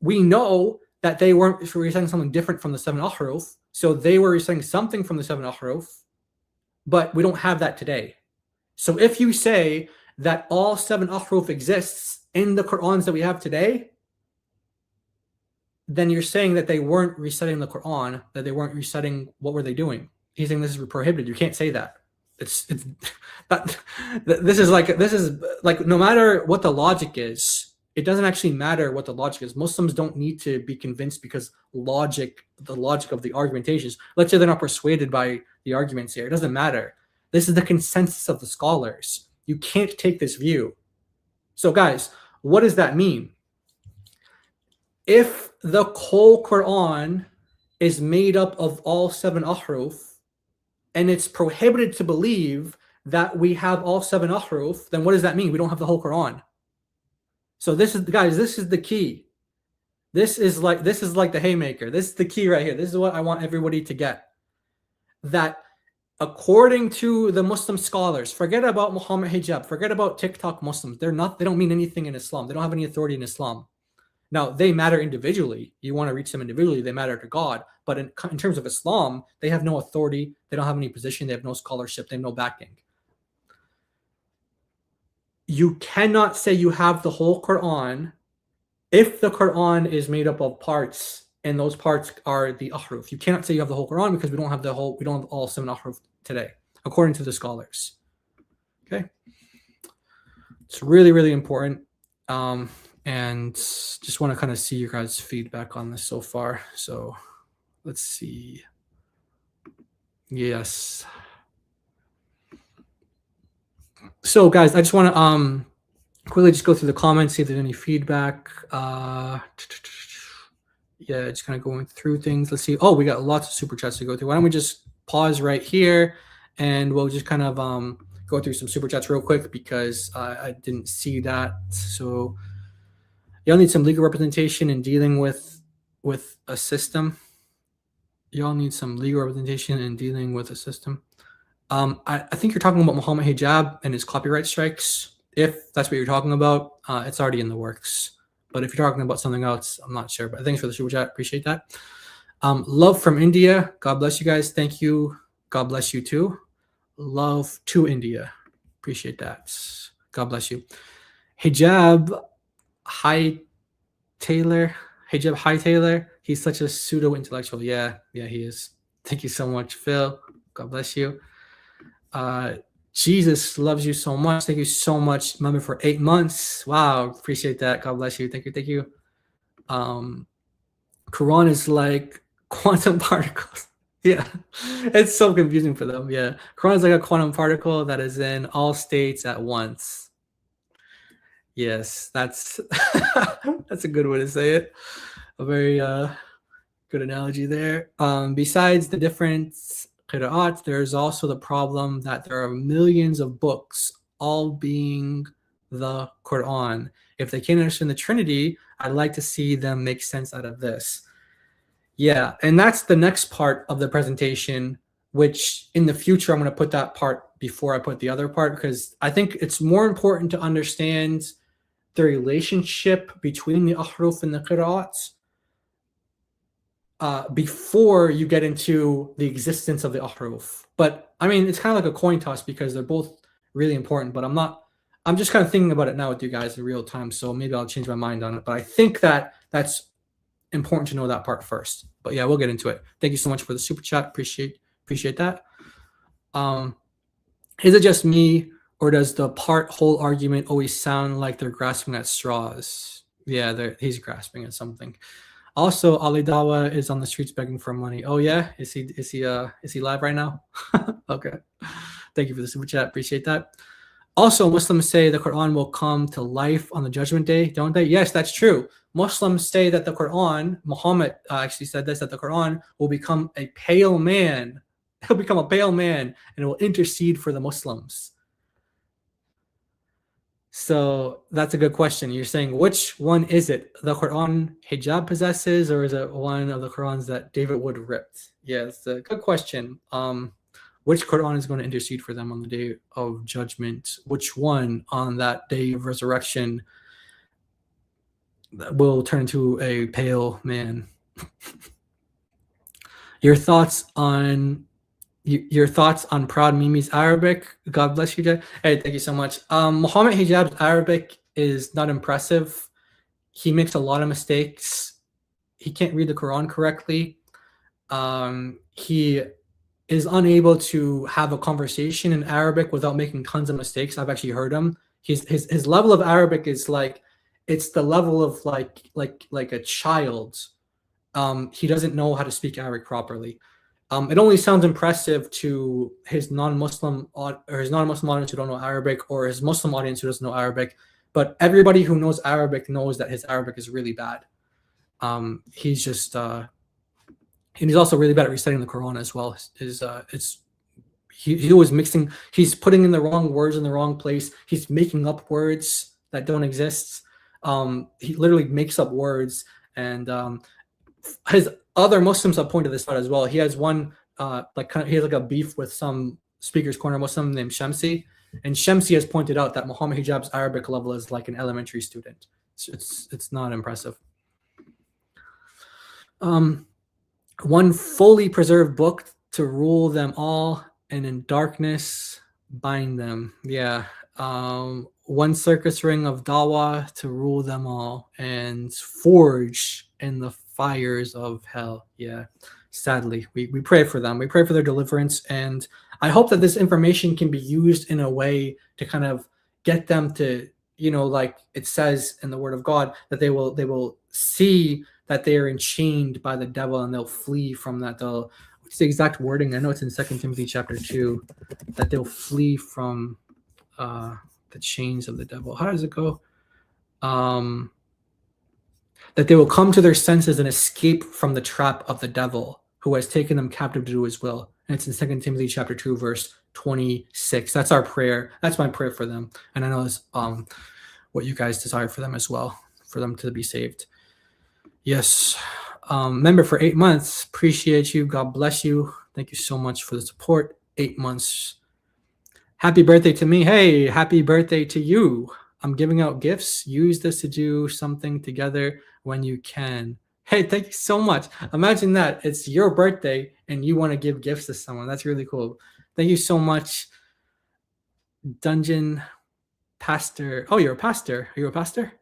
We know that they weren't reciting something different from the 7 ahruf, so they were reciting something from the 7 ahruf, but we don't have that today. So if you say that all 7 ahruf exists in the Qur'ans that we have today, then you're saying that they weren't reciting the Quran, that they weren't reciting, what were they doing? He's saying this is prohibited. You can't say that. This is like no matter what the logic is, it doesn't actually matter what the logic is. Muslims don't need to be convinced because the logic of the argumentations. Let's say they're not persuaded by the arguments here. It doesn't matter. This is the consensus of the scholars. You can't take this view. So guys, what does that mean? If the whole Quran is made up of all 7 ahruf, and it's prohibited to believe that we have all 7 ahruf, then what does that mean? We don't have the whole Quran. So this is the key. This is like the haymaker. This is the key right here. This is what I want everybody to get. That according to the Muslim scholars, forget about Muhammad Hijab, forget about TikTok Muslims. They don't mean anything in Islam. They don't have any authority in Islam. Now, they matter individually. You want to reach them individually, they matter to God. But in terms of Islam, they have no authority. They don't have any position. They have no scholarship. They have no backing. You cannot say you have the whole Quran if the Quran is made up of parts, and those parts are the ahruf. You cannot say you have the whole Quran because we don't have all 7 ahruf today, according to the scholars. Okay? It's really, really important. And just want to kind of see your guys' feedback on this so far. So let's see. Yes. So guys, I just want to quickly just go through the comments, see if there's any feedback. Yeah, just kind of going through things. Let's see. Oh, we got lots of super chats to go through. Why don't we just pause right here and we'll just kind of go through some super chats real quick because I didn't see that. So y'all need some legal representation in dealing with a system. Y'all need some legal representation in dealing with a system. I think you're talking about Muhammad Hijab and his copyright strikes. If that's what you're talking about, it's already in the works. But if you're talking about something else, I'm not sure. But thanks for the super chat. Appreciate that. Love from India. God bless you guys. Thank you. God bless you too. Love to India. Appreciate that. God bless you. Hijab High Taylor. He's such a pseudo intellectual. Yeah, he is. Thank you so much, Phil. God bless you. Jesus loves you so much. Thank you so much, member, for 8 months. Wow, appreciate that. God bless you. Thank you. Quran is like quantum particles. Yeah, it's so confusing for them. Yeah, Quran is like a quantum particle that is in all states at once. Yes, that's that's a good way to say it. A very good analogy there. Besides the different qira'at, there's also the problem that there are millions of books, all being the Quran. If they can't understand the Trinity, I'd like to see them make sense out of this. Yeah, and that's the next part of the presentation, which in the future I'm going to put that part before I put the other part, because I think it's more important to understand the relationship between the ahruf and the qira'ats before you get into the existence of the ahruf. But I mean, it's kind of like a coin toss because they're both really important, but I'm just kind of thinking about it now with you guys in real time, so maybe I'll change my mind on it. But I think that that's important to know that part first. But yeah, we'll get into it. Thank you so much for the super chat. Appreciate that. Is it just me, or does the whole argument always sound like they're grasping at straws? Yeah, he's grasping at something. Also, Ali Dawa is on the streets begging for money. Oh yeah, is he live right now? Okay. Thank you for the super chat. Appreciate that. Also, Muslims say the Quran will come to life on the Judgment Day, don't they? Yes, that's true. Muslims say that the Quran, Muhammad actually said this, that the Quran will become a pale man. He'll become a pale man and it will intercede for the Muslims. So that's a good question. You're saying, which one is it? The Quran Hijab possesses, or is it one of the Qurans that David Wood ripped? Yeah, it's a good question. Which Quran is going to intercede for them on the day of judgment? Which one on that day of resurrection will turn into a pale man? Your thoughts on Proud Mimi's Arabic? God bless you, Jay. Hey, thank you so much. Mohammed Hijab's Arabic is not impressive. He makes a lot of mistakes. He can't read the Quran correctly. He is unable to have a conversation in Arabic without making tons of mistakes. I've actually heard him. His level of Arabic is it's the level of like a child. He doesn't know how to speak Arabic properly. It only sounds impressive to his non-Muslim audience who don't know Arabic, or his Muslim audience who doesn't know Arabic. But everybody who knows Arabic knows that his Arabic is really bad. He's just and he's also really bad at reciting the Quran as well. He was mixing. He's putting in the wrong words in the wrong place. He's making up words that don't exist. He literally makes up words, and his other Muslims have pointed this out as well. He has one he has like a beef with some Speaker's Corner Muslim named Shamsi, and Shamsi has pointed out that Muhammad Hijab's Arabic level is like an elementary student. It's not impressive. One fully preserved book to rule them all, and in darkness bind them. Yeah. One circus ring of Dawa to rule them all, and forge in the fires of hell. Yeah. Sadly, we pray for them. We pray for their deliverance, and I hope that this information can be used in a way to kind of get them to, like it says in the Word of God, that they will see that they are enchained by the devil and they'll flee from that. What's the exact wording? I know it's in 2 Timothy chapter 2, that they'll flee from the chains of the devil. How does it go? That they will come to their senses and escape from the trap of the devil, who has taken them captive to do his will. And it's in 2 Timothy chapter 2, verse 26. That's our prayer. That's my prayer for them. And I know it's what you guys desire for them as well, for them to be saved. Yes. Member for 8 months. Appreciate you. God bless you. Thank you so much for the support. 8 months. Happy birthday to me. Hey, happy birthday to you. I'm giving out gifts. Use this to do something together when you can. Hey, thank you so much. Imagine that. It's your birthday and you want to give gifts to someone. That's really cool. Thank you so much. Dungeon Pastor. Oh, you're a pastor. Are you a pastor?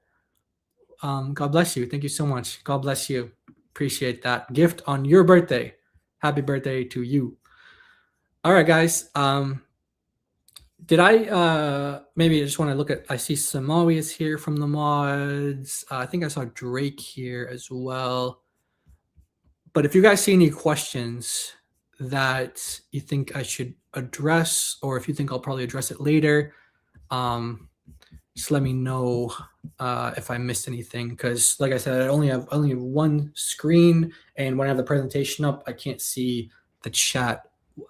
God bless you. Thank you so much. God bless you. Appreciate that gift on your birthday. Happy birthday to you. All right, guys. Did I maybe I just want to look at, I see Samawi is here from the mods. I think I saw Drake here as well. But if you guys see any questions, that you think I should address, or if you think I'll probably address it later, just let me know if I missed anything. Because, like I said, I only have one screen, and when I have the presentation up, I can't see the chat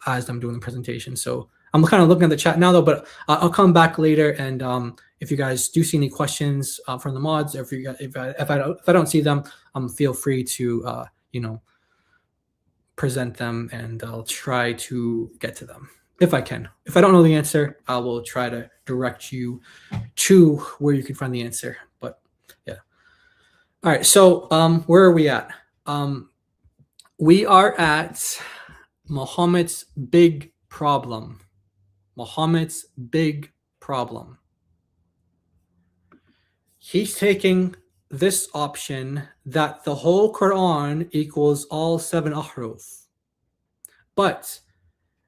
as I'm doing the presentation. So I'm kind of looking at the chat now, though. But I'll come back later, and if you guys do see any questions from the mods, or if I don't see them, feel free to present them, and I'll try to get to them if I can. If I don't know the answer, I will try to direct you to where you can find the answer. But yeah. All right. So where are we at? We are at Muhammad's big problem. Muhammad's big problem. He's taking this option that the whole Quran equals all 7 ahruf. But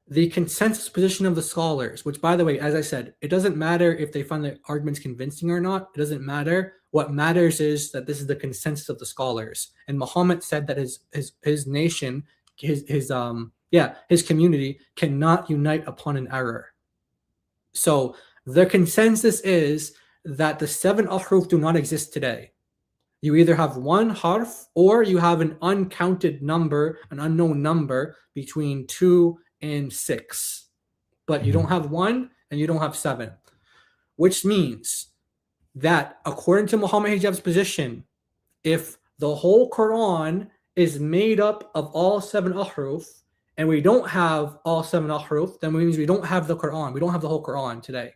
the consensus position of the scholars, which, by the way, as I said, it doesn't matter if they find the arguments convincing or not. It doesn't matter. What matters is that this is the consensus of the scholars. And Muhammad said that his nation, his community cannot unite upon an error. So the consensus is that the 7 ahruf do not exist today. You either have one harf, or you have an uncounted number, an unknown number between 2 and 6. But you don't have 1 and you don't have 7. Which means that according to Muhammad Hijab's position, if the whole Quran is made up of all 7 ahruf, and we don't have all 7 ahruf, then it means we don't have the Quran. We don't have the whole Quran today.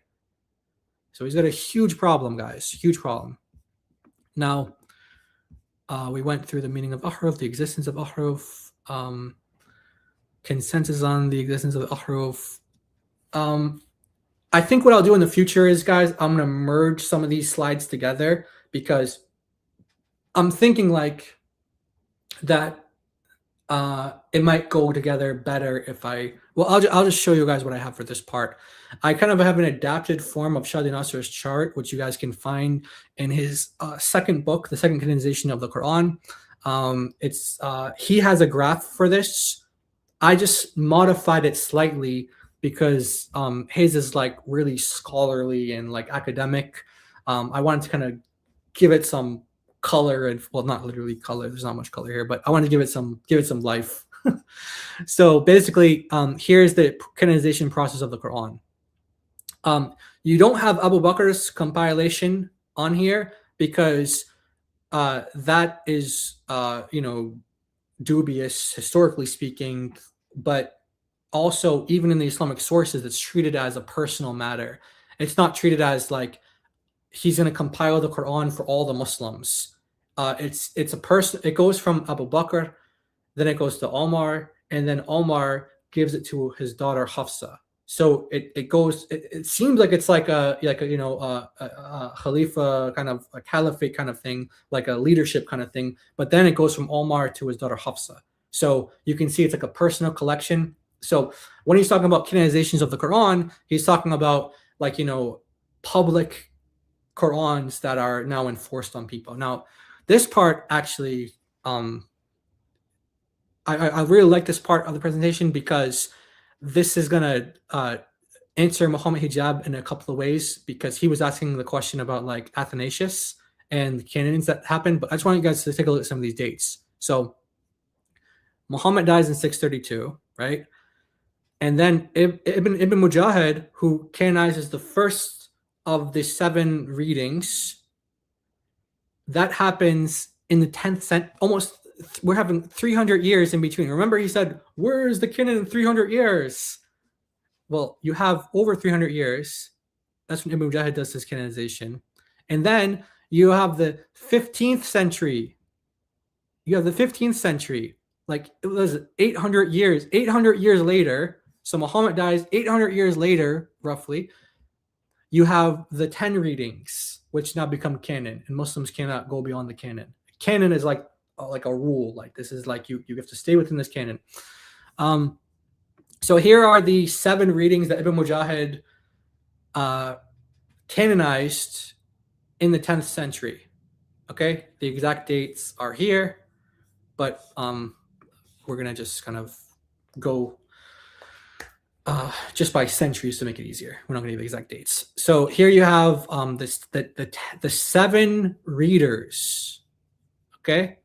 So he's got a huge problem, guys. Huge problem. Now, we went through the meaning of ahruf, the existence of ahruf, consensus on the existence of ahruf. I think what I'll do in the future is, guys, I'm going to merge some of these slides together, because I'm thinking like that it might go together better if I'll just show you guys what I have for this part. I kind of have an adapted form of Shadi Nasr's chart, which you guys can find in his second book, The Second Canonization of the Quran. He has a graph for this. I just modified it slightly because his is like really scholarly and like academic. I wanted to kind of give it some color, and well, not literally color, there's not much color here, but I wanted to give it some life. So basically, here's the canonization process of the Quran. You don't have Abu Bakr's compilation on here because that is dubious historically speaking, but also even in the Islamic sources, it's treated as a personal matter. It's not treated as like he's going to compile the Quran for all the Muslims. It's a person. It goes from Abu Bakr, then it goes to Omar, and then Omar gives it to his daughter Hafsa. So it goes. It seems like it's like a Khalifa kind of a caliphate kind of thing, like a leadership kind of thing. But then it goes from Omar to his daughter Hafsa. So you can see it's like a personal collection. So when he's talking about canonizations of the Quran, he's talking about like public Qurans that are now enforced on people. Now, this part actually, I really like this part of the presentation because this is gonna answer Muhammad Hijab in a couple of ways, because he was asking the question about like Athanasius and the canons that happened. But I just want you guys to take a look at some of these dates. So Muhammad dies in 632, right? And then Ibn Mujahid, who canonizes the first of the 7 readings, that happens in the 10th century. Almost, we're having 300 years in between. Remember, he said, where is the canon in 300 years? Well, you have over 300 years. That's when Ibn Mujahid does his canonization. And then you have the 15th century. You have the 15th century. Like, it was 800 years. 800 years later, so Muhammad dies 800 years later, roughly. You have the 10 readings, which now become canon, and Muslims cannot go beyond the canon. Canon is like a rule. Like, this is like you have to stay within this canon. So here are the 7 readings that Ibn Mujahid canonized in the 10th century. Okay, the exact dates are here, but we're gonna just kind of go just by centuries to make it easier. We're not going to give exact dates. So here you have the 7 readers. Okay,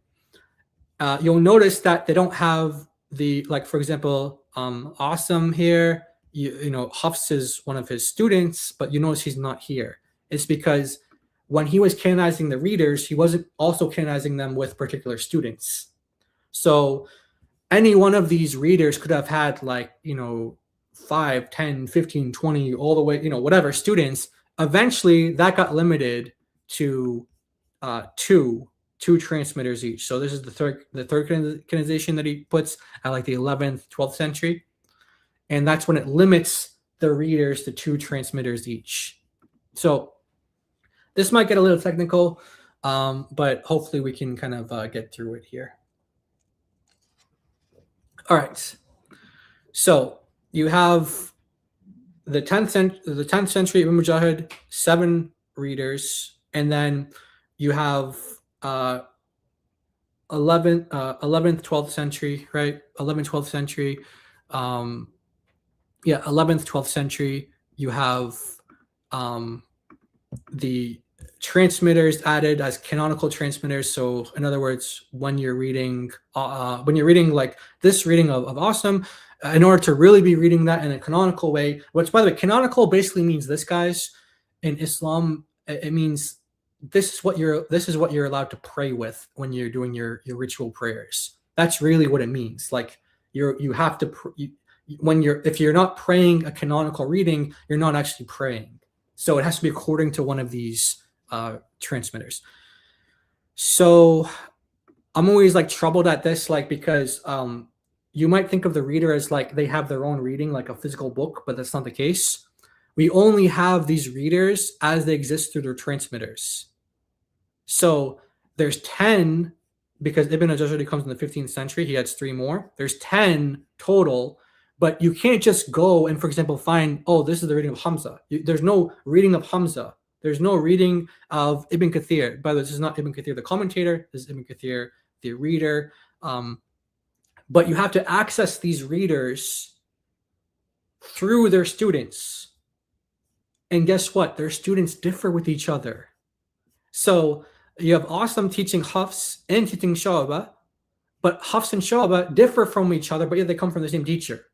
you'll notice that they don't have the, like, for example, Awesome here. You know, Hafs is one of his students, but you notice he's not here. It's because when he was canonizing the readers, he wasn't also canonizing them with particular students. So any one of these readers could have had, like, you know, 5, 10, 15, 20, all the way, you know, whatever students. Eventually that got limited to two transmitters each. So this is the third canonization that he puts at like the 11th, 12th century. And that's when it limits the readers to 2 transmitters each. So this might get a little technical, but hopefully we can kind of get through it here. All right. So you have the 10th century Ibn Mujahid, 7 readers, and then you have 11th, 12th century, right? 11th, 12th century. 11th, 12th century. You have the transmitters added as canonical transmitters. So in other words, when you're reading like this reading of Awesome, in order to really be reading that in a canonical way, which, by the way, canonical basically means this, guys. In Islam, it means this is what you're allowed to pray with when you're doing your ritual prayers. That's really what it means. Like you have to if you're not praying a canonical reading, you're not actually praying. So it has to be according to one of these transmitters. So I'm always like troubled at this, like, because you might think of the reader as like they have their own reading, like a physical book, but that's not the case. We only have these readers as they exist through their transmitters. So there's 10, because Ibn al-Jawzi comes in the 15th century. He adds 3 more. There's 10 total, but you can't just go and, for example, find, oh, this is the reading of Hamza. There's no reading of Hamza. There's no reading of Ibn Kathir. By the way, this is not Ibn Kathir the commentator. This is Ibn Kathir the reader. But you have to access these readers through their students. And guess what? Their students differ with each other. So you have Awesome teaching Hafs and teaching Shu'bah, but Hafs and Shu'bah differ from each other, but yet they come from the same teacher.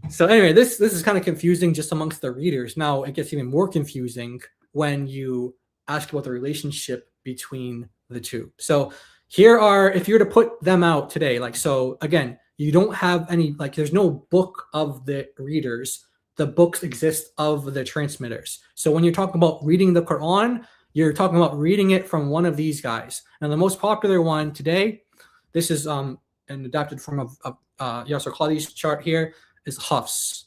So anyway, this is kind of confusing just amongst the readers. Now it gets even more confusing when you ask about the relationship between the two. So here are, if you were to put them out today, like, so again, you don't have any, like, there's no book of the readers. The books exist of the transmitters. So when you're talking about reading the Quran, you're talking about reading it from one of these guys. And the most popular one today, this is an adapted form of Yasser Qadhi's chart here, is Hafs.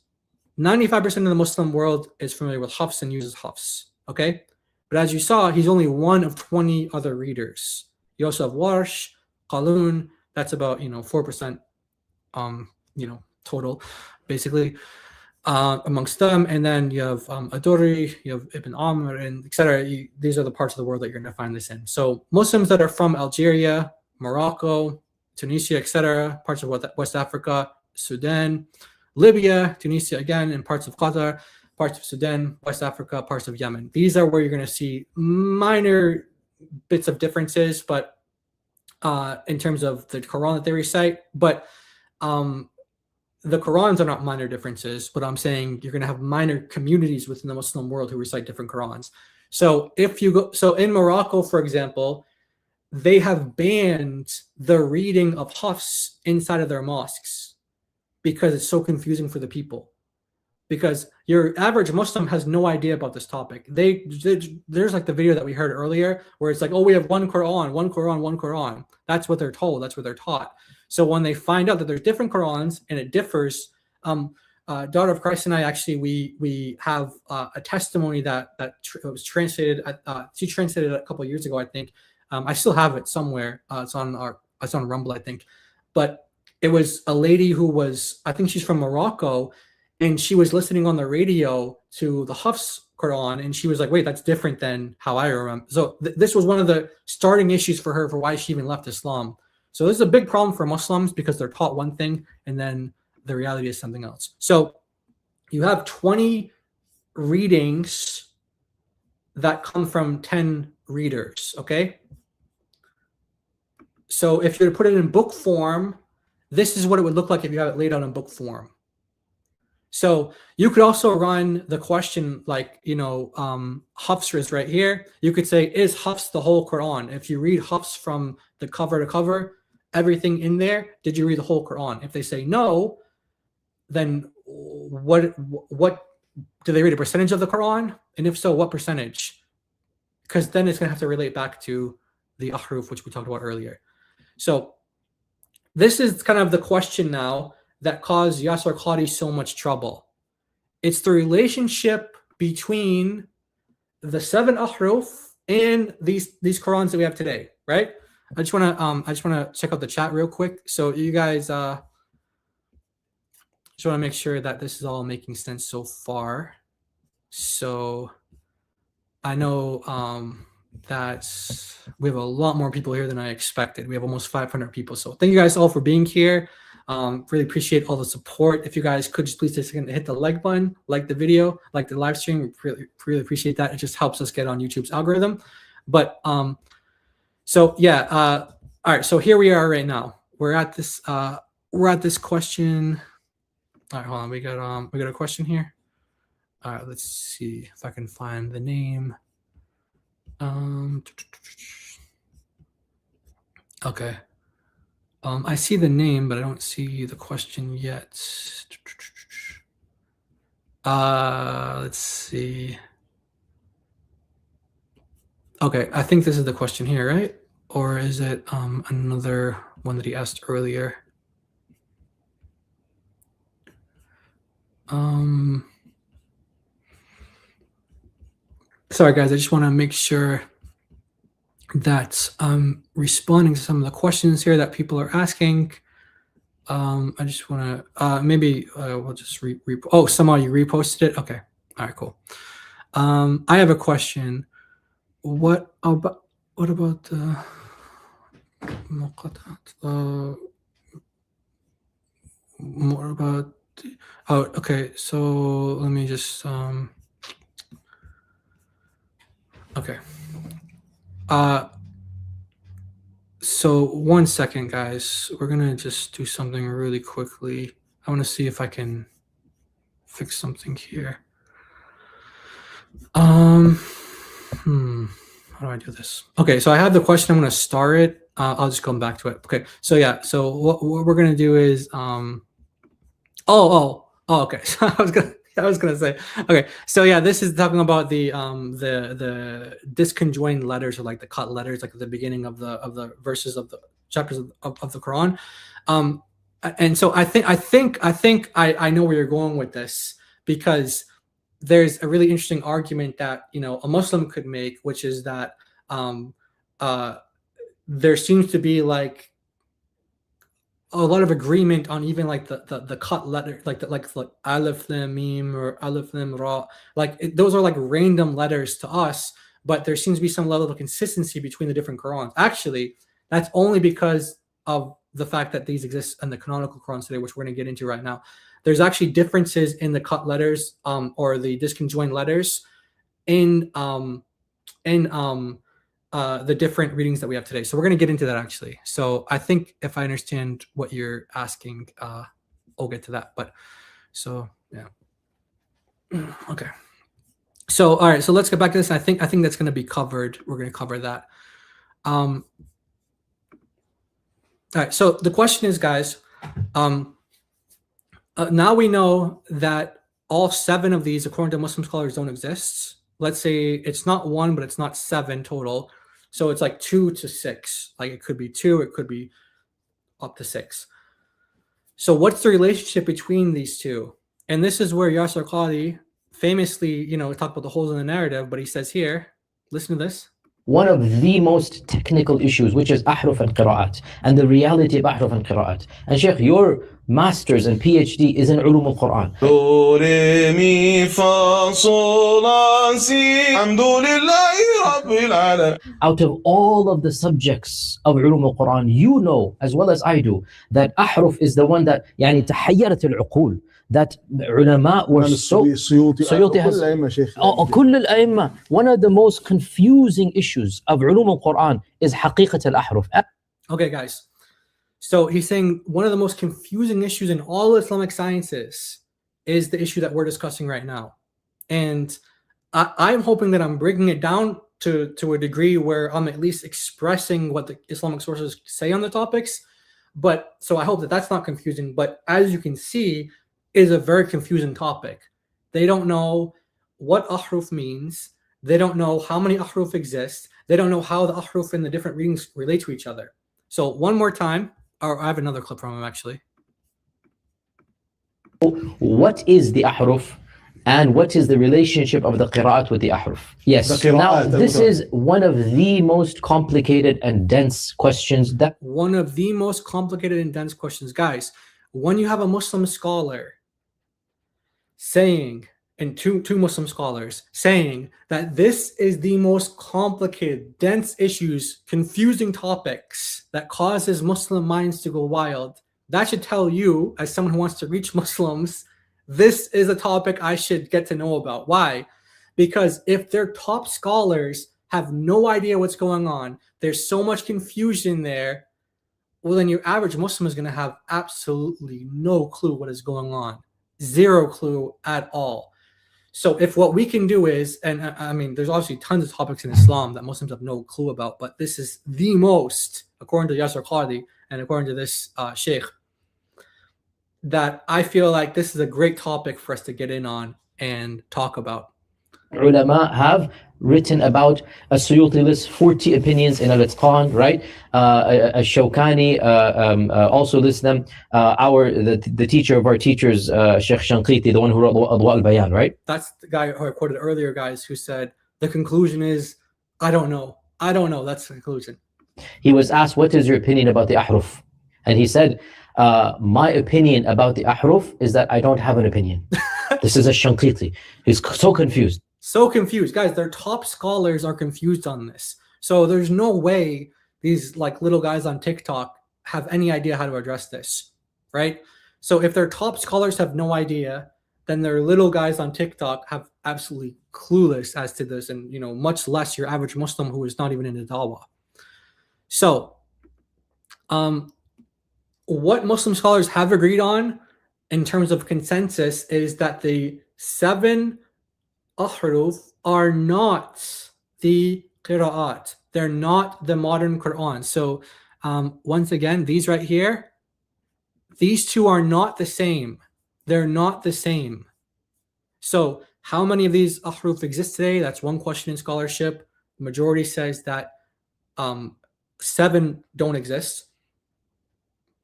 95% of the Muslim world is familiar with Hafs and uses Hafs. Okay, but as you saw, he's only one of 20 other readers. You also have Warsh, Qalun. That's about 4%, total, basically. Amongst them, and then you have Aduri, you have Ibn Amr, and etc. These are the parts of the world that you're going to find this in. So Muslims that are from Algeria, Morocco, Tunisia, etc., parts of West Africa, Sudan, Libya, Tunisia again, and parts of Qatar, parts of Sudan, West Africa, parts of Yemen. These are where you're going to see minor bits of differences, but in terms of the Quran that they recite, but the Qurans are not minor differences, but I'm saying you're going to have minor communities within the Muslim world who recite different Qurans. So if you go, so in Morocco, for example, they have banned the reading of Hafs inside of their mosques because it's so confusing for the people. Because your average Muslim has no idea about this topic. There's like the video that we heard earlier where it's like, oh, we have one Quran, one Quran, one Quran. That's what they're told. That's what they're taught. So when they find out that there's different Qurans and it differs, Daughter of Christ and I actually we have a testimony that was translated. She translated it a couple of years ago, I think. I still have it somewhere. It's on Rumble, I think. But it was a lady who was, I think she's from Morocco, and she was listening on the radio to the Hafs Quran, and she was like, wait, that's different than how I remember. So this was one of the starting issues for her for why she even left Islam. So this is a big problem for Muslims because they're taught one thing and then the reality is something else. So you have 20 readings that come from 10 readers, okay? So if you were to put it in book form, this is what it would look like if you have it laid out in book form. So you could also run the question like, Hafs is right here. You could say, is Hafs the whole Quran? If you read Hafs from the cover to cover, everything in there, did you read the whole Quran? If they say no, then what do they read a percentage of the Quran? And if so, what percentage? Because then it's going to have to relate back to the ahruf, which we talked about earlier. So this is kind of the question now that caused Yasser Qadhi so much trouble. It's the relationship between the 7 ahruf and these Qurans that we have today, right? I just want to check out the chat real quick. So you guys just want to make sure that this is all making sense so far. So I know that we have a lot more people here than I expected. We have almost 500 people. So thank you guys all for being here. Really appreciate all the support. If you guys could just please take a second to hit the like button, like the video, like the live stream. We really appreciate that. It just helps us get on YouTube's algorithm. But so yeah, all right. So here we are right now. We're at this question. All right, hold on. We got a question here. All right, let's see if I can find the name. Okay. I see the name, but I don't see the question yet. Let's see. Okay, I think this is the question here, right? Or is it another one that he asked earlier? Sorry, guys, I just want to make sure that I'm responding to some of the questions here that people are asking. I just want to maybe we'll just oh, somehow you reposted it. Okay, all right, cool. I have a question. What about the more about? Oh, okay. So let me just okay. So 1 second, guys. We're gonna just do something really quickly. I want to see if I can fix something here. How do I do this? Okay, so I have the question. I'm gonna start it. I'll just come back to it. Okay. So yeah. So what we're gonna do is okay. So I was gonna say, okay, so yeah, this is talking about the disconjoined letters, or like the cut letters, like at the beginning of the verses of the chapters of the Quran. And so I think I know where you're going with this, because there's a really interesting argument that a Muslim could make, which is that there seems to be like a lot of agreement on even like the cut letter, like alif lam mim or alif lam ra, those are like random letters to us, but there seems to be some level of consistency between the different Qurans. Actually, that's only because of the fact that these exist in the canonical Qurans today, which we're going to get into right now. There's actually differences in the cut letters or the disconjoined letters in the different readings that we have today. So we're going to get into that actually. So I think if I understand what you're asking, I'll get to that. But so yeah. Okay. So all right. So let's get back to this. I think that's going to be covered. We're going to cover that. All right. So the question is, guys, now we know that all 7 of these, according to Muslim scholars, don't exist. Let's say it's not 1, but it's not 7 total. So it's like 2 to 6. Like it could be 2, it could be up to 6. So what's the relationship between these two? And this is where Yasser Qadhi famously, talked about the holes in the narrative, but he says here, listen to this. One of the most technical issues, which is ahruf and qira'at, and the reality of ahruf and qira'at. And Sheikh, your master's and PhD is in ulum al-Quran. Do, re, mi, fa, sol, la, si. Alhamdulillahi Out of all of the subjects of علوم القرآن, you know as well as I do that أحرف is the one that يعني تحيرت العقول, that علماء were so سيوطي has كل الأئمة شيخ. كل الأئمة. One of the most confusing issues of علوم القرآن is حقيقة الأحرف. Okay, guys. So he's saying one of the most confusing issues in all Islamic sciences is the issue that we're discussing right now. And I'm hoping that I'm breaking it down to a degree where I'm at least expressing what the Islamic sources say on the topics. But so I hope that that's not confusing. But as you can see, it is a very confusing topic. They don't know what ahruf means. They don't know how many ahruf exist. They don't know how the ahruf in the different readings relate to each other. So one more time, or I have another clip from him actually. What is the ahruf and what is the relationship of the qira'at with the ahruf? Yes. Now, this is one of the most complicated and dense questions. One of the most complicated and dense questions. Guys, when you have a Muslim scholar saying, and two Muslim scholars saying that this is the most complicated, dense issues, confusing topics that causes Muslim minds to go wild, that should tell you, as someone who wants to reach Muslims, this is a topic I should get to know about. Why? Because if their top scholars have no idea what's going on, there's so much confusion there, well, then your average Muslim is going to have absolutely no clue what is going on. Zero clue at all. So if what we can do is, and I mean, there's obviously tons of topics in Islam that Muslims have no clue about, but this is the most, according to Yasser Qadi and according to this sheikh, that I feel like this is a great topic for us to get in on and talk about. Ulama have written about a Suyuti lists 40 opinions in Al-Itqan, right? Shawkani also lists them. The teacher of our teachers, Sheikh Shanqiti, the one who wrote Adwa al-Bayan, right? That's the guy who I quoted earlier, guys, who said the conclusion is, I don't know. I don't know. That's the conclusion. He was asked, what is your opinion about the ahruf? And he said, my opinion about the ahruf is that I don't have an opinion. This is a Shanqiti. He's so confused. So confused. Guys, their top scholars are confused on this. So there's no way these like little guys on TikTok have any idea how to address this, right? So if their top scholars have no idea, then their little guys on TikTok have absolutely clueless as to this, and much less your average Muslim who is not even in the dawah. So what Muslim scholars have agreed on in terms of consensus is that the 7 ahruf are not the qira'at. They're not the modern Quran. So once again, these right here, these two are not the same. They're not the same. So how many of these ahruf exist today? That's one question in scholarship. The majority says that 7 don't exist.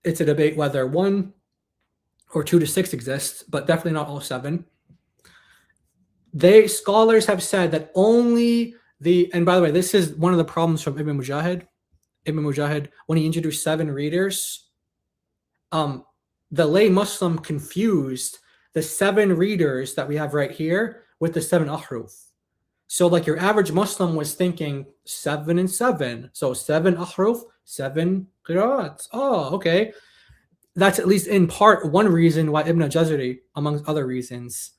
It's a debate whether 1 or 2 to 6 exists, but definitely not all 7. Scholars have said that only and by the way, this is one of the problems from Ibn Mujahid. Ibn Mujahid, when he introduced 7 readers, the lay Muslim confused the 7 readers that we have right here with the 7 ahruf. So like your average Muslim was thinking 7 and 7. So 7 ahruf, 7 qira'at. Oh, okay. That's at least in part one reason why Ibn al-Jazari, amongst other reasons,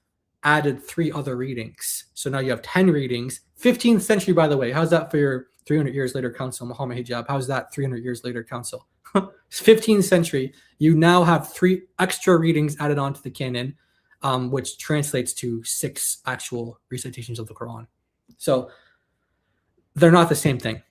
added 3 other readings. So now you have 10 readings. 15th century, by the way. How's that for your 300 years later council, Muhammad Hijab? How's that 300 years later council? 15th century, you now have 3 extra readings added onto the canon, which translates to 6 actual recitations of the Quran. So they're not the same thing.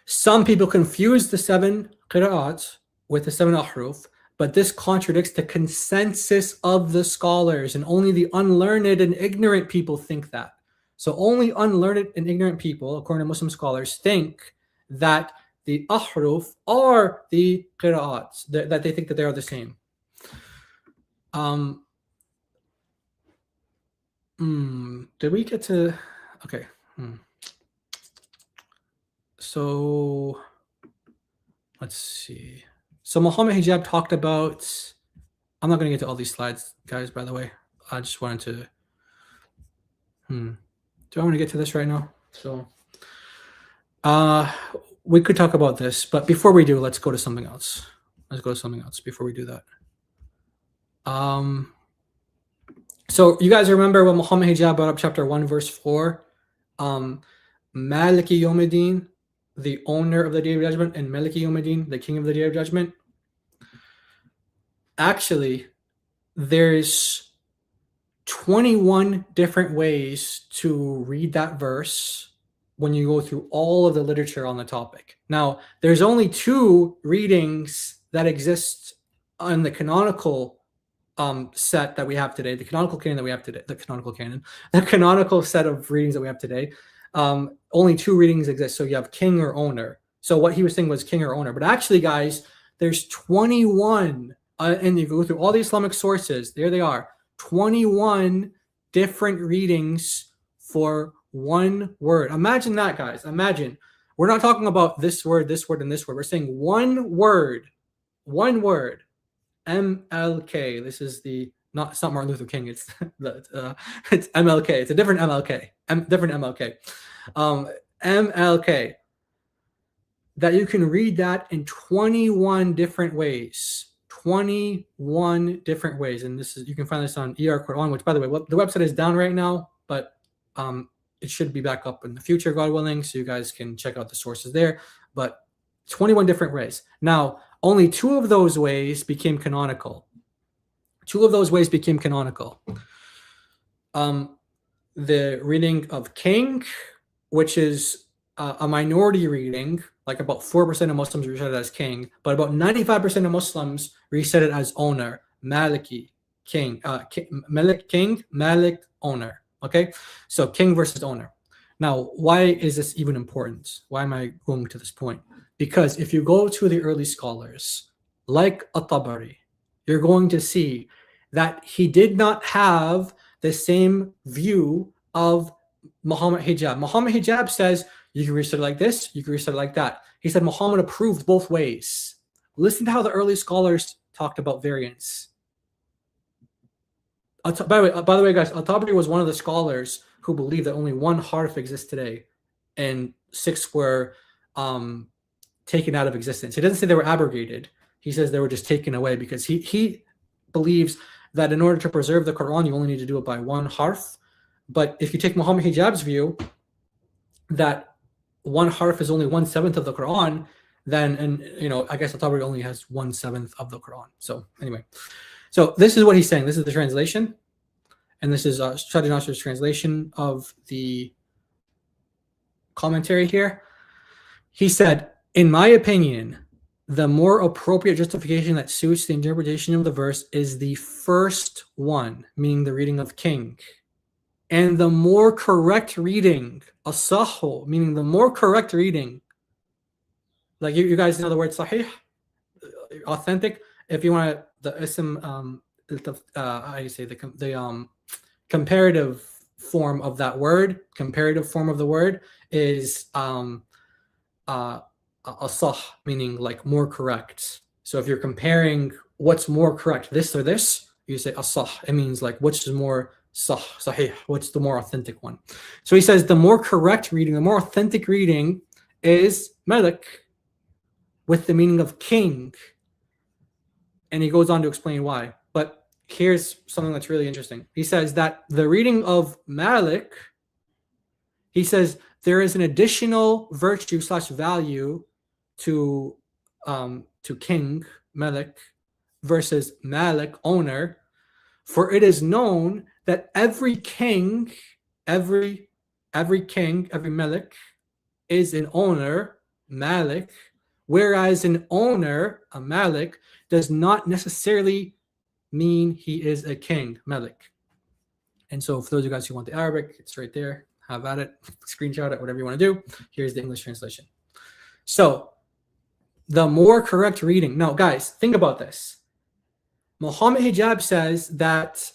Some people confuse the 7 qira'at with the 7 ahruf, but this contradicts the consensus of the scholars, and only the unlearned and ignorant people think that. So only unlearned and ignorant people, according to Muslim scholars, think that the ahruf are the qira'at, that they think that they are the same. Did we get to... Okay. So let's see. So Mohammed Hijab talked about, I'm not going to get to all these slides, guys, by the way. I just wanted to, do I want to get to this right now? So we could talk about this, but before we do, let's go to something else. Let's go to something else before we do that. So you guys remember when Muhammad Hijab brought up chapter 1, verse 4? Maliki Yawmiddin, the owner of the Day of Judgment, and Maliki Yawmiddin, the king of the Day of Judgment. Actually, there's 21 different ways to read that verse when you go through all of the literature on the topic. Now, there's only 2 readings that exist on the canonical set that we have today, the canonical canon that we have today, the canonical set of readings that we have today. Only 2 readings exist. So you have king or owner. So what he was saying was king or owner. But actually, guys, there's 21, and you go through all the Islamic sources. There they are, 21 different readings for one word. Imagine that, guys. Imagine. We're not talking about this word, and this word. We're saying one word. MLK. This is it's not Martin Luther King. It's it's MLK. It's a different MLK. Different MLK. MLK. That you can read that in 21 different ways. 21 different ways, and you can find this on ER Quran. Which, by the way, the website is down right now, but it should be back up in the future, God willing, so you guys can check out the sources there. But 21 different ways. Now, only 2 of those ways became canonical. 2 of those ways became canonical. The reading of king, which is a minority reading, like about 4% of Muslims recite it as king, but about 95% of Muslims recite it as owner. Maliki, king, Malik, king, Malik, owner. Okay, so king versus owner. Now, why is this even important? Why am I going to this point? Because if you go to the early scholars, like At-Tabari, you're going to see that he did not have the same view of Muhammad Hijab. Muhammad Hijab says, you can recite it like this, you can recite it like that. He said Muhammad approved both ways. Listen to how the early scholars talked about variance. By the way, guys, At-Tabari was one of the scholars who believed that only 1 harf exists today, and 6 were taken out of existence. He doesn't say they were abrogated. He says they were just taken away, because he believes that in order to preserve the Quran, you only need to do it by 1 harf. But if you take Muhammad Hijab's view that 1 harf is only 1/7 of the Quran, then, and I guess At-Tabari only has 1/7 of the Quran. So anyway, so this is what he's saying. This is the translation, and this is Shadi Nasr's translation of the commentary here. He said, in my opinion, the more appropriate justification that suits the interpretation of the verse is the first one, meaning the reading of king. And the more correct reading, as-sahhu, meaning the more correct reading, like you guys know the word sahih, authentic. If you want the ism, how do you say the comparative form of that word, comparative form of the word is asah, meaning like more correct. So if you're comparing what's more correct, this or this, you say asah. It means like which is more sahih, what's the more authentic one. So he says the more correct reading, the more authentic reading is Malik, with the meaning of king. And he goes on to explain why. But here's something that's really interesting. He says that the reading of Malik, he says there is an additional virtue / value to king, Malik, versus Malik, owner. For it is known that every king, every Malik is an owner, Malik, whereas an owner, a Malik, does not necessarily mean he is a king, Malik. And so for those of you guys who want the Arabic, it's right there. Have at it, screenshot it, whatever you want to do. Here's the English translation. So the more correct reading. Now, guys, think about this. Muhammad Hijab says that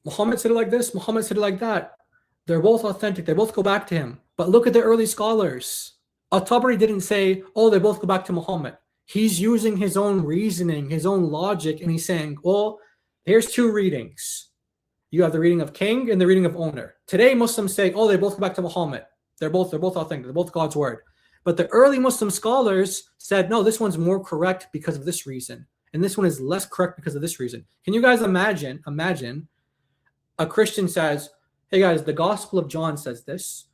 Muhammad said it like this, Muhammad said it like that. They're both authentic. They both go back to him. But look at the early scholars. At-Tabari didn't say, oh, they both go back to Muhammad. He's using his own reasoning, his own logic, and he's saying, well, here's 2 readings. You have the reading of king and the reading of owner. Today, Muslims say, oh, they both go back to Muhammad. They're both authentic. They're both God's word. But the early Muslim scholars said, no, this one's more correct because of this reason. And this one is less correct because of this reason. Can you guys imagine a Christian says, hey guys, the Gospel of John says this,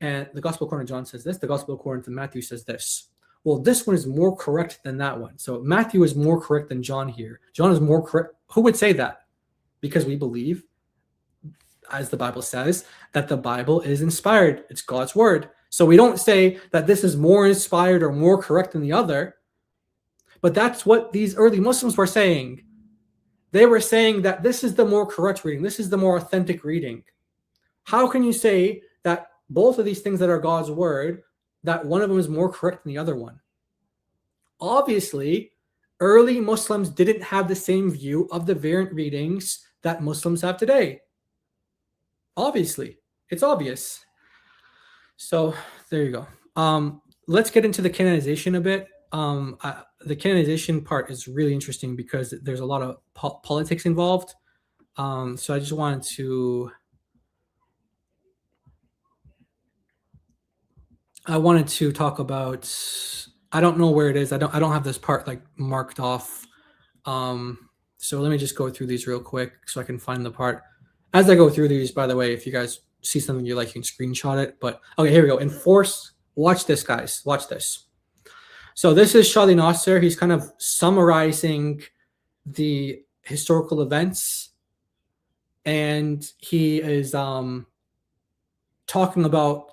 and the Gospel according to John says this, the Gospel according to Matthew says this. Well, this one is more correct than that one. So Matthew is more correct than John here. John is more correct. Who would say that? Because we believe, as the Bible says, that the Bible is inspired. It's God's word. So we don't say that this is more inspired or more correct than the other. But that's what these early Muslims were saying. They were saying that this is the more correct reading. This is the more authentic reading. How can you say that both of these things that are God's word, that one of them is more correct than the other one? Obviously, early Muslims didn't have the same view of the variant readings that Muslims have today. Obviously, it's obvious. So there you go. Let's get into the canonization a bit. The canonization part is really interesting because there's a lot of politics involved. So I just wanted to talk about, I don't know where it is. I don't have this part like marked off. So let me just go through these real quick so I can find the part. As I go through these, by the way, if you guys see something you like, you can screenshot it. But okay, here we go. Enforce. Watch this, guys. Watch this. So this is Shali Nasser. He's kind of summarizing the historical events, and he is talking about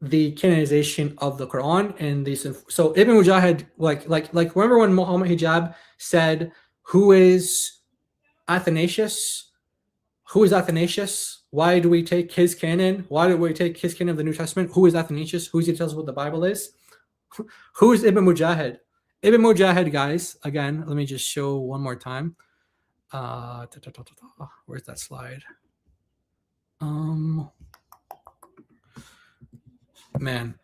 the canonization of the Quran and these. So Ibn Mujahid, like remember when Muhammad Hijab said, "Who is Athanasius? Who is Athanasius? Why do we take his canon? Why do we take his canon of the New Testament? Who is Athanasius? Who's he tells us what the Bible is?" Who is Ibn Mujahid? Ibn Mujahid, guys, again, let me just show one more time. Where's that slide? Man,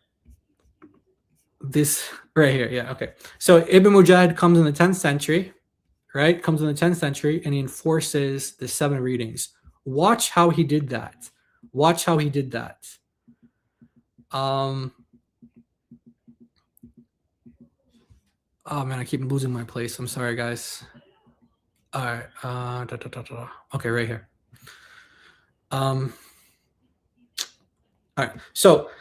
this right here. Yeah, okay. So Ibn Mujahid comes in the 10th century, right? Comes in the 10th century, and he enforces the 7 readings. Watch how he did that. Watch how he did that. Oh man, I keep losing my place. I'm sorry, guys. All right. Okay, right here. All right. So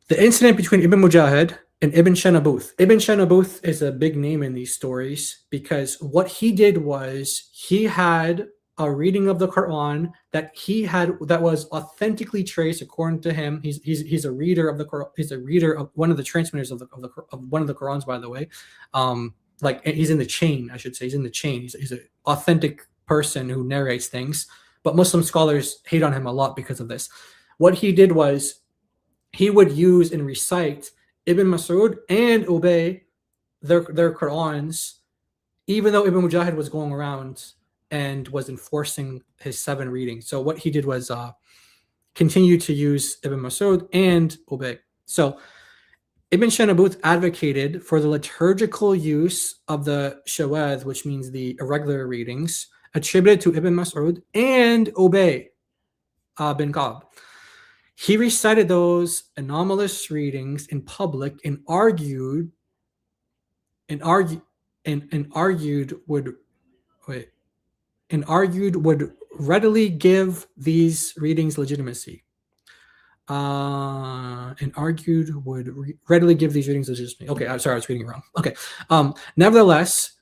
the incident between Ibn Mujahid and Ibn Shanabuth. Ibn Shanabuth is a big name in these stories because what he did was he had a reading of the Quran that was authentically traced according to him. He's a reader of the Quran. He's a reader of one of the transmitters of one of the Qurans, by the way. Like he's in the chain, I should say. He's in the chain. He's an authentic person who narrates things. But Muslim scholars hate on him a lot because of this. What he did was he would use and recite Ibn Mas'ud and Ubay their Qurans, even though Ibn Mujahid was going around and was enforcing his 7 readings. So what he did was continue to use Ibn Mas'ud and Ubay. So Ibn Shanabuth advocated for the liturgical use of the shawaz, which means the irregular readings, attributed to Ibn Mas'ud and Ubay bin Ka'b. He recited those anomalous readings in public and argued would readily give these readings legitimacy. Okay, I'm sorry, I was reading it wrong. Okay. Nevertheless,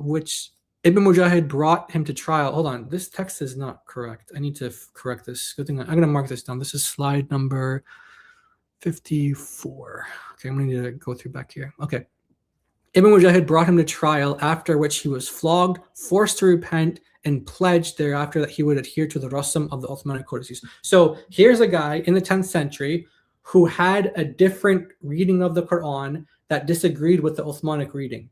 which Ibn Mujahid brought him to trial. Hold on, this text is not correct. I need to correct this. Good thing I'm going to mark this down. This is slide number 54. Okay, I'm going to need to go through back here. Okay. Ibn Mujahid brought him to trial, after which he was flogged, forced to repent, and pledged thereafter that he would adhere to the rasm of the Uthmanic codices. So here's a guy in the 10th century who had a different reading of the Quran that disagreed with the Uthmanic reading.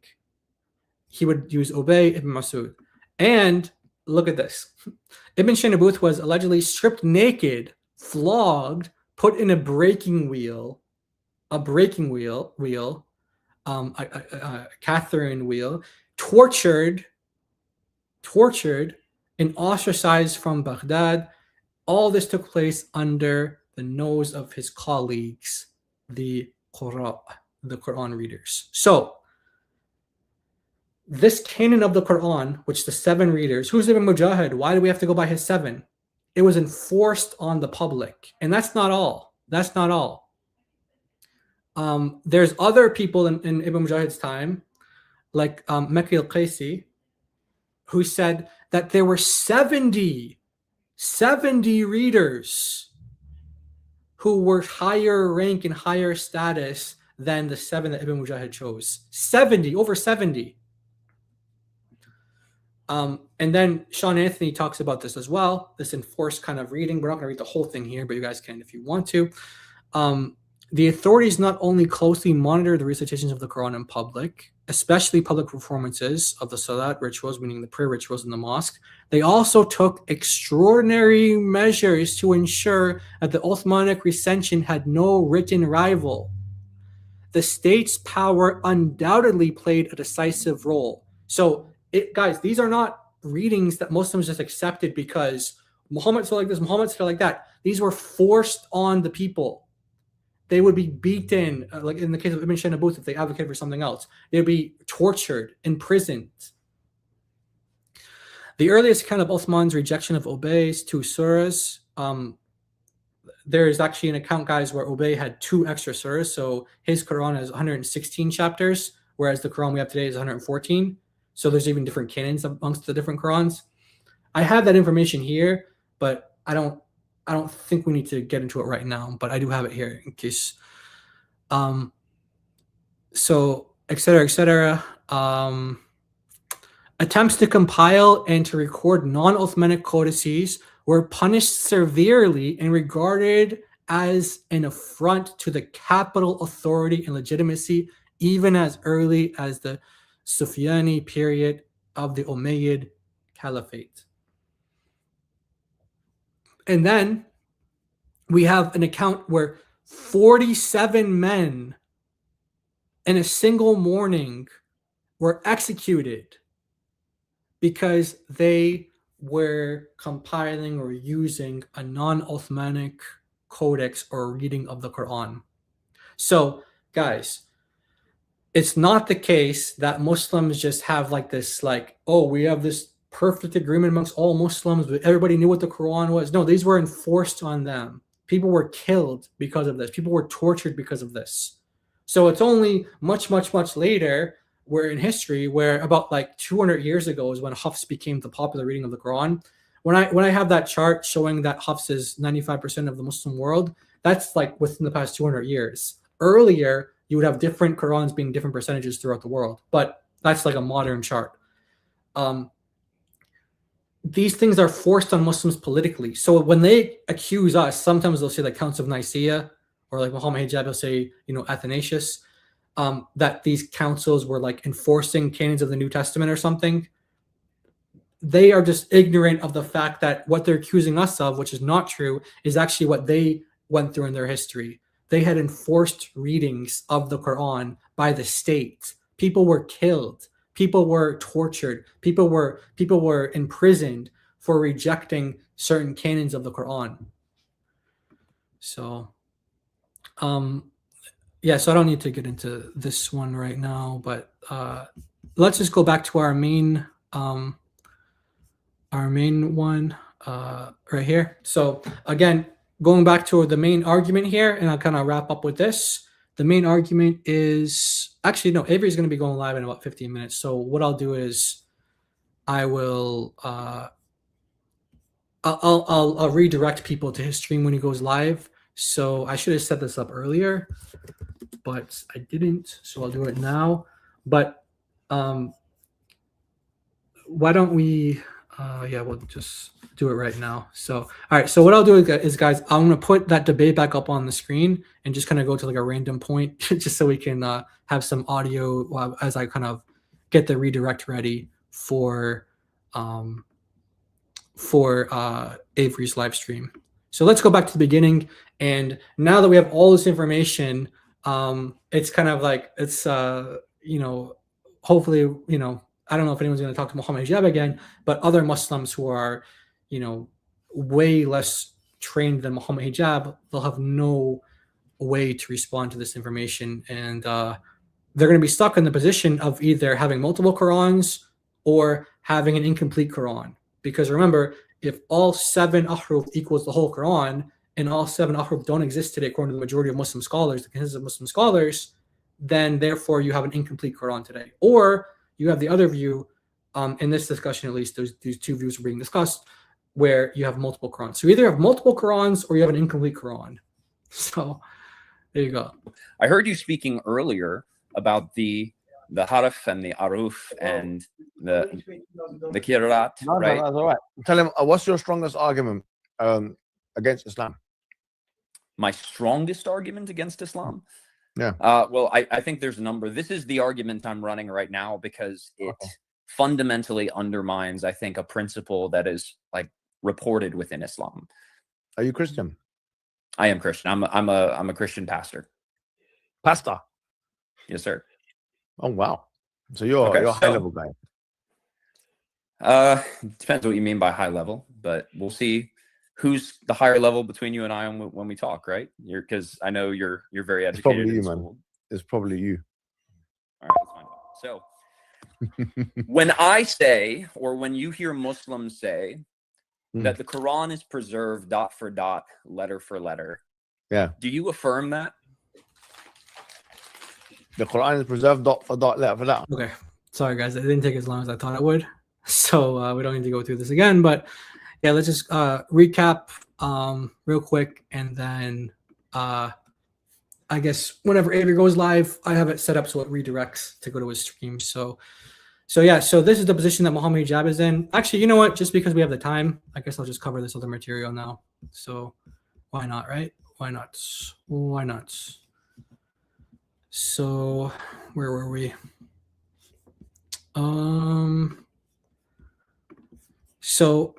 He would use Ubay ibn Mas'ud. And look at this. Ibn Shanabuth was allegedly stripped naked, flogged, put in a breaking wheel, Catherine wheel, tortured, and ostracized from Baghdad. All this took place under the nose of his colleagues, the Quran readers. So this canon of the Quran, which the 7 readers, who's Ibn Mujahid? Why do we have to go by his 7? It was enforced on the public. And that's not all. That's not all. There's other people in Ibn Mujahid's time, like Makki al-Qaisi, who said that there were 70 readers who were higher rank and higher status than the 7 that Ibn Mujahid chose. 70, over 70. And then Sean Anthony talks about this as well, this enforced kind of reading. We're not going to read the whole thing here, but you guys can if you want to. The authorities not only closely monitor the recitations of the Quran in public, especially public performances of the Salat rituals, meaning the prayer rituals in the mosque, they also took extraordinary measures to ensure that the Uthmanic recension had no written rival. The state's power undoubtedly played a decisive role. So, guys, these are not readings that Muslims just accepted because Muhammad said like this, Muhammad said like that. These were forced on the people. They would be beaten, like in the case of Ibn Shanabuth, if they advocated for something else. They would be tortured, imprisoned. The earliest account of Uthman's rejection of Ubay's 2 surahs, there is actually an account, guys, where Ubay had 2 extra surahs. So his Quran has 116 chapters, whereas the Quran we have today is 114. So there's even different canons amongst the different Qurans. I have that information here, but I don't think we need to get into it right now, but I do have it here in case. So, etc., etc. Attempts to compile and to record non-Uthmanic codices were punished severely and regarded as an affront to the capital authority and legitimacy, even as early as the Sufyani period of the Umayyad Caliphate. And then we have an account where 47 men in a single morning were executed because they were compiling or using a non-Uthmanic codex or reading of the Quran. So, guys, it's not the case that Muslims just have like this, like, oh, we have this perfect agreement amongst all Muslims, but everybody knew what the Quran was. No, these were enforced on them. People were killed because of this. People were tortured because of this. So it's only much, much, much later, where in history, where about like 200 years ago is when Hafs became the popular reading of the Quran. When I have that chart showing that Hafs is 95% of the Muslim world, that's like within the past 200 years. Earlier, you would have different Qurans being different percentages throughout the world, but that's like a modern chart. These things are forced on Muslims politically. So when they accuse us, sometimes they'll say the Counts of Nicaea, or like Muhammad Hijab will say, Athanasius, that these councils were like enforcing canons of the New Testament or something. They are just ignorant of the fact that what they're accusing us of, which is not true, is actually what they went through in their history. They had enforced readings of the Quran by the state. People were killed. People were tortured. People were imprisoned for rejecting certain canons of the Quran. So, yeah, so I don't need to get into this one right now, but let's just go back to our main one right here. So again, going back to the main argument here, and I'll kind of wrap up with this. The main argument is actually, no, Avery's going to be going live in about 15 minutes. So what I'll do is I will I'll redirect people to his stream when he goes live. So I should have set this up earlier, but I didn't. So I'll do it now. But why don't we? Yeah, we'll just do it right now. So, all right. So what I'll do is, guys, I'm going to put that debate back up on the screen and just kind of go to like a random point just so we can have some audio as I kind of get the redirect ready for Avery's live stream. So let's go back to the beginning. And now that we have all this information, it's kind of like, it's, hopefully, I don't know if anyone's going to talk to Mohammed Hijab again, but other Muslims who are, way less trained than Mohammed Hijab, they'll have no way to respond to this information, and they're going to be stuck in the position of either having multiple Qurans or having an incomplete Quran. Because remember, if all 7 ahruf equals the whole Quran, and all 7 ahruf don't exist today according to the majority of Muslim scholars, the consensus of Muslim scholars, then therefore you have an incomplete Quran today. Or you have the other view, in this discussion at least, these two views are being discussed, where you have multiple Qurans. So you either have multiple Qurans or you have an incomplete Quran. So there you go. I heard you speaking earlier about the harf and the aruf and the kirat, No, right? that's all right. Tell him, what's your strongest argument against Islam? My strongest argument against Islam? Yeah. Well, I think there's a number. This is the argument I'm running right now because it fundamentally undermines, I think, a principle that is like reported within Islam. Are you Christian? I am Christian. I'm a Christian pastor. Pastor? Yes, sir. Oh wow. So you're a high level guy. Depends what you mean by high level, but we'll see who's the higher level between you and I when we talk, right? Because I know you're very educated. It's probably you, in man. school. It's probably you. All right, let's find out. So when I say, or when you hear Muslims say that the Quran is preserved dot for dot, letter for letter, do you affirm that? The Quran is preserved dot for dot, letter for letter. Okay. Sorry, guys. It didn't take as long as I thought it would. So we don't need to go through this again. But yeah, let's just recap real quick. And then I guess whenever Avery goes live, I have it set up so it redirects to go to his stream. So yeah, so this is the position that Mohammed Hijab is in. Actually, you know what? Just because we have the time, I guess I'll just cover this other material now. So why not, right? Why not? Why not? So where were we? So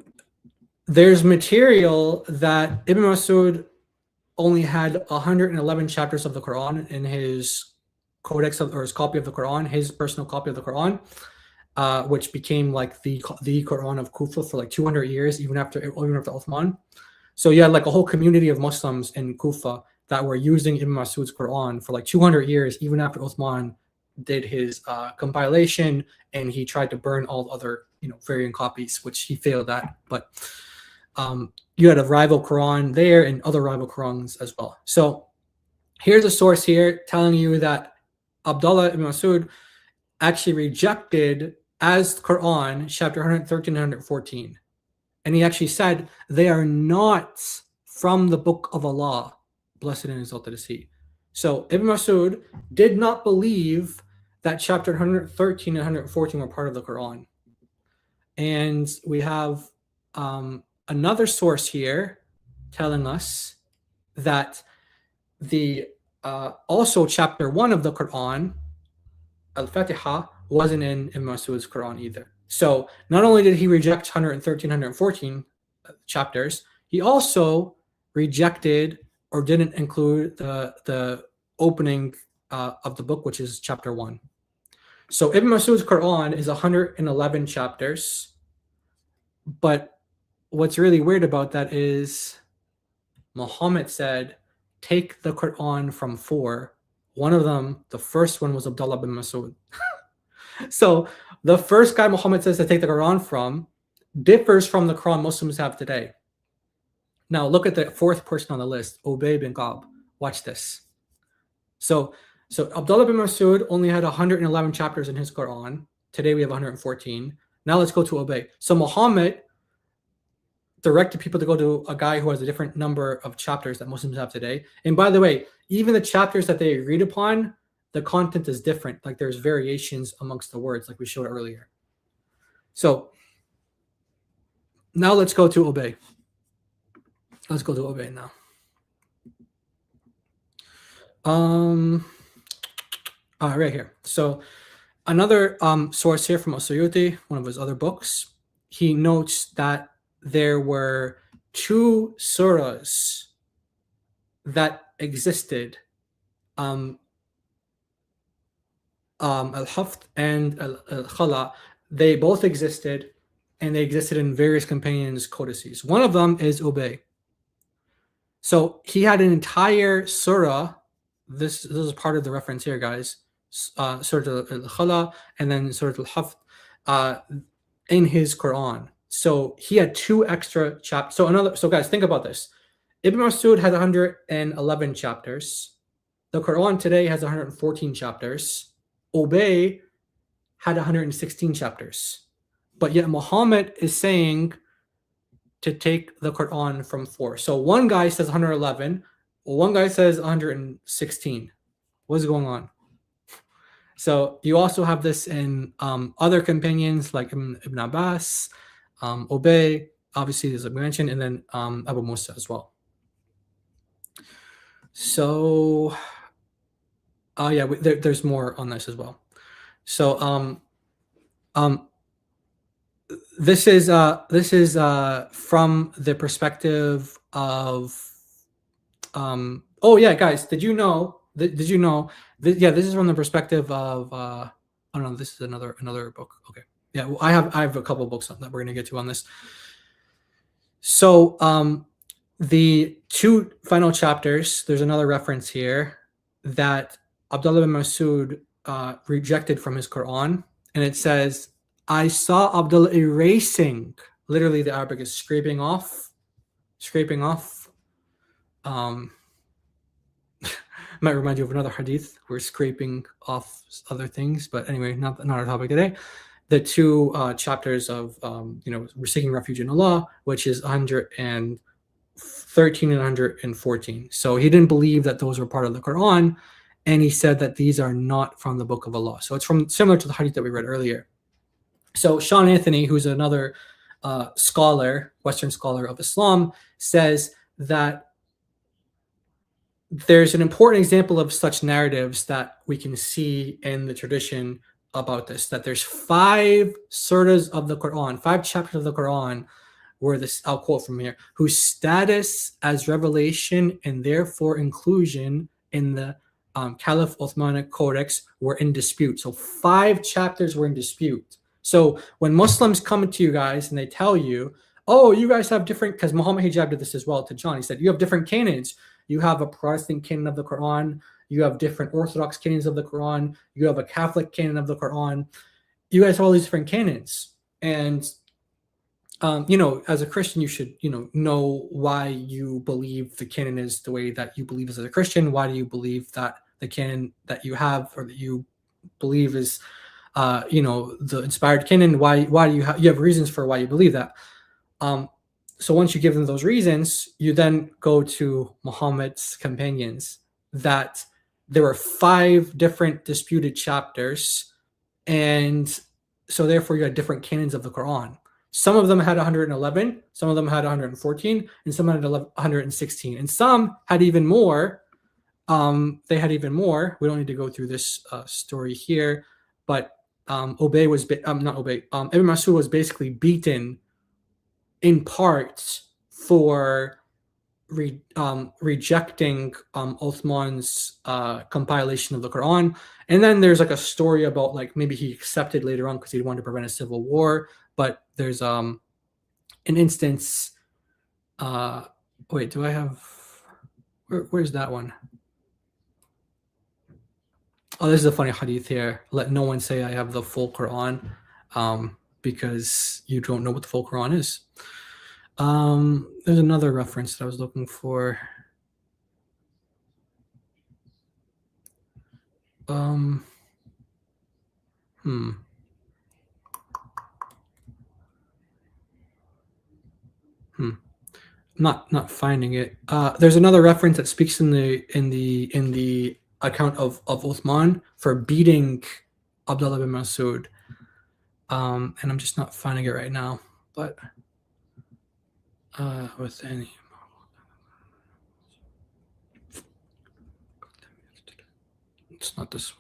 there's material that Ibn Masud only had 111 chapters of the Quran in his codex or his copy of the Quran, his personal copy of the Quran, which became like the Quran of Kufa for like 200 years, even after Uthman. So you had like a whole community of Muslims in Kufa that were using Ibn Masud's Quran for like 200 years, even after Uthman did his compilation and he tried to burn all other variant copies, which he failed at. But you had a rival Quran there and other rival Qurans as well. So here's a source here telling you that Abdullah ibn Masud actually rejected as Quran chapter 113 and 114. And he actually said they are not from the book of Allah, blessed and exalted is he. So Ibn Masud did not believe that chapter 113 and 114 were part of the Quran. And we have another source here telling us that the also chapter 1 of the Quran, Al-Fatiha, wasn't in Ibn Masud's Quran either. So not only did he reject 113, 114 chapters, he also rejected or didn't include the opening of the book, which is chapter 1. So Ibn Masud's Quran is 111 chapters. But what's really weird about that is Muhammad said, take the Quran from 4. One of them, the first one, was Abdullah bin Masud. So the first guy Muhammad says to take the Quran from differs from the Quran Muslims have today. Now look at the fourth person on the list, Ubay bin Ka'b. Watch this. So Abdullah bin Masud only had 111 chapters in his Quran. Today we have 114. Now let's go to Ubay. So Muhammad directed people to go to a guy who has a different number of chapters that Muslims have today. And by the way, even the chapters that they agreed upon, the content is different. Like there's variations amongst the words, like we showed earlier. So now let's go to Ubay. Let's go to Ubay now. Right here. So another source here from As-Suyuti, one of his other books, he notes that there were 2 surahs that existed, Al-Hafd and Al-Khala, they both existed, and they existed in various companions' codices. One of them is Ubay. So he had an entire surah. This is part of the reference here, guys. Surah al-Khala and then Surah al-Hafd in his Quran. So he had 2 extra chapters. So guys, think about this. Ibn Masud had 111 chapters. The Quran today has 114 chapters. Ubay had 116 chapters. But yet Muhammad is saying to take the Quran from 4. So one guy says 111, one guy says 116. What's going on? So you also have this in other companions like Ibn Abbas, Ubay, obviously as I mentioned, and then Abu Musa as well. So yeah, there's more on this as well. So this is from the perspective of oh yeah, guys, did you know yeah, this is from the perspective of oh no, this is another book. Okay, yeah, well, I have a couple books that we're gonna get to on this. So the 2 final chapters, there's another reference here that Abdullah bin Masud rejected from his Quran, and it says, I saw Abdullah erasing, literally the Arabic is scraping off. Might remind you of another hadith. We're scraping off other things, but anyway, not our topic today. The 2 chapters of we're seeking refuge in Allah, which is 113 and 114. So he didn't believe that those were part of the Quran, and he said that these are not from the Book of Allah. So it's similar to the hadith that we read earlier. So Sean Anthony, who's another scholar, Western scholar of Islam, says that there's an important example of such narratives that we can see in the tradition about this, that there's 5 surahs of the Quran, 5 chapters of the Quran, where this, I'll quote from here, whose status as revelation and therefore inclusion in the Caliph Uthmanic Codex were in dispute. So 5 chapters were in dispute. So when Muslims come to you guys and they tell you, oh, you guys have different, because Muhammad Hijab did this as well to John. He said, you have different canons. You have a Protestant canon of the Quran. You have different Orthodox canons of the Quran. You have a Catholic canon of the Quran. You guys have all these different canons. And, as a Christian, you should, know why you believe the canon is the way that you believe as a Christian. Why do you believe that the canon that you have or that you believe is the inspired canon? Why do you have reasons for why you believe that? So once you give them those reasons, you then go to Muhammad's companions, that there were 5 different disputed chapters, and so therefore you had different canons of the Quran. Some of them had 111, some of them had 114, and some had 116, and some had even more. They had even more. We don't need to go through this story here, but Ubay was not Ubay. Ibn Masud was basically beaten in part for rejecting Uthman's compilation of the Quran. And then there's like a story about like maybe he accepted later on because he wanted to prevent a civil war. But there's an instance. Wait, do I have? Where's that one? Oh, this is a funny hadith here. Let no one say I have the full Quran, because you don't know what the full Quran is. There's another reference that I was looking for. Not finding it. There's another reference that speaks in the account of Uthman for beating Abdullah bin Masud. And I'm just not finding it right now, but with any, it's not this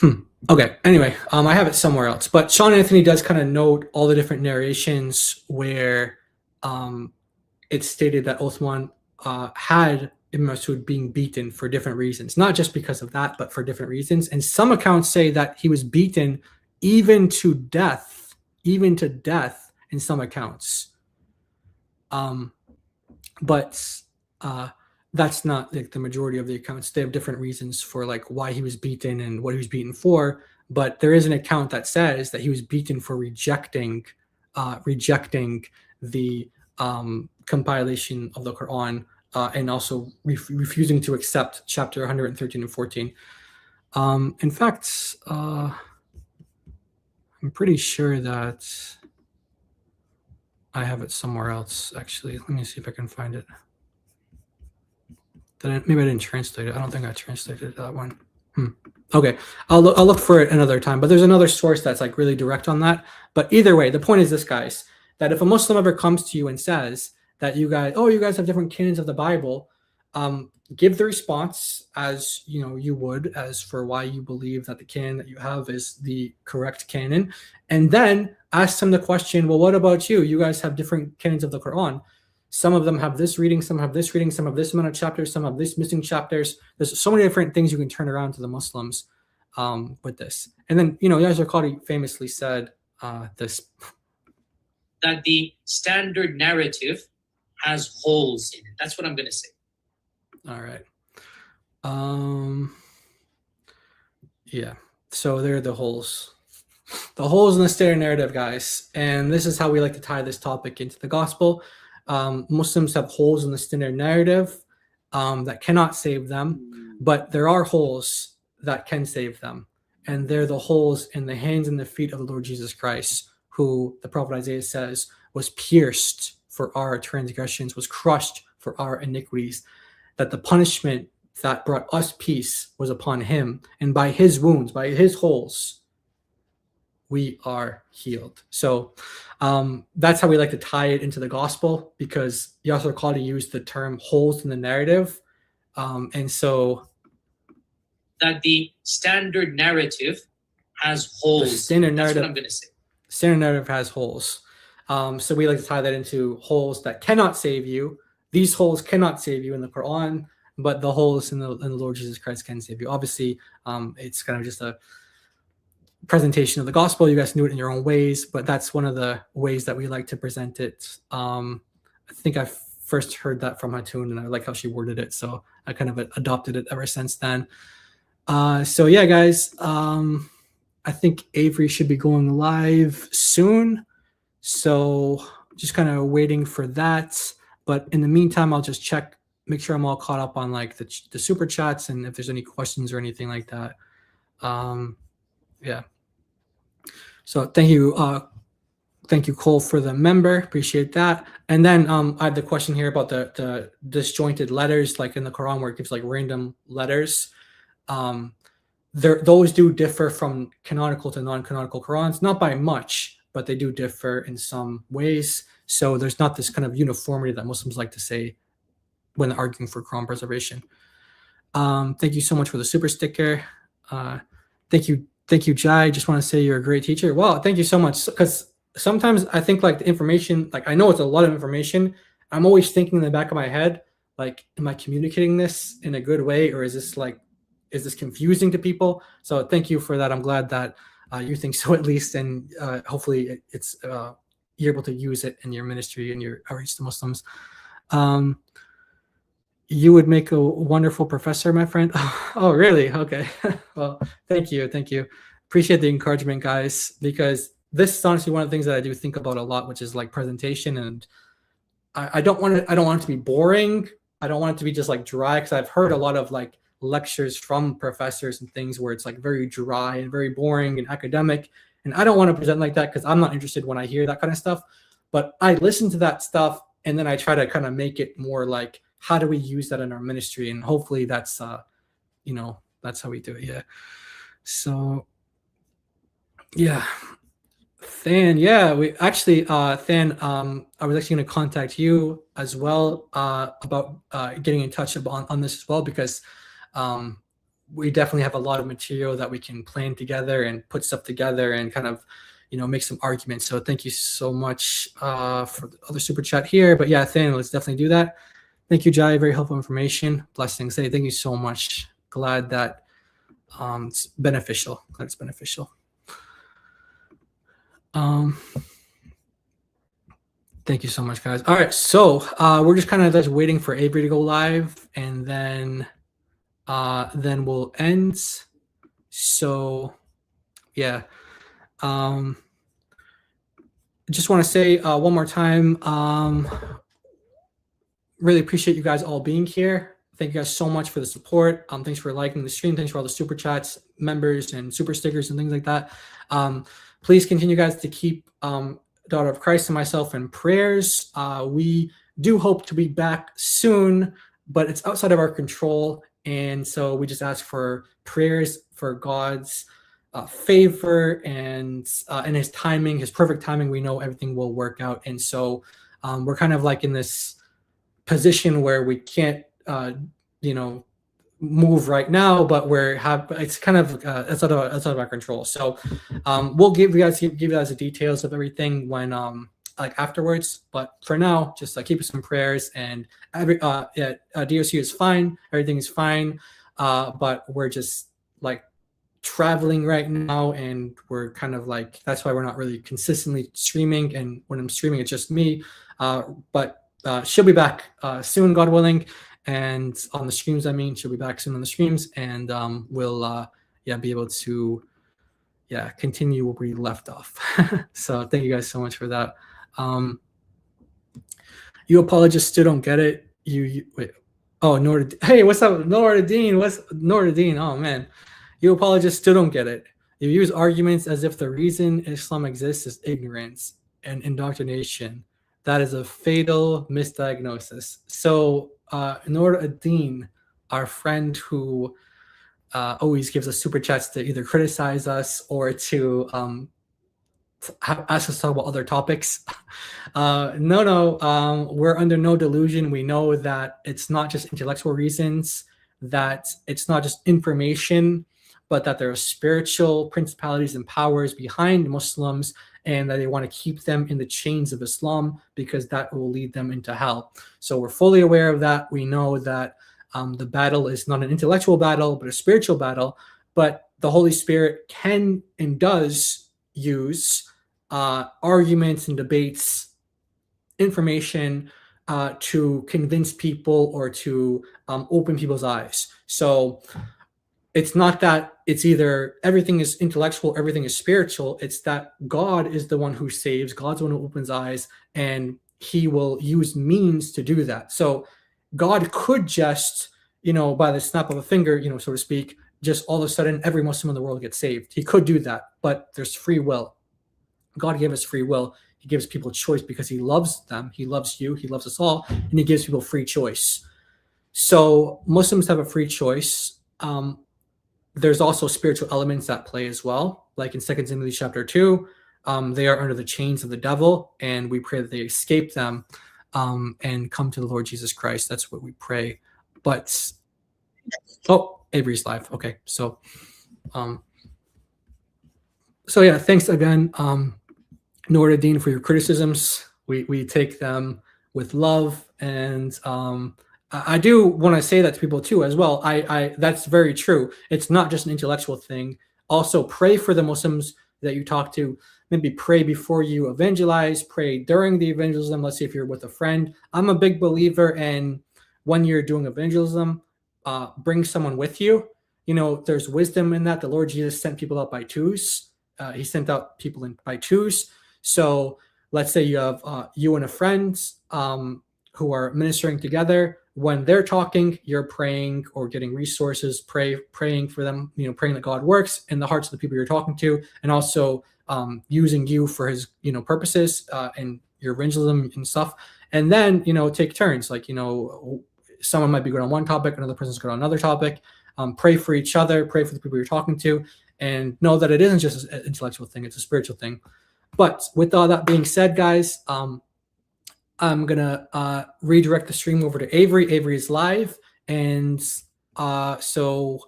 one. Okay, anyway, I have it somewhere else, but Sean Anthony does kind of note all the different narrations where it's stated that Uthman had Ibn Masud being beaten for different reasons, not just because of that, but for different reasons. And some accounts say that he was beaten even to death in some accounts. But that's not like the majority of the accounts. They have different reasons for like why he was beaten and what he was beaten for. But there is an account that says that he was beaten for rejecting the compilation of the Quran and also refusing to accept chapter 113 and 14. In fact, I'm pretty sure that I have it somewhere else, actually. Let me see if I can find it. Maybe I didn't translate it. I don't think I translated that one. Okay, I'll look for it another time. But there's another source that's like really direct on that. But either way, the point is this, guys, that if a Muslim ever comes to you and says that you guys have different canons of the Bible, give the response as you would as for why you believe that the canon that you have is the correct canon, and then ask them the question, well, what about you? You guys have different canons of the Quran. Some of them have this reading, some have this reading, some have this amount of chapters, some have this missing chapters. There's so many different things you can turn around to the Muslims with this. And then, Yasir Qadhi famously said this. That the standard narrative has holes in it. That's what I'm going to say. All right. Yeah. So there are the holes. The holes in the standard narrative, guys. And this is how we like to tie this topic into the gospel. Muslims have holes in the standard narrative that cannot save them, but there are holes that can save them. And they're the holes in the hands and the feet of the Lord Jesus Christ, who the prophet Isaiah says was pierced for our transgressions, was crushed for our iniquities, that the punishment that brought us peace was upon him. And by his wounds, by his holes, we are healed. So that's how we like to tie it into the gospel, because Yasir Qadhi used the term holes in the narrative. And so that the standard narrative has holes. The standard narrative, that's what I'm going to say. Standard narrative has holes. So we like to tie that into holes that cannot save you. These holes cannot save you in the Quran, but the holes in the Lord Jesus Christ can save you. Obviously, it's kind of just a presentation of the gospel. You guys can do it in your own ways, but that's one of the ways that we like to present it. I think I first heard that from Hatun, and I like how she worded it, so I kind of adopted it ever since then. So yeah, guys, I think Avery should be going live soon, so just kind of waiting for that. But in the meantime, I'll just make sure I'm all caught up on like the super chats and if there's any questions or anything like that. Yeah. So thank you, Cole, for the member. Appreciate that. And then I have the question here about the disjointed letters, like in the Quran where it gives like random letters. Those do differ from canonical to non-canonical Qurans, not by much, but they do differ in some ways. So there's not this kind of uniformity that Muslims like to say when they're arguing for Quran preservation. Thank you so much for the super sticker. Thank you, Jai. Just want to say you're a great teacher. Well, thank you so much. Because sometimes I think like the information, like I know it's a lot of information. I'm always thinking in the back of my head, like, am I communicating this in a good way, or is this confusing to people? So thank you for that. I'm glad that you think so at least, and hopefully it's you're able to use it in your ministry and your outreach to Muslims. You would make a wonderful professor, my friend. Oh, really? Okay. Well, thank you. Appreciate the encouragement, guys, because this is honestly one of the things that I do think about a lot, which is like presentation. And I don't want it to be boring. I don't want it to be just like dry, because I've heard a lot of like lectures from professors and things where it's like very dry and very boring and academic. And I don't want to present like that, because I'm not interested when I hear that kind of stuff. But I listen to that stuff and then I try to kind of make it more like, how do we use that in our ministry? And hopefully that's that's how we do it. Yeah. So yeah. Than, yeah, we actually Than, I was actually going to contact you as well about getting in touch on this as well, because we definitely have a lot of material that we can plan together and put stuff together and kind of make some arguments. So thank you so much for the other super chat here. But yeah, Than, let's definitely do that. Thank you, Jai. Very helpful information. Blessings. Hey, thank you so much. Glad that it's beneficial. Glad it's beneficial. Thank you so much, guys. All right, so we're just kind of just waiting for Avery to go live, and then we'll end. So yeah, just want to say one more time, really appreciate you guys all being here. Thank you guys so much for the support. Thanks for liking the stream. Thanks for all the super chats, members, and super stickers and things like that. Please continue, guys, to keep Daughter of Christ and myself in prayers. We do hope to be back soon, but it's outside of our control. And so we just ask for prayers for God's favor and his timing, his perfect timing. We know everything will work out. And so we're kind of like in this position where we can't, move right now, but it's kind of it's out of our control. So we'll give you guys the details of everything when afterwards. But for now, just keep us in prayers. And DOC is fine, everything is fine, but we're just traveling right now, and we're kind of that's why we're not really consistently streaming. And when I'm streaming, it's just me. But she'll be back soon, God willing. And on the streams, she'll be back soon on the streams, and we'll be able to continue where we left off. So thank you guys so much for that. You apologists still don't get it. Wait. Oh, hey, what's up, Noradine? What's Noradine? Oh man, you apologists still don't get it. You use arguments as if the reason Islam exists is ignorance and indoctrination. That is a fatal misdiagnosis. So Noor Adine, our friend who always gives us super chats to either criticize us or to ask us to talk about other topics. We're under no delusion. We know that it's not just intellectual reasons, that it's not just information, but that there are spiritual principalities and powers behind Muslims, and that they want to keep them in the chains of Islam because that will lead them into hell. So we're fully aware of that. We know that the battle is not an intellectual battle, but a spiritual battle. But the Holy Spirit can and does use arguments and debates, information to convince people or to open people's eyes. So it's not that it's either everything is intellectual, everything is spiritual. It's that God is the one who saves, God's the one who opens eyes, and he will use means to do that. So God could just, by the snap of a finger, so to speak, just all of a sudden every Muslim in the world gets saved. He could do that, but there's free will. God gave us free will. He gives people choice because he loves them. He loves you. He loves us all. And he gives people free choice. So Muslims have a free choice. There's also spiritual elements at play as well. Like in 2 Timothy chapter 2, they are under the chains of the devil, and we pray that they escape them and come to the Lord Jesus Christ. That's what we pray. But, Avery's live. Okay, so yeah, thanks again, Noradine, for your criticisms. We take them with love, and I do want to say that to people too as well. I that's very true. It's not just an intellectual thing. Also, pray for the Muslims that you talk to. Maybe pray before you evangelize, pray during the evangelism. Let's say if you're with a friend. I'm a big believer in when you're doing evangelism, bring someone with you. There's wisdom in that. The Lord Jesus sent people out by twos. He sent out people in by twos. So let's say you have you and a friend who are ministering together. When they're talking, you're praying or getting resources, praying for them, praying that God works in the hearts of the people you're talking to, and also using you for his, purposes and your evangelism and stuff. And then, take turns. Someone might be good on one topic, another person's good on another topic. Pray for each other, pray for the people you're talking to, and know that it isn't just an intellectual thing, it's a spiritual thing. But with all that being said, guys, I'm going to redirect the stream over to Avery. Avery is live. And so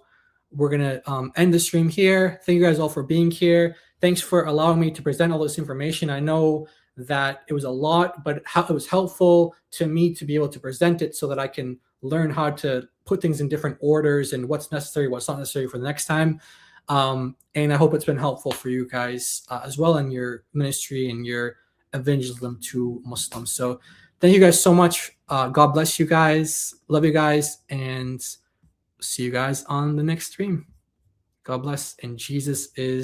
we're going to end the stream here. Thank you guys all for being here. Thanks for allowing me to present all this information. I know that it was a lot, but it was helpful to me to be able to present it so that I can learn how to put things in different orders and what's necessary, what's not necessary for the next time. And I hope it's been helpful for you guys as well in your ministry and your evangelism to Muslims. So thank you guys so much. God bless you guys. Love you guys. And see you guys on the next stream. God bless. And Jesus is